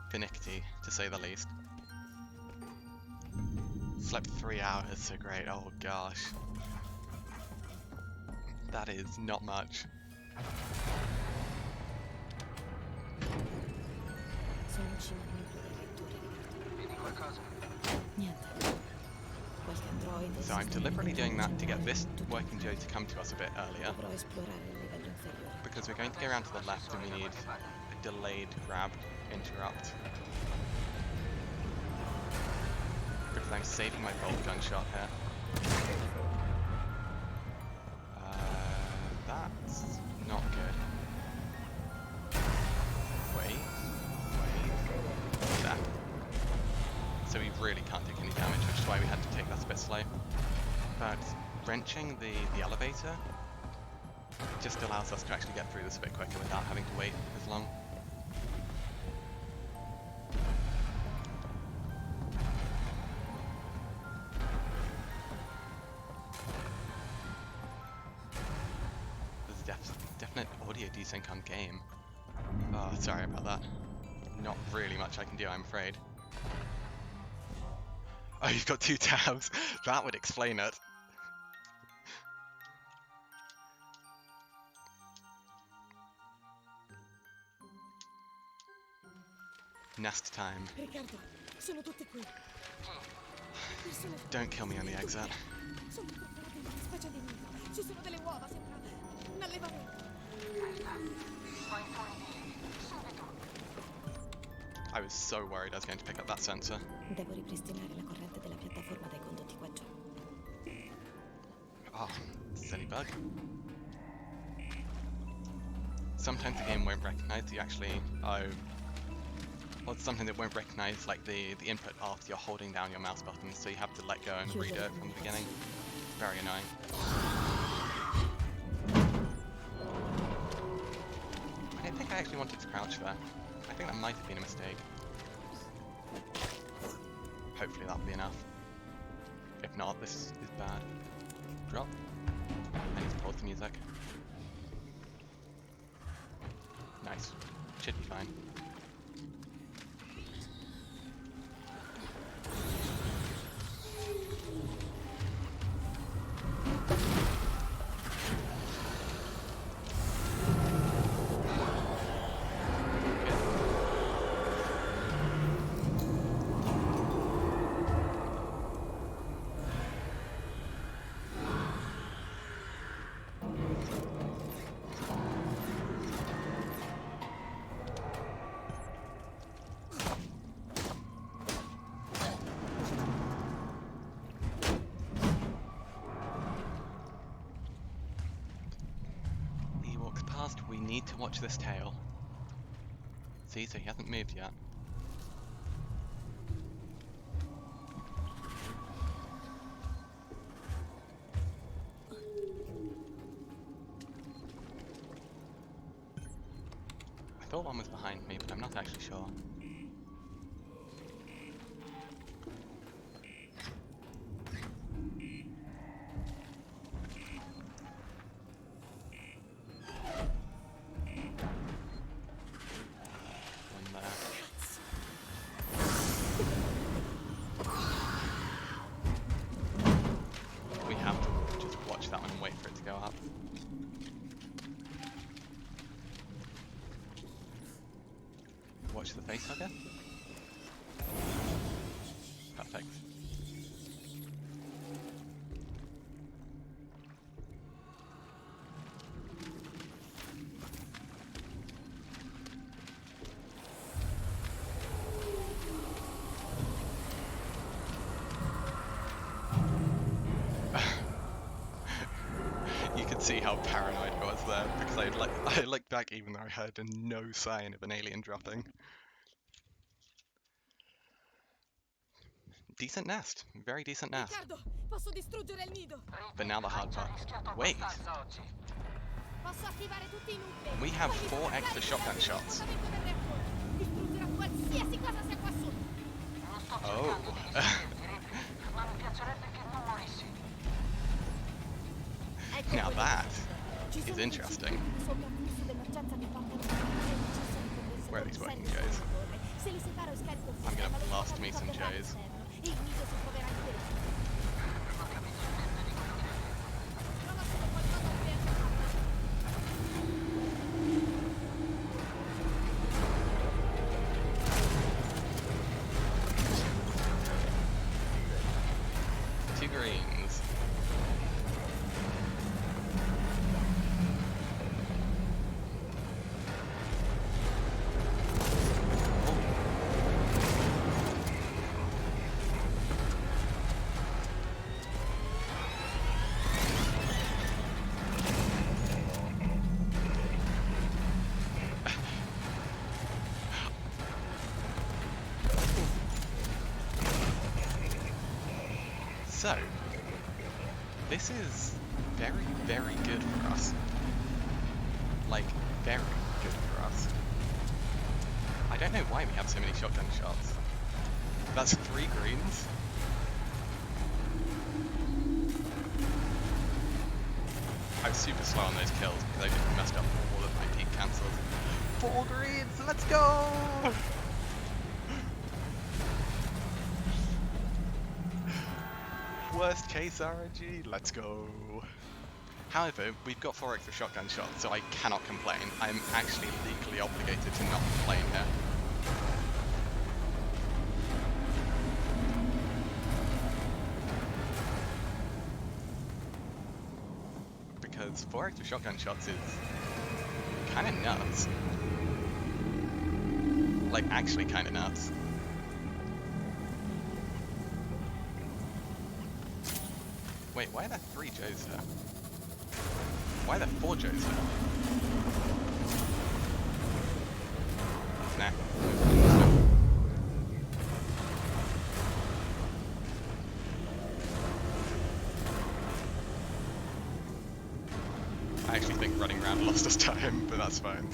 finicky, to say the least. Slept 3 hours, so great, oh gosh. That is not much. Sono in cima al nucleo del reattore, Riccardo. Vedi qualcosa? Niente. Qualche androide. So I'm deliberately doing that to get this working Joe to come to us a bit earlier, Dovrò esplorare il livello inferiore. because we're going to go around to the left and we need a delayed grab interrupt. Because I'm saving my bolt gun shot here. That's not good. Wait. There. So we really can't take any damage, which is why we had to take that a bit slow. But wrenching the elevator just allows us to actually get through this a bit quicker without having to wait as long. Definite audio desync on game. Oh, sorry about that. Not really much I can do, I'm afraid. Oh, you've got 2 tabs. That would explain it. Nest time. Riccardo, sono tutti qui. Don't kill me on the exit. Sono incorporati in una specie di nido. Ci sono delle uova, sembra un allevamento. I was so worried I was going to pick up that sensor. Devo ripristinare la corrente della piattaforma dai condotti qua giù. Oh, silly bug. Sometimes the game won't recognize that you actually or it's something that won't recognize like the input after you're holding down your mouse button, so you have to let go and read it from the beginning. Very annoying. I don't think I actually wanted to crouch there. I think that might have been a mistake. Hopefully that'll be enough. If not, this is bad. Drop. I need to pause the music. Nice. Should be fine. We need to watch this tail. See, so he hasn't moved yet. thought one was behind me, but I'm not actually sure. One there. We have to just watch that one and wait for it to go up. Watch the face hugger. Perfect. You could see how paranoid I was there because I looked back even though I heard no sign of an alien dropping. Decent nest, very decent nest. Riccardo, posso distruggere il nido. But now the hard part. Wait, Posso attivare tutti i nuclei. we have 4 extra shotgun shots. Distruggerò qualsiasi cosa sia qua sotto. Oh. Ma mi piacerebbe che non morissi. Now that is interesting. Where are these working Joes? I'm gonna blast me some Joes. Two greens. So, this is very, very good for us. Like, very good for us. I don't know why we have so many shotgun shots. That's 3 greens. I was super slow on those kills because I just messed up all of my peak cancels. 4 greens, let's go! Worst case RNG, let's go. However, we've got 4 extra shotgun shots, so I cannot complain. I'm actually legally obligated to not complain here. Because 4 extra shotgun shots is kind of nuts. Like, actually kind of nuts. Wait, why are there 3 Joes there? Why are there 4 Joes there? Nah. I actually think running around lost us time, but that's fine.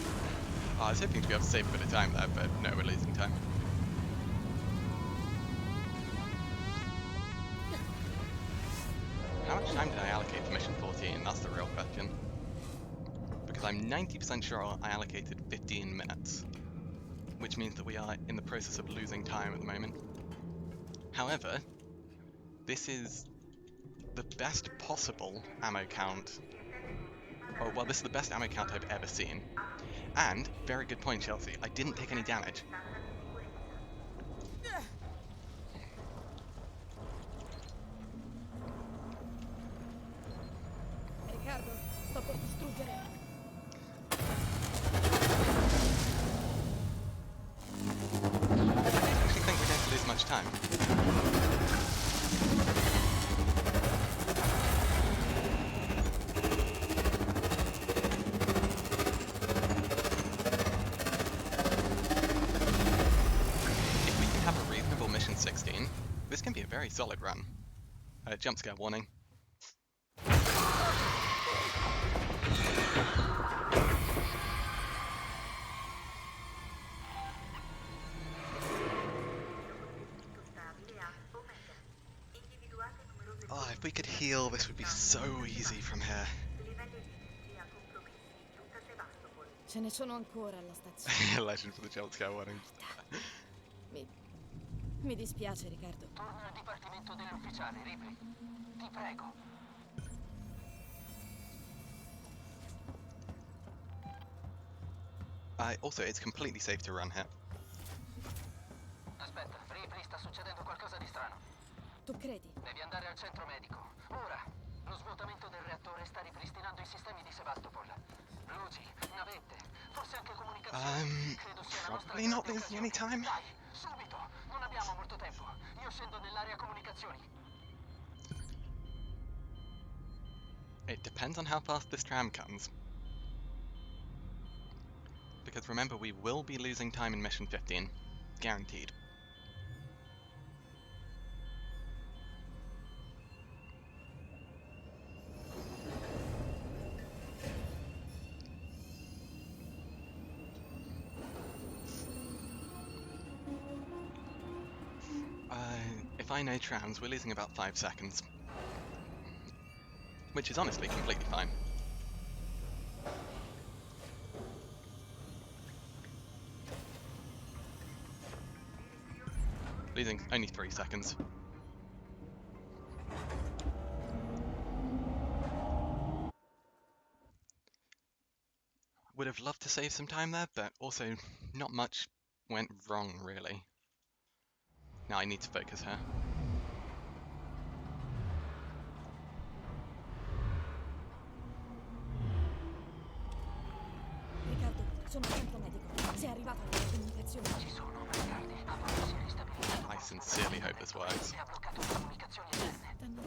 Oh, I was hoping to be able to save a bit of time there, but no, we're losing time. How much time did I allocate for mission 14? That's the real question. Because I'm 90% sure I allocated 15 minutes. Which means that we are in the process of losing time at the moment. However, this is the best possible ammo count. Oh, well, this is the best ammo count I've ever seen. And, very good point, Chelsea, I didn't take any damage. Riccardo, sto per distruggere. I don't actually think we're going to lose much time. If we can have a reasonable mission 16, this can be a very solid run. Jump scare warning. Oh, if we could heal, this would be so easy from here. Ce ne sono ancora alla stazione. Legend for the jump scare warning. Mi dispiace, Riccardo. Torna al dipartimento dell'ufficiale, Ripley. Ti prego. Also, it's completely safe to run here. Aspetta, Ripley, sta succedendo qualcosa di strano. Tu credi? Devi andare al centro medico. Ora! Lo svuotamento del reattore sta ripristinando i sistemi di Sebastopol. Luci, navette, forse anche comunicazioni. Credo sia la nostra Probably not grande losing any occasione. time. Dai, subito! Non abbiamo molto tempo. Io scendo nell'area comunicazioni. It depends on how fast this tram comes. Because remember, we will be losing time in Mission 15. Guaranteed. If I know trams, we're losing about 5 seconds. Which is honestly completely fine. Losing only 3 seconds. Would have loved to save some time there, but also not much went wrong, really. Now I need to focus her. Riccardo, sono centro medico. Sei arrivato alla comunicazione. Ci sono, Riccardi. A volte si è ristabilito. I sincerely hope this works. Ha bloccato le comunicazioni esterne.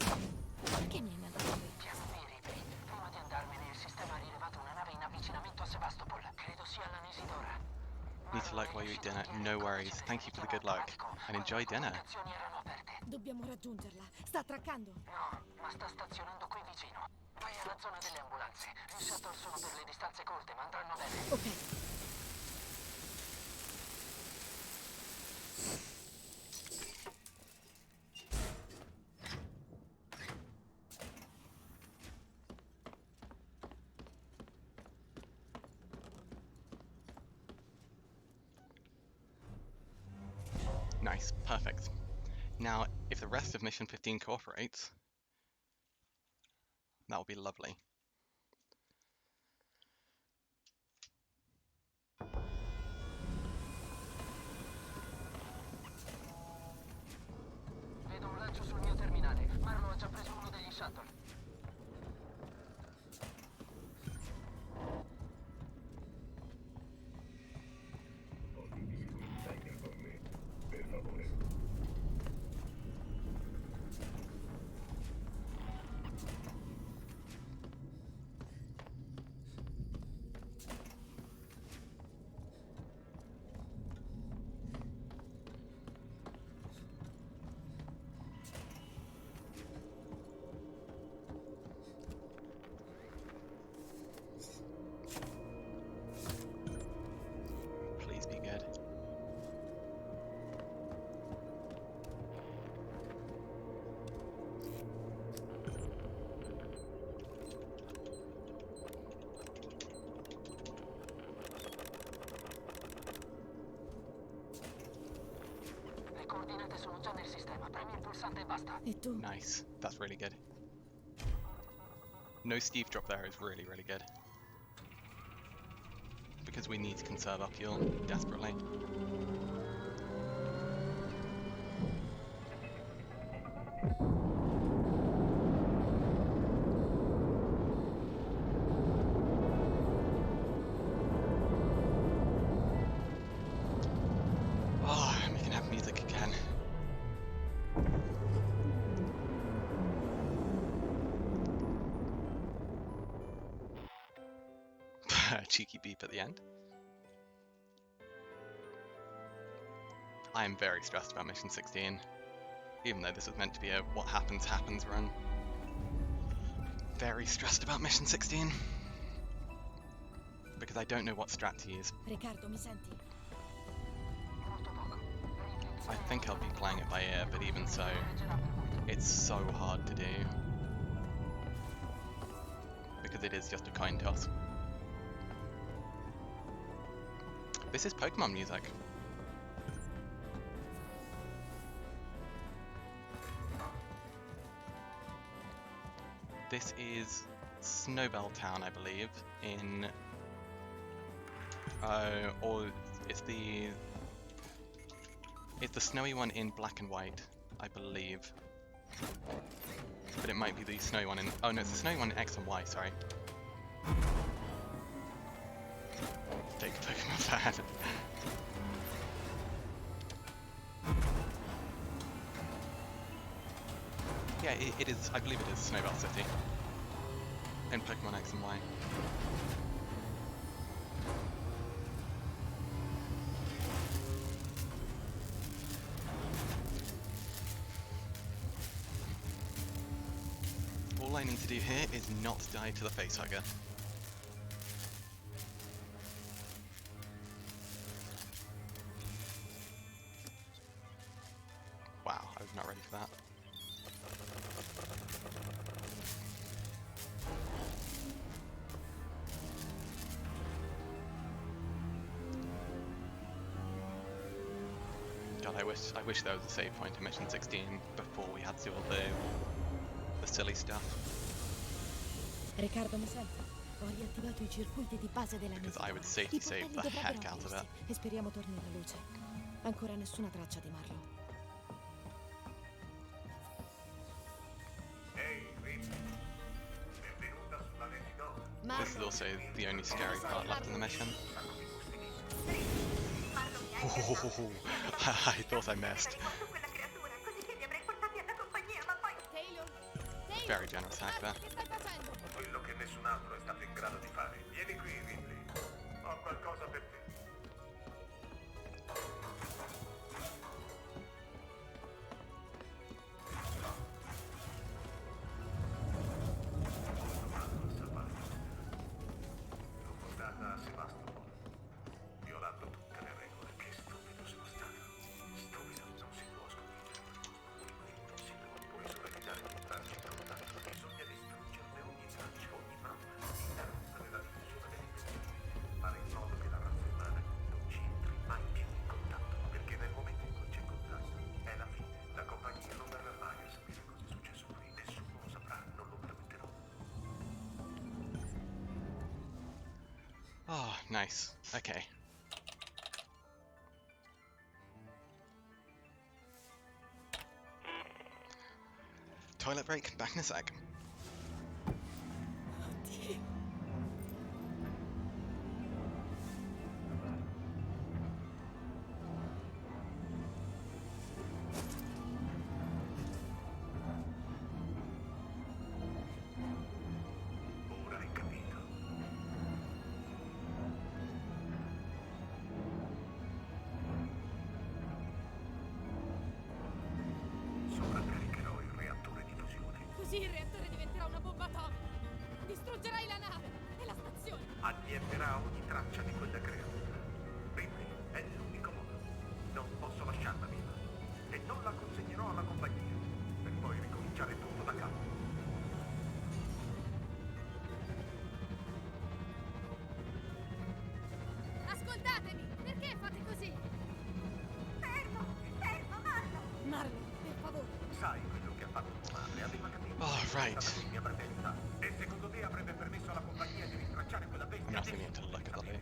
Perché mi hai mandato qui? Piano B, Ripley. Prima di andarmene, il sistema ha rilevato una nave in avvicinamento a Sebastopol. Credo sia l'Anisidora. Need to like while you eat dinner. No worries. Thank you for the good luck. And enjoy dinner. Dobbiamo raggiungerla. Sta attraccando. No, ma sta stazionando qui vicino. Vai alla zona delle ambulanze. I shuttle sono per le distanze corte, ma andranno bene. Ok. Nice, perfect. Now, if the rest of Mission 15 cooperates, that will be lovely. Vedo un lancio sul mio terminale. Marlo ha già preso uno degli shuttle. Please be good. Le coordinate sono già nel sistema. Premi il pulsante e basta. E tu? Nice, that's really good. No Steve drop there is really, really good. Because we need to conserve our fuel desperately. Oh, we can have music again. Cheeky beep at the end. I am very stressed about Mission 16, even though this was meant to be a what happens happens run. Very stressed about Mission 16, because I don't know what strat to use. Riccardo, mi senti? I think I'll be playing it by ear, but even so, It's so hard to do. Because it is just a coin toss. This is Pokemon music. This is Snowbell Town, I believe, in... or it's the snowy one in black and white, I believe. But it might be the snowy one in... Oh no, it's the snowy one in X and Y, sorry. Take a Pokemon fan. Yeah, it is, I believe it is Snowbell City. In Pokemon X and Y. All I need to do here is not die to the facehugger. Wow, I was not ready for that. God, I wish there was a save point in Mission 16 before we had to do all the silly stuff. Riccardo, mi senti? Ho riattivato I circuiti di base della Because nave. I would safety save the heck out of it. E speriamo torni alla luce. Ancora nessuna traccia di Marlo. Ehi, Ripley. Benvenuta sulla Nexi. This is also the only scary part left in the mission. Oh, I thought I missed. Very generous hack there. Quello che nessun altro è stato in grado di fare. Vieni qui, Ripley. Ho qualcosa per te. L'ho portata a Sebastopol, violando tutte le regole. Che stupido sono stato. Stupido, non si può sconfiggere. Non si può solo evitare di entrarci in contatto. Bisogna distruggerne ogni traccia, ogni prova, interrompere la diffusione dell'infezione, fare in modo che la razza umana non ci entri mai più in contatto, perché nel momento in cui c'è contatto è la fine. La compagnia non verrà mai a sapere cosa è successo qui, nessuno lo saprà, non lo permetterò. Oh, nice. Okay. Toilet break, back in a sec. Ora hai capito. Sovraccaricherò il reattore di fusione. Così il reattore diventerà una bomba atomica. Distruggerai la nave e la stazione. Annienterà ogni traccia di quella creatura. Ripley è l'unico modo. Non posso lasciarla viva. E non la consegnerò alla compagnia. Per poi ricominciare tutto da capo. Ascoltatemi! Perché fate così? Fermo! Fermo, Marlo! Marlo, per favore. Sai quello che ha fatto tua madre? Aveva capito. Oh, right. È stata mia fratelli. E secondo te avrebbe permesso alla compagnia di rintracciare quella bestia? I'm not even need to look at the loot.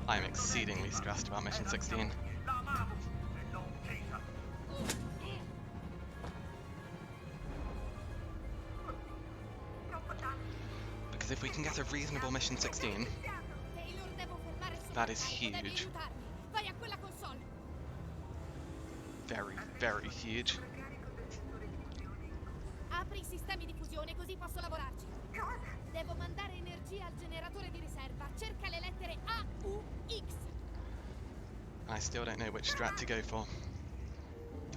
I'm exceedingly stressed about Mission 16. Because if we can get a reasonable Mission 16, that is huge. Vai a quella console. Very, very huge. Apri i sistemi di fusione così posso lavorarci. Cosa? Devo mandare energia al generatore di riserva. Cerca le lettere A, U, X. I still don't know which strat to go for.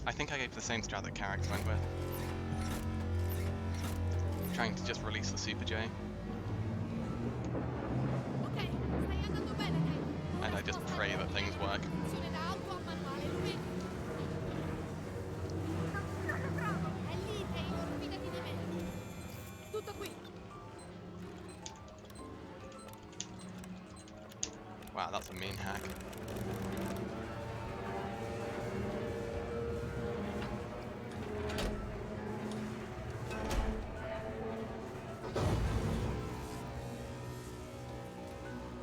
I think I gave the same strat that Carrick went with. Trying to just release the Super J. Ok, stai andando bene, dai. just pray that things work. Funzione da auto a manuale, lo vedi? È lì, Taylor, fidati di me. Tutto qui. Wow, that's a mean hack.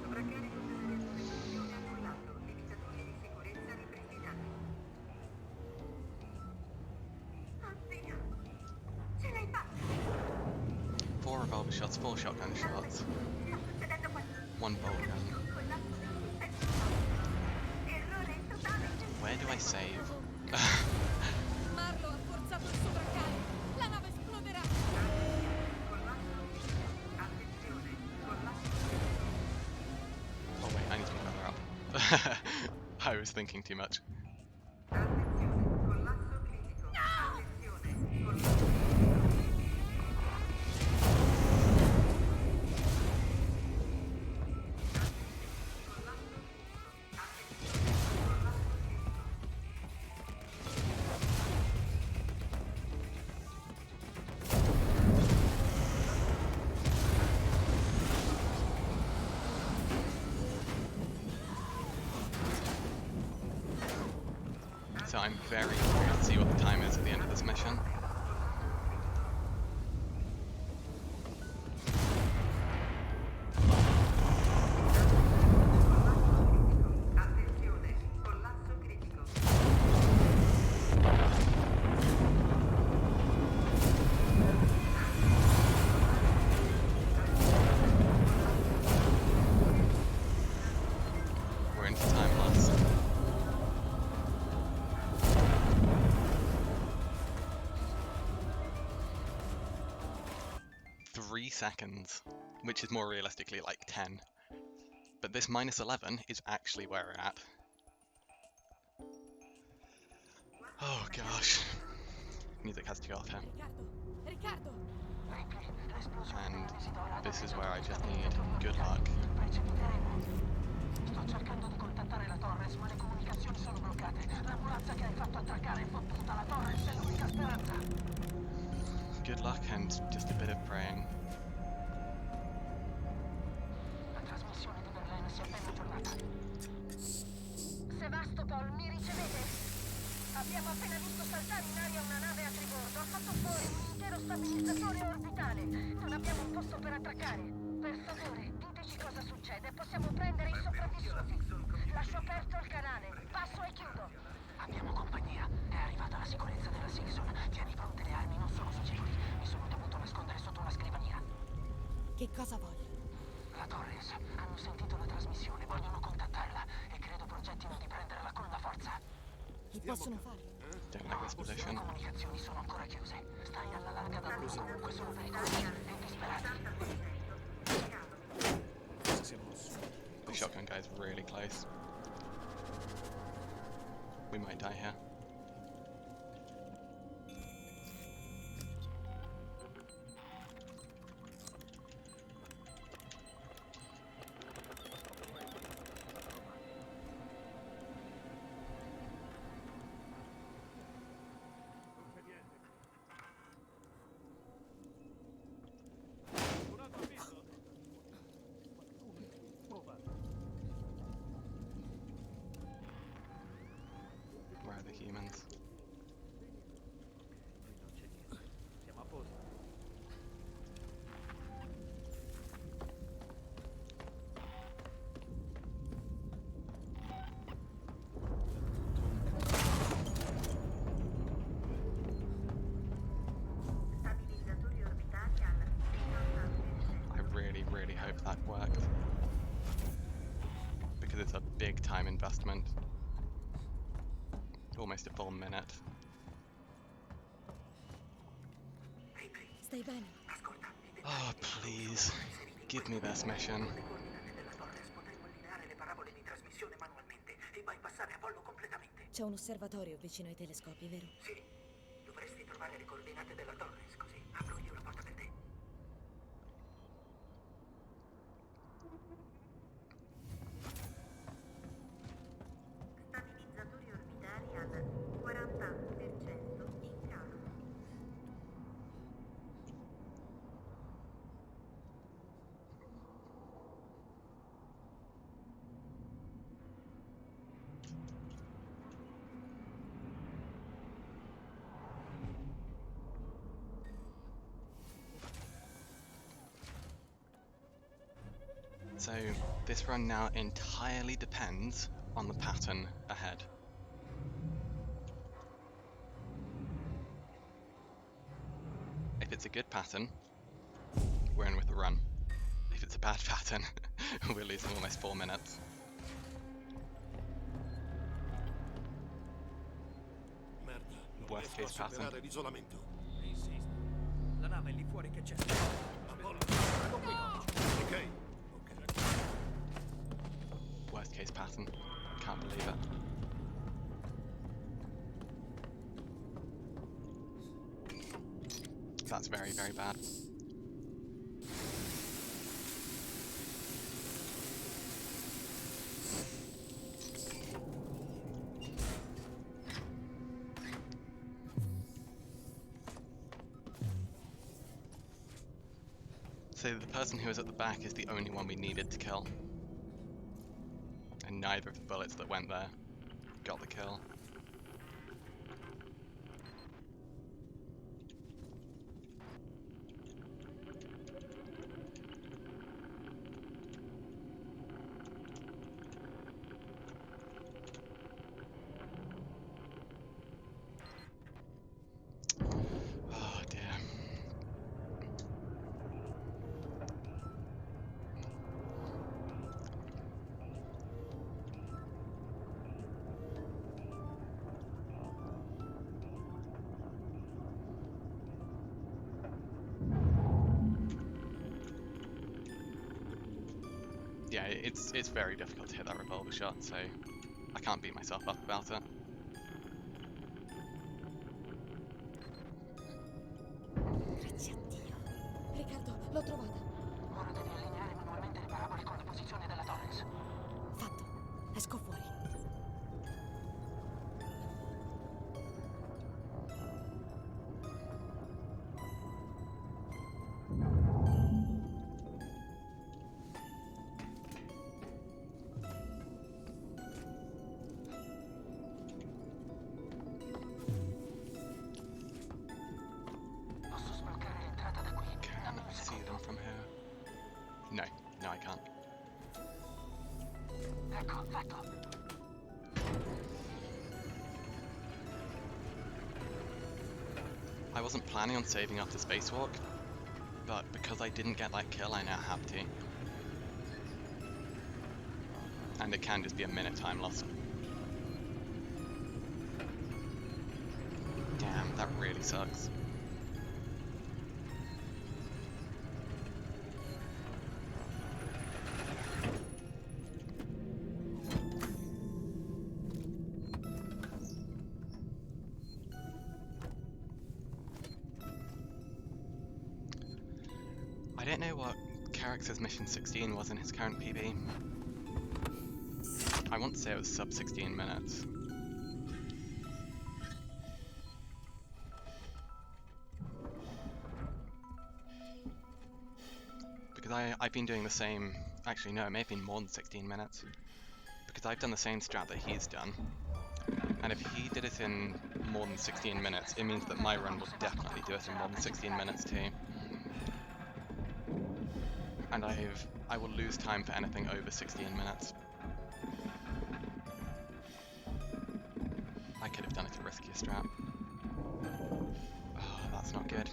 Sovraccarico delle regolamentazioni annullato. Limitatori di sicurezza ripristinati. Oddio! Ce l'hai fatta! 4 revolver shots, 4 shotgun shots, Sta succedendo qualcosa. 1 bolt gun. Collasso del sistema. Errore totale. Where do I save? Marlo ha forzato il sovraccarico. La nave esploderà. Attenzione, collasso. Oh wait, I need to be further up. I was thinking too much. Attenzione, collasso critico. Attenzione, collasso. So I'm very curious to see what the time is at the end of this mission. Attenzione, collasso critico. We're into time loss. Seconds, which is more realistically like 10. But this minus 11 is actually where we're at. Oh gosh. Music has to go off here. Riccardo! And this is where I just need good luck. Sto cercando di contattare la Torres, ma le comunicazioni sono bloccate. L'ambulanza che hai fatto attraccare è fottuta. La Torres è l'unica speranza. Good luck and just a bit of praying. La trasmissione di Berlino si è appena aggiornata. Sevastopol, mi ricevete? Abbiamo appena visto saltare in aria una nave a tribordo. Ha fatto fuori un intero stabilizzatore orbitale. Non abbiamo un posto per attraccare. Per favore, diteci cosa succede. Possiamo prendere i sopravvissuti. Lascio aperto il canale. Passo e chiudo. Abbiamo compagnia. È arrivata la sicurezza della Silson. Tieni pronte le armi, non sono suggesti. Mi sono dovuto nascondere sotto una scrivania. Che cosa voglio? La Torres. Hanno sentito la trasmissione, vogliono contattarla e credo progettino di prenderla con la forza. Che possono fare? Don't like this Le position. comunicazioni sono ancora chiuse. Stai alla larga da loro, comunque sono pericolosi e disperati. The shotgun guy's really close. We might die here. Where are the humans? Siamo a posto. Stabilizzatori orbitali al I really hope that worked. Because it's a big time investment. Almost a full minute. Stai bene? Oh, please. Give me this mission. Le coordinate della Torres potrei collineare le parabole di trasmissione manualmente e bypassare Apollo completamente. C'è un osservatorio vicino ai telescopi, vero? Sì, dovresti trovare le coordinate della Torres, così apro io la porta per te. So this run now entirely depends on the pattern ahead. If it's a good pattern, we're in with the run. If it's a bad pattern, we're losing almost 4 minutes. Merda, non Worst riesco a case pattern. superare l'isolamento. Insisto. La nave è lì fuori che c'è. Apollo, Con quei codici. ok. Worst case pattern. Can't believe it. That's very, very bad. So the person who was at the back is the only one we needed to kill. And neither of the bullets that went there got the kill. Oh dear. Yeah, it's very difficult to hit that revolver shot, so I can't beat myself up about it. Grazie a Dio. Riccardo, l'ho trovata. Ora devi allineare manualmente le parabole con la posizione della Torres. Fatto. Esco fuori. Posso sbloccare l'entrata da qui. Can I see them from here? No, no I can't. Ecco, fatto. I wasn't planning on saving after spacewalk, but because I didn't get that kill I now have to. And it can just be a minute time loss. Damn, that really sucks. I don't know what Carrick's mission 16 was in his current PB. I want to say it was sub 16 minutes. Because I've been doing the same, actually no, it may have been more than 16 minutes. Because I've done the same strat that he's done. And if he did it in more than 16 minutes, it means that my run will definitely do it in more than 16 minutes too. And I will lose time for anything over 16 minutes. I could have done it a riskier strat. Oh, that's not good.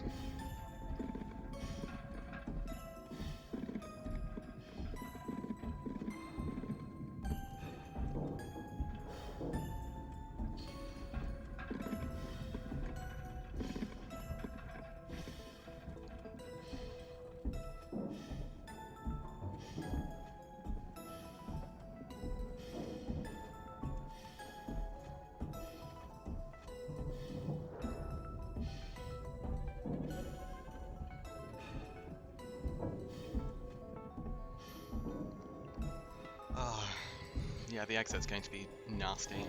Yeah, the exit's going to be nasty.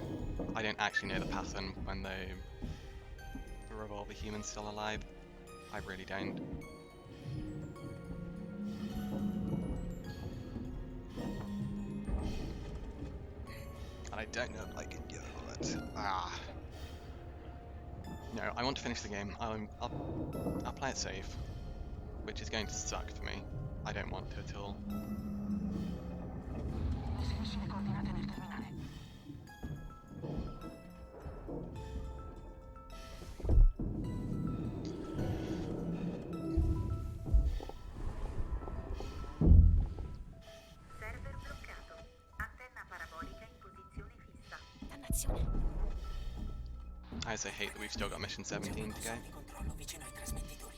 I don't actually know the pattern when the revolver human's still alive. I really don't. And I don't know if I can do it. Ah. No, I want to finish the game. I'll play it safe, which is going to suck for me. I don't want to at all. trasmissione. I also hate that we've still got mission 17 to go. Controllo vicino ai trasmettitori.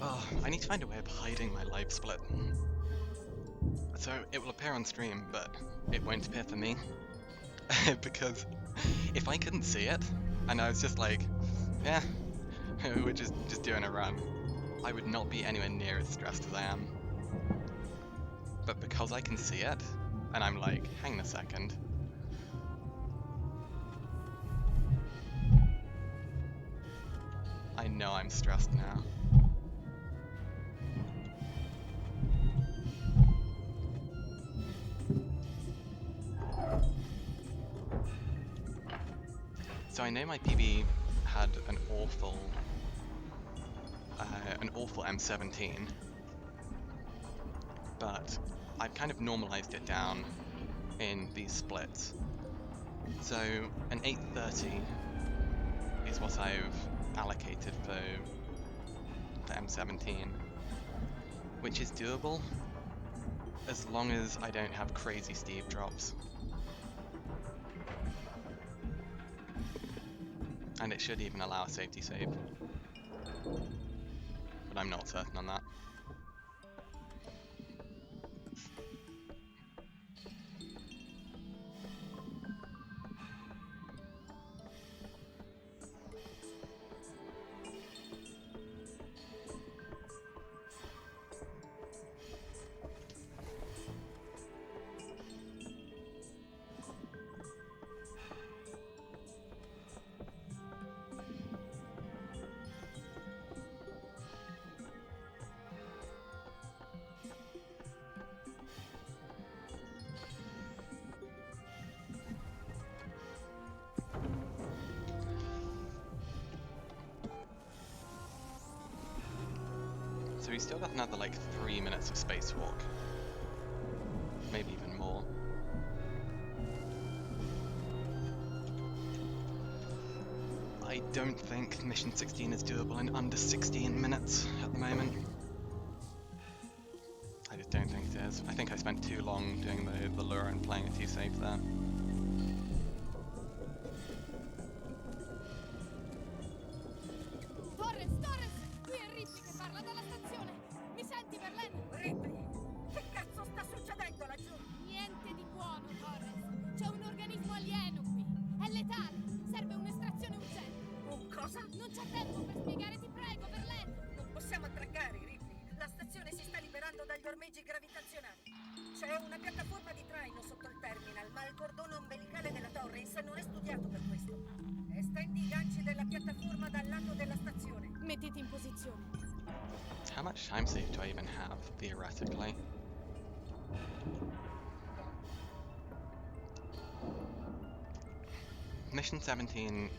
Oh, I need to find a way of hiding my live split. So it will appear on stream, but it won't appear for me. Because if I couldn't see it, and I was just like, yeah, we're just doing a run, I would not be anywhere near as stressed as I am. But because I can see it, and I'm like, hang on a second. I know I'm stressed now. So I know my PB had an awful M17, but I've kind of normalized it down in these splits. So an 830 is what I've allocated for M17, which is doable as long as I don't have crazy steep drops. And it should even allow a safety save. But I'm not certain on that. So we still got another like 3 minutes of spacewalk. Maybe even more. I don't think mission 16 is doable in under 16 minutes at the moment. I just don't think it is. I think I spent too long doing the lure and playing it too safe there. C'è una piattaforma di traino sotto il terminal, ma il cordone ombelicale della torre in sé non è studiato per questo. Estendi i ganci della piattaforma dal lato della stazione. Mettiti in posizione. How much time save do I even have, theoretically? Mission 17,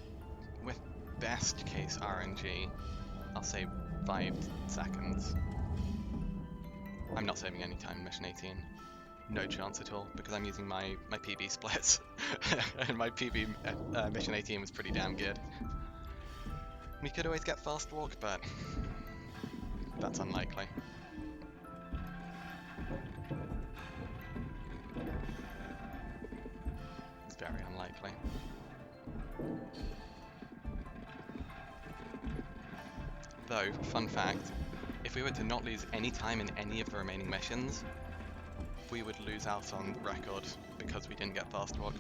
with best case RNG, I'll say 5 seconds. I'm not saving any time in mission 18. No chance at all, because I'm using my PB splits. And my PB mission 18 was pretty damn good. We could always get fast walk, but that's unlikely. It's very unlikely. Though, fun fact, if we were to not lose any time in any of the remaining missions, we would lose out on record because we didn't get fast walk.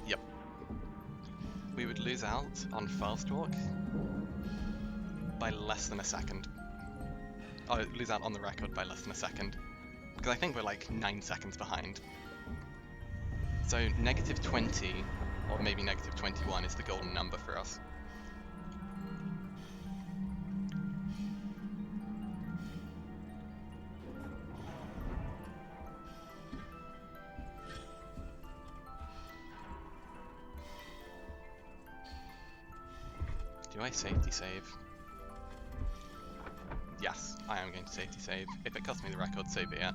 Yep. We would lose out on fast walk by less than a second. Oh, lose out on the record by less than a second. Because I think we're like 9 seconds behind. So -20 or maybe -21 is the golden number for us. Do I safety save? Yes, I am going to safety save. If it costs me the record, so be it.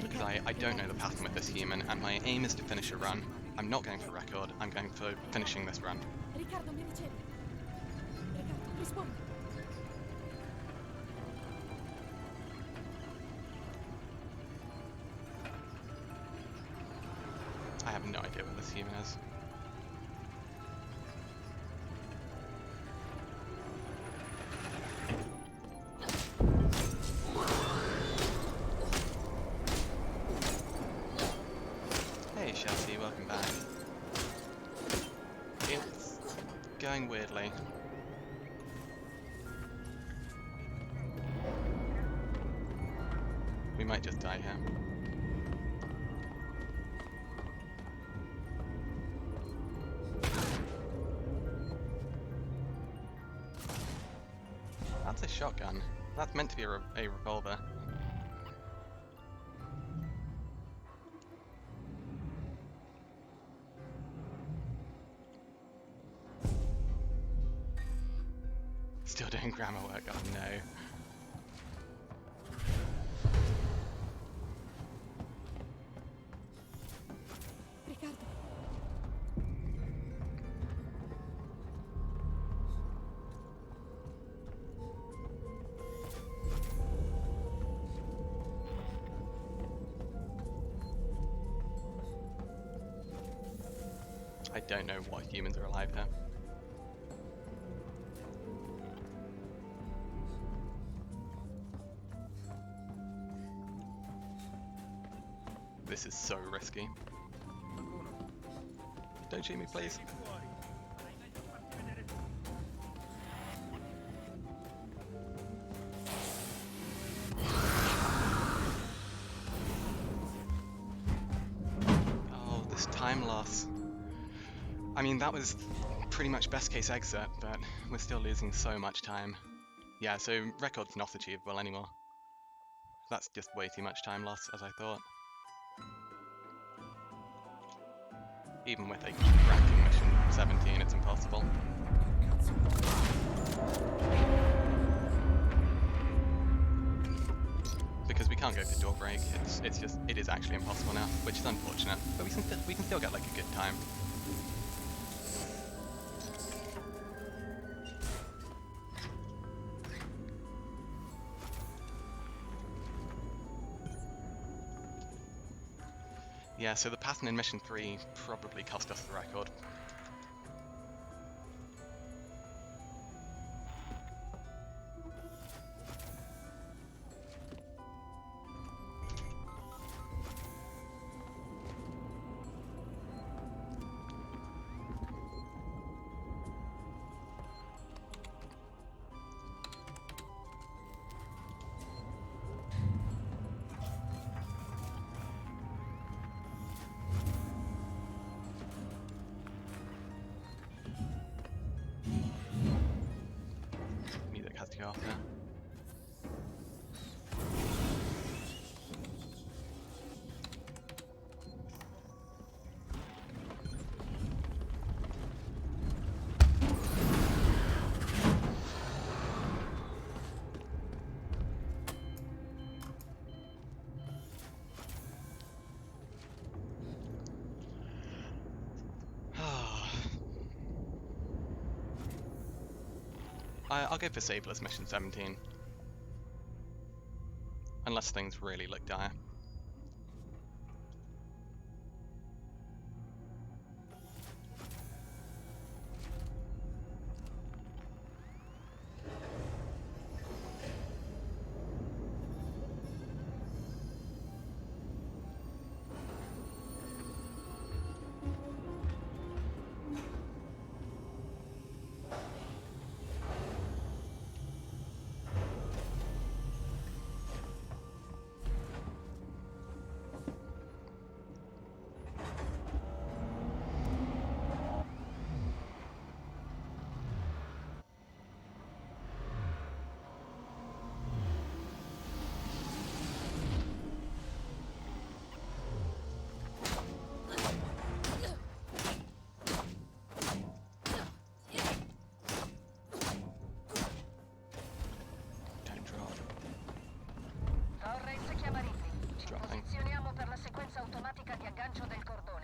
Because I don't know the pattern with this human, and my aim is to finish a run. I'm not going for record, I'm going for finishing this run. Riccardo, mi ricevi? Riccardo, rispondi. I have no idea what this human is. Hey Chelsea, welcome back. It's going weirdly. We might just die here. That's a shotgun. That's meant to be a revolver. Still doing grammar work, oh no. Riccardo. I don't know what humans are alive here. This is so risky. Don't shoot me, please. Oh, this time loss. I mean, that was pretty much best case exit, but we're still losing so much time. Yeah, so record's not achievable anymore. That's just way too much time loss, as I thought. Even with a ranking mission 17, it's impossible. Because we can't go for door break, it is actually impossible now, which is unfortunate. But we can still get like a good time. Yeah, so the pattern in mission 3 probably cost us the record. Music has to go off there. I'll go for Saveless mission 17. Unless things really look dire.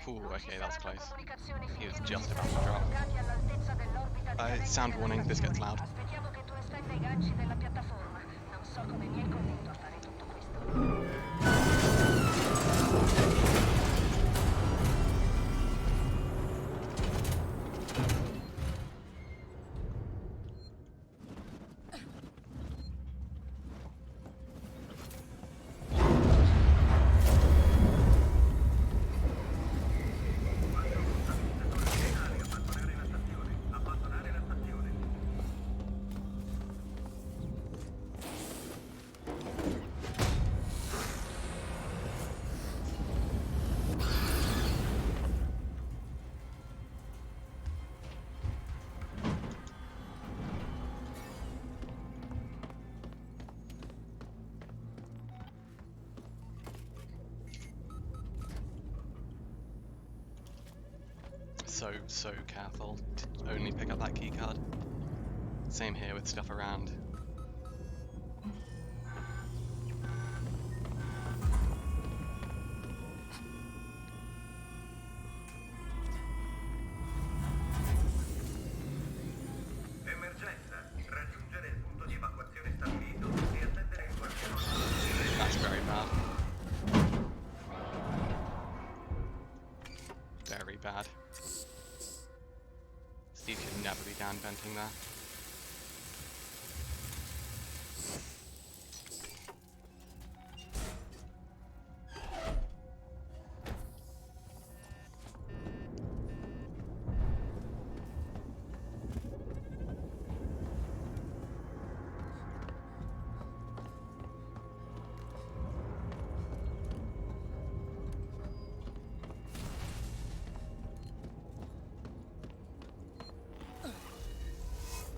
Ooh, okay, that was close. Comunicazioni He was finite just di about to sono drop. collocati all'altezza dell'orbita di cadenza Sound della warning, this gets stazione. loud. Aspettiamo che tu estenda i ganci della piattaforma. Non so come mi hai convinto a fare tutto questo. So careful to only pick up that key card. Same here with stuff around. Emergenza. Raggiungere il punto di evacuazione stabilito e attendere il quartiere. That's very bad. Very bad. Steve should never be down venting there.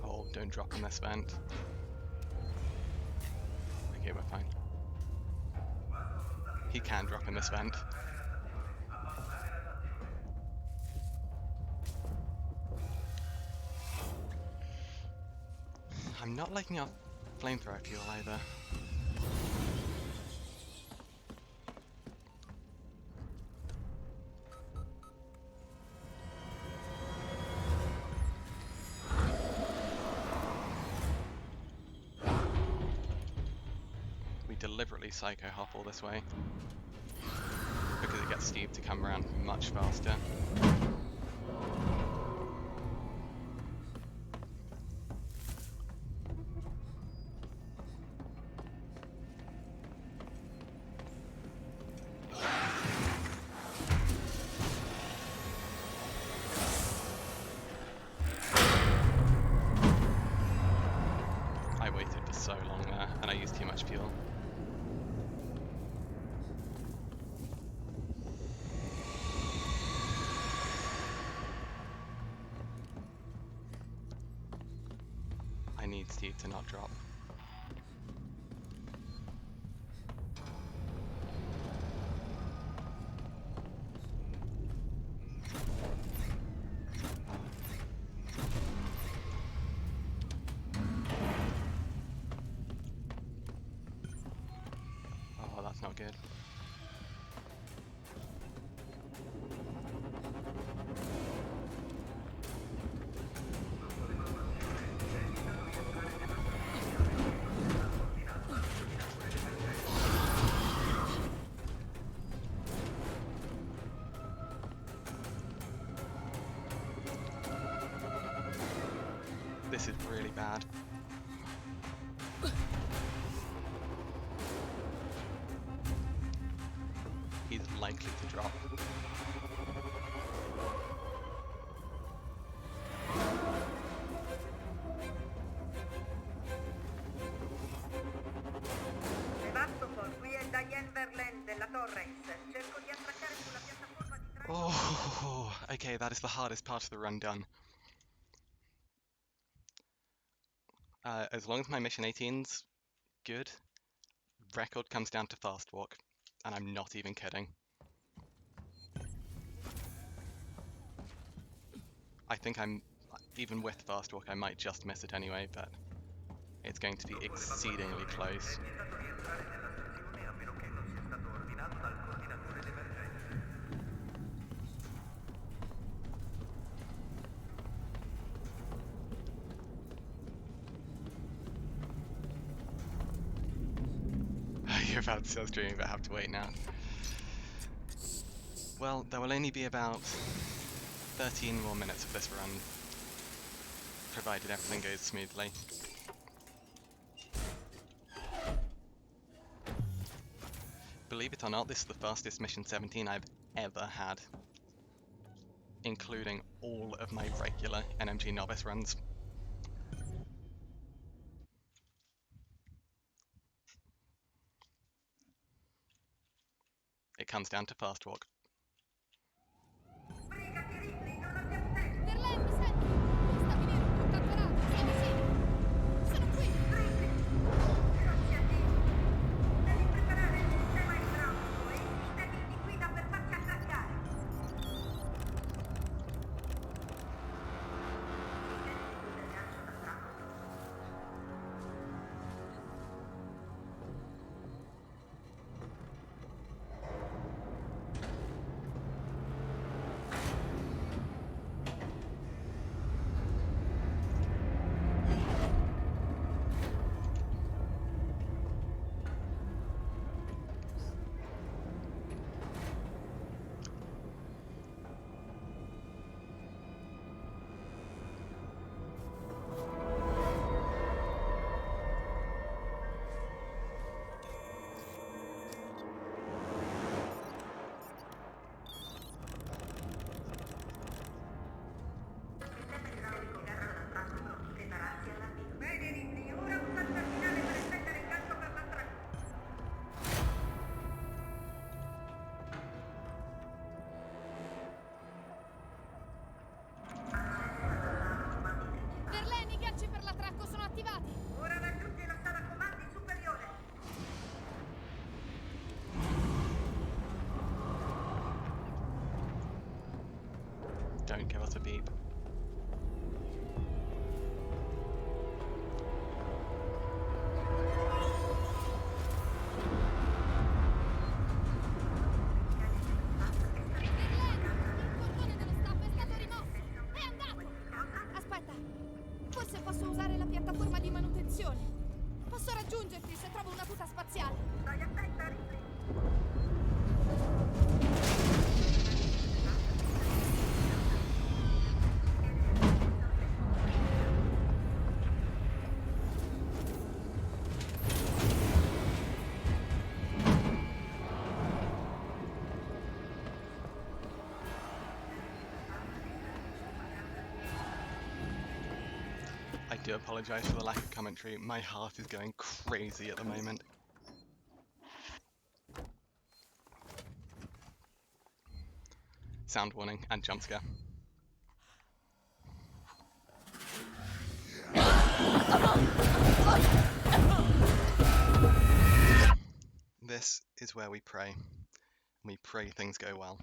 Oh, don't drop in this vent. Okay, we're fine. He can drop in this vent. I'm not liking our flamethrower fuel either. We deliberately psycho hop all this way because it gets Steve to come around much faster. I waited for so long there, and I used too much fuel. I need Steve to not drop. Oh, that's not good. This is really bad. He's likely to drop. Sebastopol, qui è Diane Verlaine della Torres. Cerco di attraccare sulla piattaforma di treno. Oh, okay, that is the hardest part of the run done. As long as my mission 18's good, record comes down to fast walk, and I'm not even kidding. I think even with fast walk, I might just miss it anyway, but it's going to be exceedingly close. about Stealth Dream, but I have to wait now. Well, there will only be about 13 more minutes of this run, provided everything goes smoothly. Believe it or not, this is the fastest Mission 17 I've ever had, including all of my regular NMG Novice runs. It comes down to fast walk. Don't give us a beep. Aspetta, forse posso usare la piattaforma di manutenzione. Posso raggiungerti se trovo una tuta spaziale. Stai attenta, Ripley. I do apologise for the lack of commentary. My heart is going crazy at the moment. Sound warning and jump scare. This is where we pray. We pray things go well.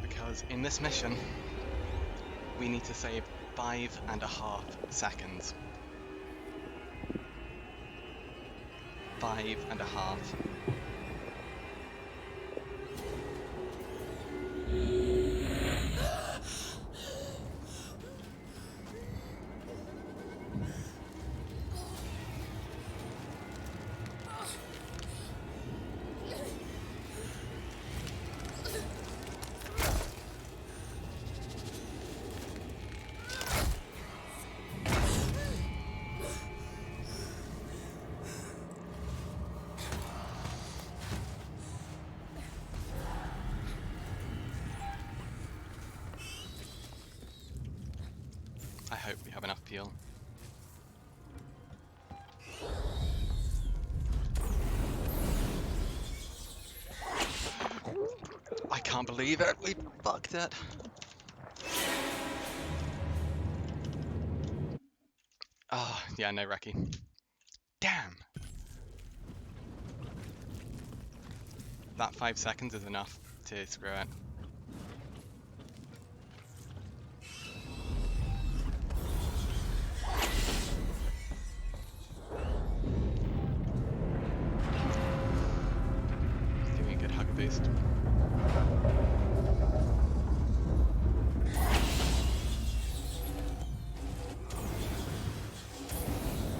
Because in this mission, we need to save 5.5 seconds. 5.5. I hope we have enough fuel. I can't believe it, we fucked it. Oh, yeah, no recce. Damn! That 5 seconds is enough to screw it. Boost.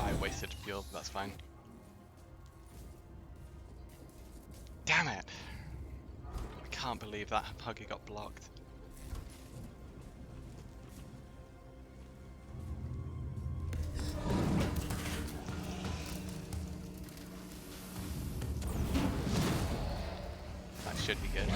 I wasted fuel, that's fine. Damn it! I can't believe that hugger got blocked. That should be good.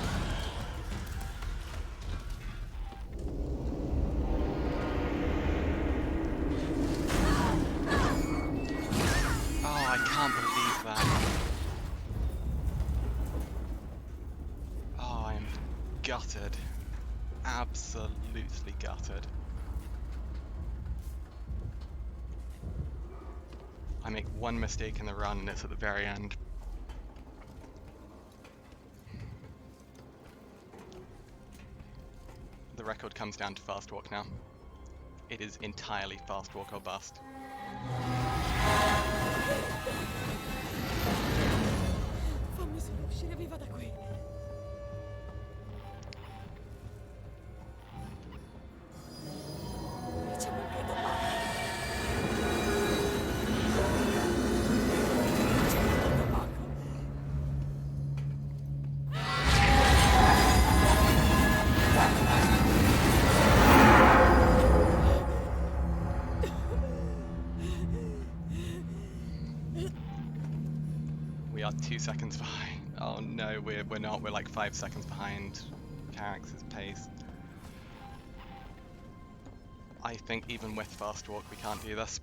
Oh, I can't believe that. Oh, I am gutted. Absolutely gutted. I make one mistake in the run and it's at the very end. The record comes down to fast walk now. It is entirely fast walk or bust. Fammi solo uscire viva da qui. C'è mancato poco. We are 2 seconds behind. Oh no, we're not. We're like 5 seconds behind Carrax's pace. I think even with fast walk we can't do this.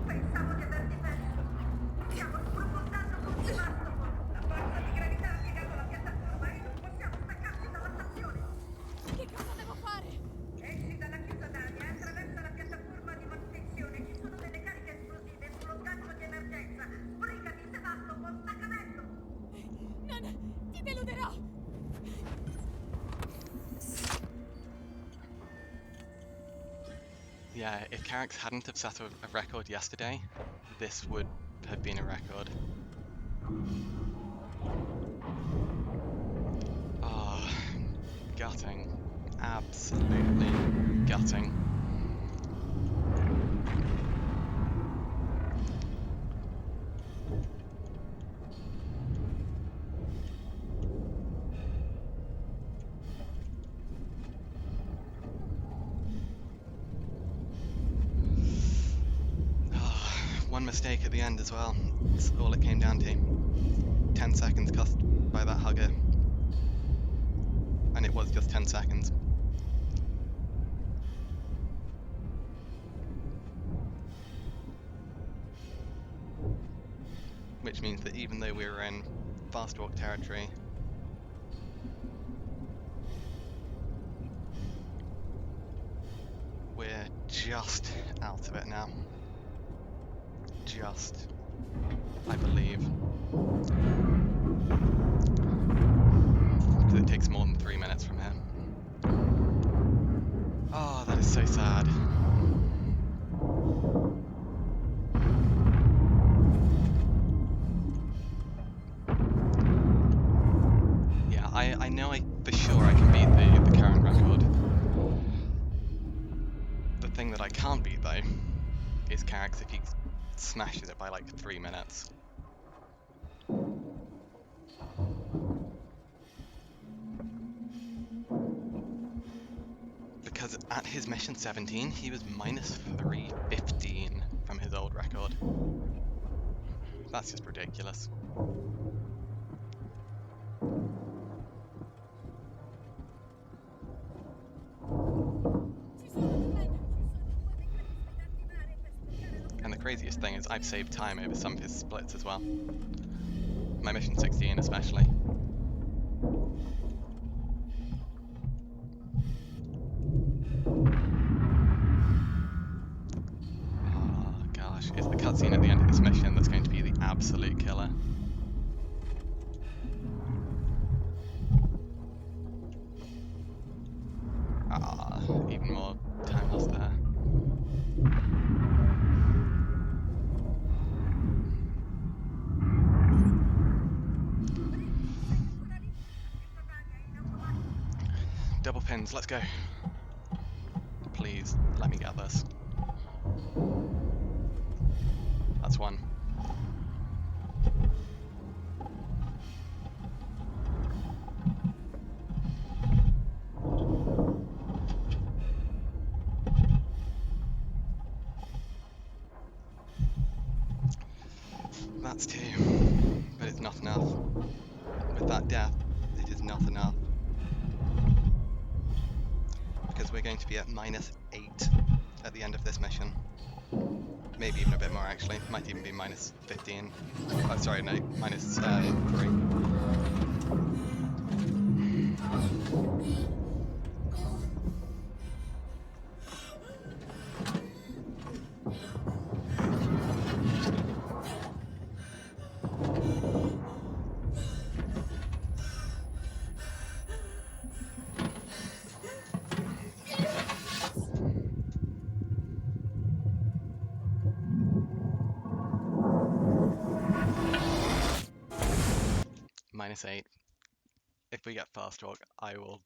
Pensavo di averti perso. Stiamo sprofondando con Sebastopol. La forza di gravità ha piegato la piattaforma e non possiamo staccarci dalla stazione. Che cosa devo fare? Esci dalla chiusa d'aria e attraversa la piattaforma di manutenzione. Ci sono delle cariche esplosive sullo sgancio di emergenza. Sbrigati, Sebastopol, sta cadendo. Non ti deluderò. Yeah, if Carrax hadn't have set a record yesterday, this would have been a record. Oh, gutting. Absolutely gutting. One mistake at the end as well. That's all it came down to. 10 seconds cost by that hugger. And it was just 10 seconds. Which means that even though we were in fast walk territory, we're just out of it now. Just, I believe. Because it takes more than 3 minutes from here. Oh, that is so sad. Yeah, I know for sure I can beat the current record. The thing that I can't beat though is Carrax if he smashes it by like 3 minutes. Because at his mission 17, he was minus 315 from his old record. That's just ridiculous. And the craziest thing is I've saved time over some of his splits as well. My mission 16 especially. is the cutscene at the end of this mission that's going to be the absolute killer. Ah, even more time lost there. Double pins, let's go. Please, let me get this. That's one. That's two, but it's not enough. With that death, it is not enough. Because we're going to be at -8 at the end of this mission. Maybe even a bit more actually, might even be -15. Oh, sorry, no, -3. -8. If we get fast walk, I will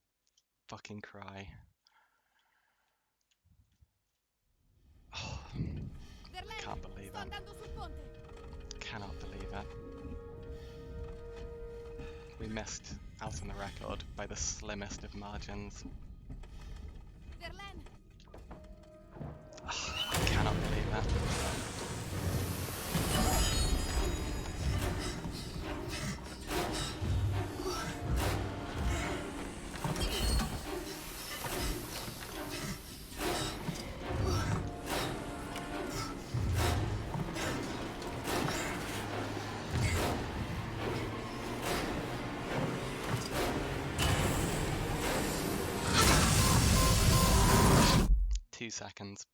fucking cry. Oh, can't believe it. Cannot believe it. We missed out on the record by the slimmest of margins. Oh, I cannot believe it. Seconds.